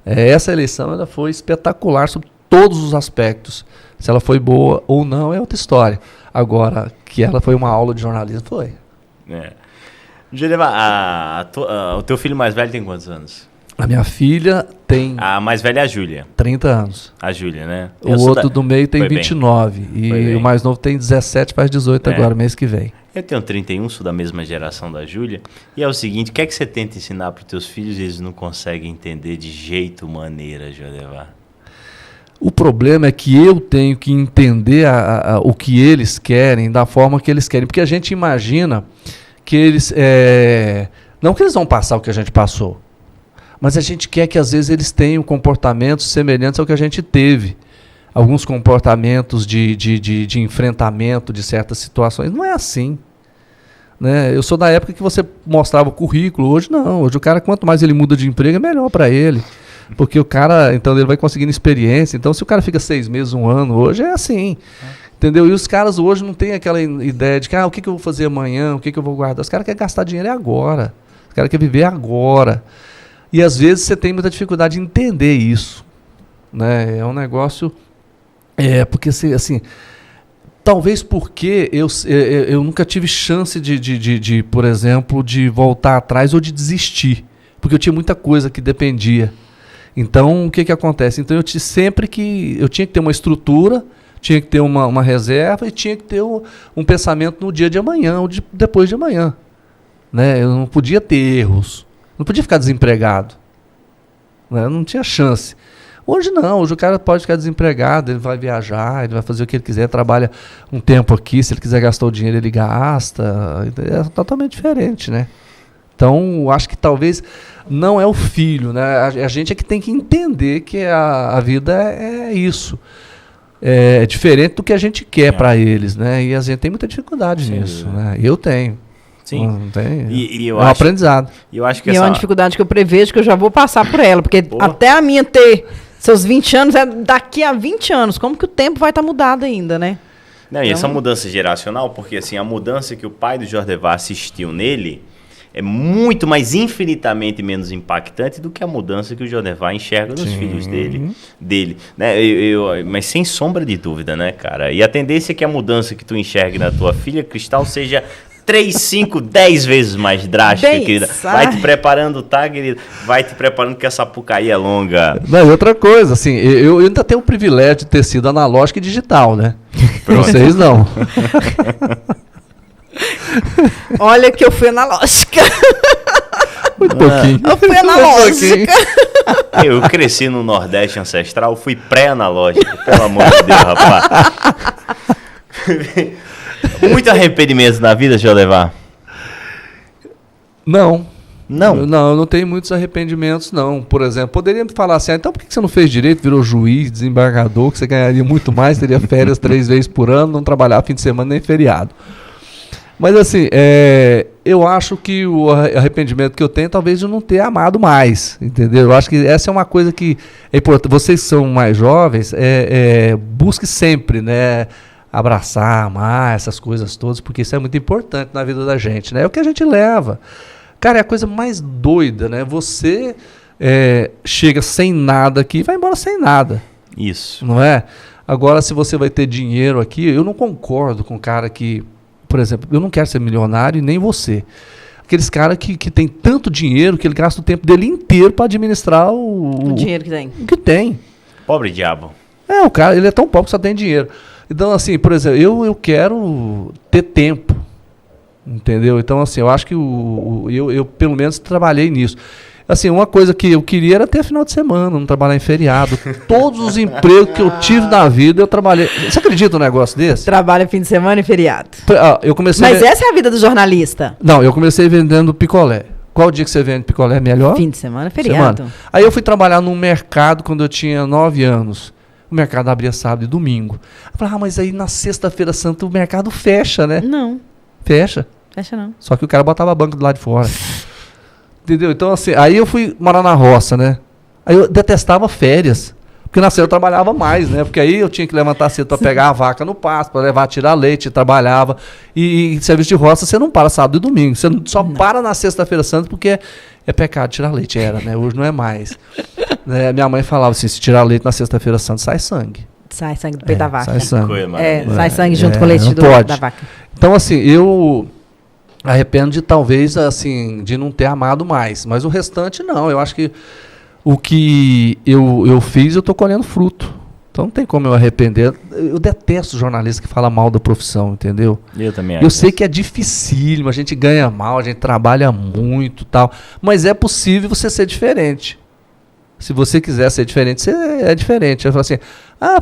Essa eleição ela foi espetacular sobre todos os aspectos. Se ela foi boa ou não é outra história. Agora, que ela foi uma aula de jornalismo, foi. Geneva, o teu filho mais velho tem quantos anos? A minha filha tem... A mais velha é a Júlia. 30 anos. A Júlia, né? O outro do meio tem 29. Bem. E o mais novo tem 17, faz 18 agora, mês que vem. Eu tenho 31, sou da mesma geração da Júlia. E é o seguinte, o que é que você tenta ensinar para os teus filhos e eles não conseguem entender de jeito, maneira, Jodevar? O problema é que eu tenho que entender o que eles querem, da forma que eles querem. Porque a gente imagina que eles... não que eles vão passar o que a gente passou, mas a gente quer que às vezes eles tenham comportamentos semelhantes ao que a gente teve. Alguns comportamentos de enfrentamento de certas situações. Não é assim. Né? Eu sou da época que você mostrava o currículo. Hoje não. Hoje o cara, quanto mais ele muda de emprego, é melhor para ele. Porque o cara, então, ele vai conseguindo experiência. Então, se o cara fica 6 meses, 1 ano, hoje é assim. Entendeu? E os caras hoje não têm aquela ideia de que, o que eu vou fazer amanhã, o que eu vou guardar. Os caras querem gastar dinheiro agora. Os caras querem viver agora. E, às vezes, você tem muita dificuldade de entender isso. Né? É um negócio... porque, assim... Talvez porque eu nunca tive chance de, por exemplo, de voltar atrás ou de desistir. Porque eu tinha muita coisa que dependia. Então, o que acontece? Então, eu tinha que ter uma estrutura, tinha que ter uma reserva e tinha que ter um pensamento no dia de amanhã ou depois de amanhã. Né? Eu não podia ter erros. Não podia ficar desempregado. Né? Eu não tinha chance. Hoje não, hoje o cara pode ficar desempregado, ele vai viajar, ele vai fazer o que ele quiser, trabalha um tempo aqui, se ele quiser gastar o dinheiro, ele gasta. É totalmente diferente, né? Então, acho que talvez não é o filho, né? A gente é que tem que entender que a vida é isso. É diferente do que a gente quer para eles, né? E a gente tem muita dificuldade nisso, né? Eu tenho. Sim. Não tem, eu é um aprendizado. Eu acho que é uma dificuldade que eu prevejo que eu já vou passar por ela, porque até a minha ter seus 20 anos é daqui a 20 anos. Como que o tempo vai estar mudado ainda, né? Não, e essa mudança geracional, porque assim, a mudança que o pai do Jodevar assistiu nele é muito mais, infinitamente menos impactante do que a mudança que o Jodevar enxerga nos filhos dele, né? Mas sem sombra de dúvida, né, cara? E a tendência é que a mudança que tu enxergue na tua filha, Cristal, seja 3, 5, 10 vezes mais drástica, querida. Vai te preparando, tá, querida? Vai te preparando que essa Sapucaí é longa. Não, e outra coisa, assim, eu ainda tenho o privilégio de ter sido analógico e digital, né? Vocês não. Olha que eu fui analógica. Muito pouquinho. Eu fui analógica. Eu cresci no Nordeste ancestral, fui pré-analógico, pelo amor de Deus, rapaz. Muito arrependimento na vida, Jodevar? Não. Não? Eu não tenho muitos arrependimentos, não. Por exemplo, poderia me falar assim, então por que você não fez direito, virou juiz, desembargador, que você ganharia muito mais, teria férias 3 vezes por ano, não trabalhava fim de semana nem feriado. Mas assim, eu acho que o arrependimento que eu tenho, talvez eu não ter amado mais, entendeu? Eu acho que essa é uma coisa que é importante. Vocês que são mais jovens, busque sempre, né, abraçar, amar essas coisas todas, porque isso é muito importante na vida da gente, né? É o que a gente leva. Cara, é a coisa mais doida, né? Você chega sem nada aqui e vai embora sem nada. Isso. Não é? Agora, se você vai ter dinheiro aqui, eu não concordo com o cara que... por exemplo, eu não quero ser milionário e nem você. Aqueles caras que tem tanto dinheiro que ele gasta o tempo dele inteiro para administrar O dinheiro que tem. o que tem. Pobre diabo. O cara, ele é tão pobre que só tem dinheiro. Então, assim, por exemplo, eu quero ter tempo, entendeu? Então, assim, eu acho que eu pelo menos trabalhei nisso. Assim, uma coisa que eu queria era ter final de semana, não trabalhar em feriado. Todos os empregos que eu tive na vida, eu trabalhei. Você acredita num negócio desse? Trabalha fim de semana e feriado. Eu comecei Mas essa é a vida do jornalista. Não, eu comecei vendendo picolé. Qual dia que você vende picolé melhor? Fim de semana e feriado. Semana. Aí eu fui trabalhar num mercado quando eu tinha 9 anos. O mercado abria sábado e domingo. Eu falei, mas aí na sexta-feira santa o mercado fecha, né? Não, Fecha. fecha não. Só que o cara botava a banca do lado de fora. Entendeu? Então, assim, aí eu fui morar na roça, né? Aí eu detestava férias. Porque na série eu trabalhava mais, né? Porque aí eu tinha que levantar cedo para pegar a vaca no pasto, para levar, tirar leite, trabalhava. E serviço de roça você não para sábado e domingo. Você só para na sexta-feira santa porque é pecado tirar leite, era, né? Hoje não é mais. Né? Minha mãe falava assim, se tirar leite na sexta-feira santa, sai sangue. Sai sangue do peito da vaca. Sai sangue. Coisa maravilhosa. Sai sangue junto com o leite não da pode. vaca. Então, assim, eu arrependo de talvez, assim, de não ter amado mais. Mas o restante, não. Eu acho que o que eu fiz, eu estou colhendo fruto. Então não tem como eu arrepender. Eu detesto jornalista que fala mal da profissão, entendeu? Eu também Eu sei que é dificílimo, a gente ganha mal, a gente trabalha muito e tal. Mas é possível você ser diferente. Se você quiser ser diferente, você é diferente. Eu falo assim,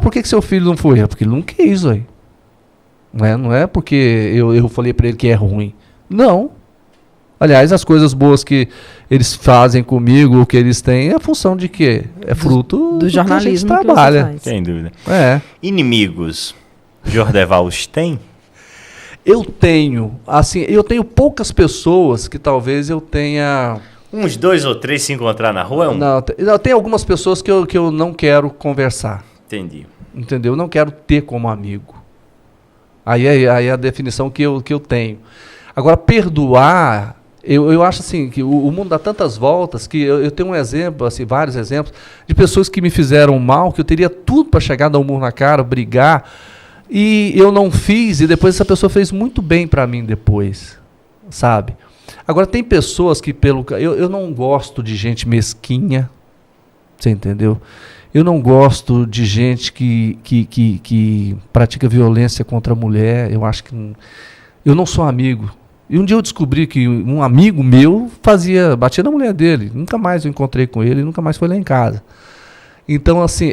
por que seu filho não foi? Porque ele não quis, ué. Não é porque eu falei para ele que é ruim. Não. Aliás, as coisas boas que eles fazem comigo, o que eles têm, é função de quê? É fruto do jornalismo que a gente trabalha. que você faz. Sem dúvida. Inimigos, Jordeval os tem? Eu tenho poucas pessoas que talvez eu tenha... Uns 2 ou 3 se encontrar na rua é um? Não, tem algumas pessoas que eu não quero conversar. Entendi. Entendeu? Eu não quero ter como amigo. Aí é a definição que eu tenho. Agora, perdoar, eu acho assim, que o mundo dá tantas voltas que eu tenho um exemplo, assim, vários exemplos, de pessoas que me fizeram mal, que eu teria tudo para chegar, dar um murro na cara, brigar, e eu não fiz, e depois essa pessoa fez muito bem para mim depois, sabe? Agora, tem pessoas que, eu não gosto de gente mesquinha, você entendeu? Eu não gosto de gente que pratica violência contra a mulher, eu acho que eu não sou amigo. E um dia eu descobri que um amigo meu batia na mulher dele. Nunca mais eu encontrei com ele, nunca mais foi lá em casa. Então, assim,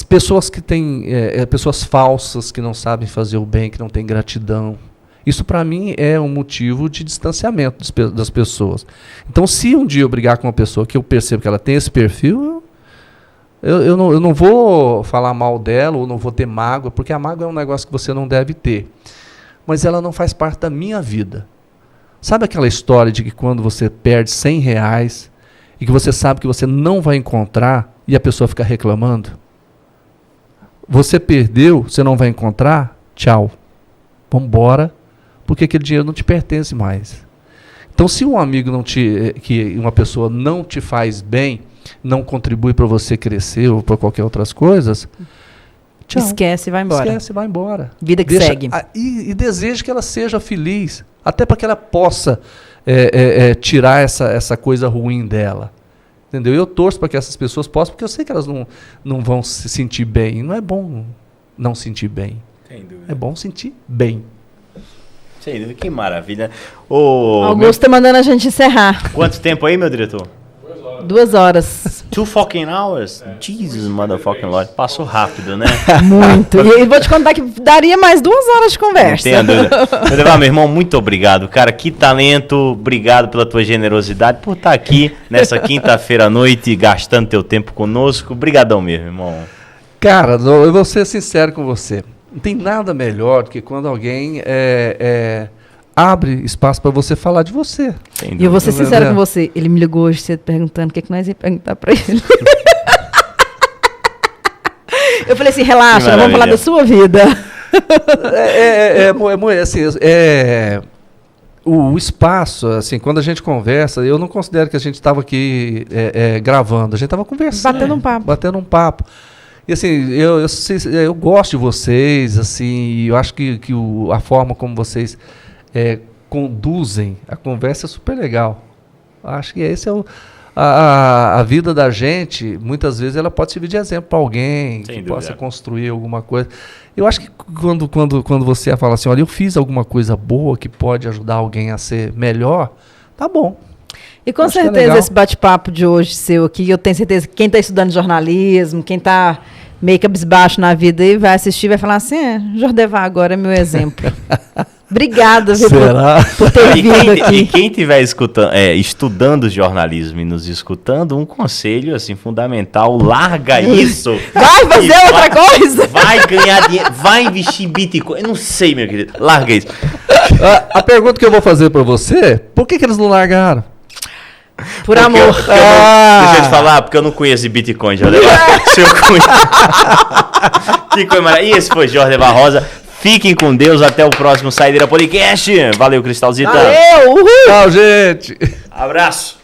pessoas que têm, pessoas falsas, que não sabem fazer o bem, que não têm gratidão. Isso, para mim, é um motivo de distanciamento das pessoas. Então, se um dia eu brigar com uma pessoa que eu percebo que ela tem esse perfil, eu não vou falar mal dela, ou não vou ter mágoa, porque a mágoa é um negócio que você não deve ter. Mas ela não faz parte da minha vida. Sabe aquela história de que quando você perde R$100 e que você sabe que você não vai encontrar e a pessoa fica reclamando? Você perdeu, você não vai encontrar? Tchau. Vamos embora, porque aquele dinheiro não te pertence mais. Então, se um amigo que uma pessoa não te faz bem, não contribui para você crescer ou para qualquer outras coisas, tchau. Esquece e vai embora. Esquece e vai embora. Vida que segue. E deseja que ela seja feliz. Até para que ela possa tirar essa coisa ruim dela. Entendeu? Eu torço para que essas pessoas possam, porque eu sei que elas não vão se sentir bem. Não é bom não sentir bem. Sem dúvida. É bom sentir bem. Sem dúvida. Que maravilha. Augusto tá mandando a gente encerrar. Quanto tempo aí, meu diretor? 2 horas. 2 fucking hours? Jesus, motherfucking Lord. Passou rápido, né? Muito. E vou te contar que daria mais 2 horas de conversa. Não tenha dúvida. Meu irmão, muito obrigado. Cara, que talento. Obrigado pela tua generosidade, por estar aqui nessa quinta-feira à noite, gastando teu tempo conosco. Obrigadão mesmo, irmão. Cara, eu vou ser sincero com você. Não tem nada melhor do que quando alguém abre espaço para você falar de você. E eu vou ser sincero com você. Ele me ligou hoje cedo perguntando o que nós ia perguntar para ele. Eu falei assim, relaxa, vamos falar da sua vida. Assim, o espaço, assim, quando a gente conversa, eu não considero que a gente estava aqui gravando, a gente estava conversando. Batendo um papo. E assim, eu gosto de vocês, assim, eu acho que a forma como vocês conduzem a conversa é super legal. Acho que esse é a vida da gente, muitas vezes ela pode servir de exemplo para alguém que possa construir alguma coisa. Eu acho que quando você fala assim, olha, eu fiz alguma coisa boa que pode ajudar alguém a ser melhor, tá bom. E com certeza esse bate-papo de hoje seu aqui, eu tenho certeza que quem está estudando jornalismo, quem está meio cabisbaixo na vida e vai assistir, vai falar assim, Jordevar agora é meu exemplo. Obrigada, viu, por ter vindo aqui. E quem estiver estudando jornalismo e nos escutando, um conselho assim fundamental, larga isso. Vai fazer outra coisa. Vai ganhar dinheiro, vai investir em Bitcoin. Eu não sei, meu querido, larga isso. A pergunta que eu vou fazer para você, por que eles não largaram? Por amor. Deixa eu te falar, porque eu não conheço de Bitcoin, Jordevar. Se eu conheço. Que coisa maravilhosa. E esse foi Jordevar Rosa. Fiquem com Deus, até o próximo Saideira Podcast. Valeu, Cristalzita. Valeu, uhul. Tchau, gente. Abraço.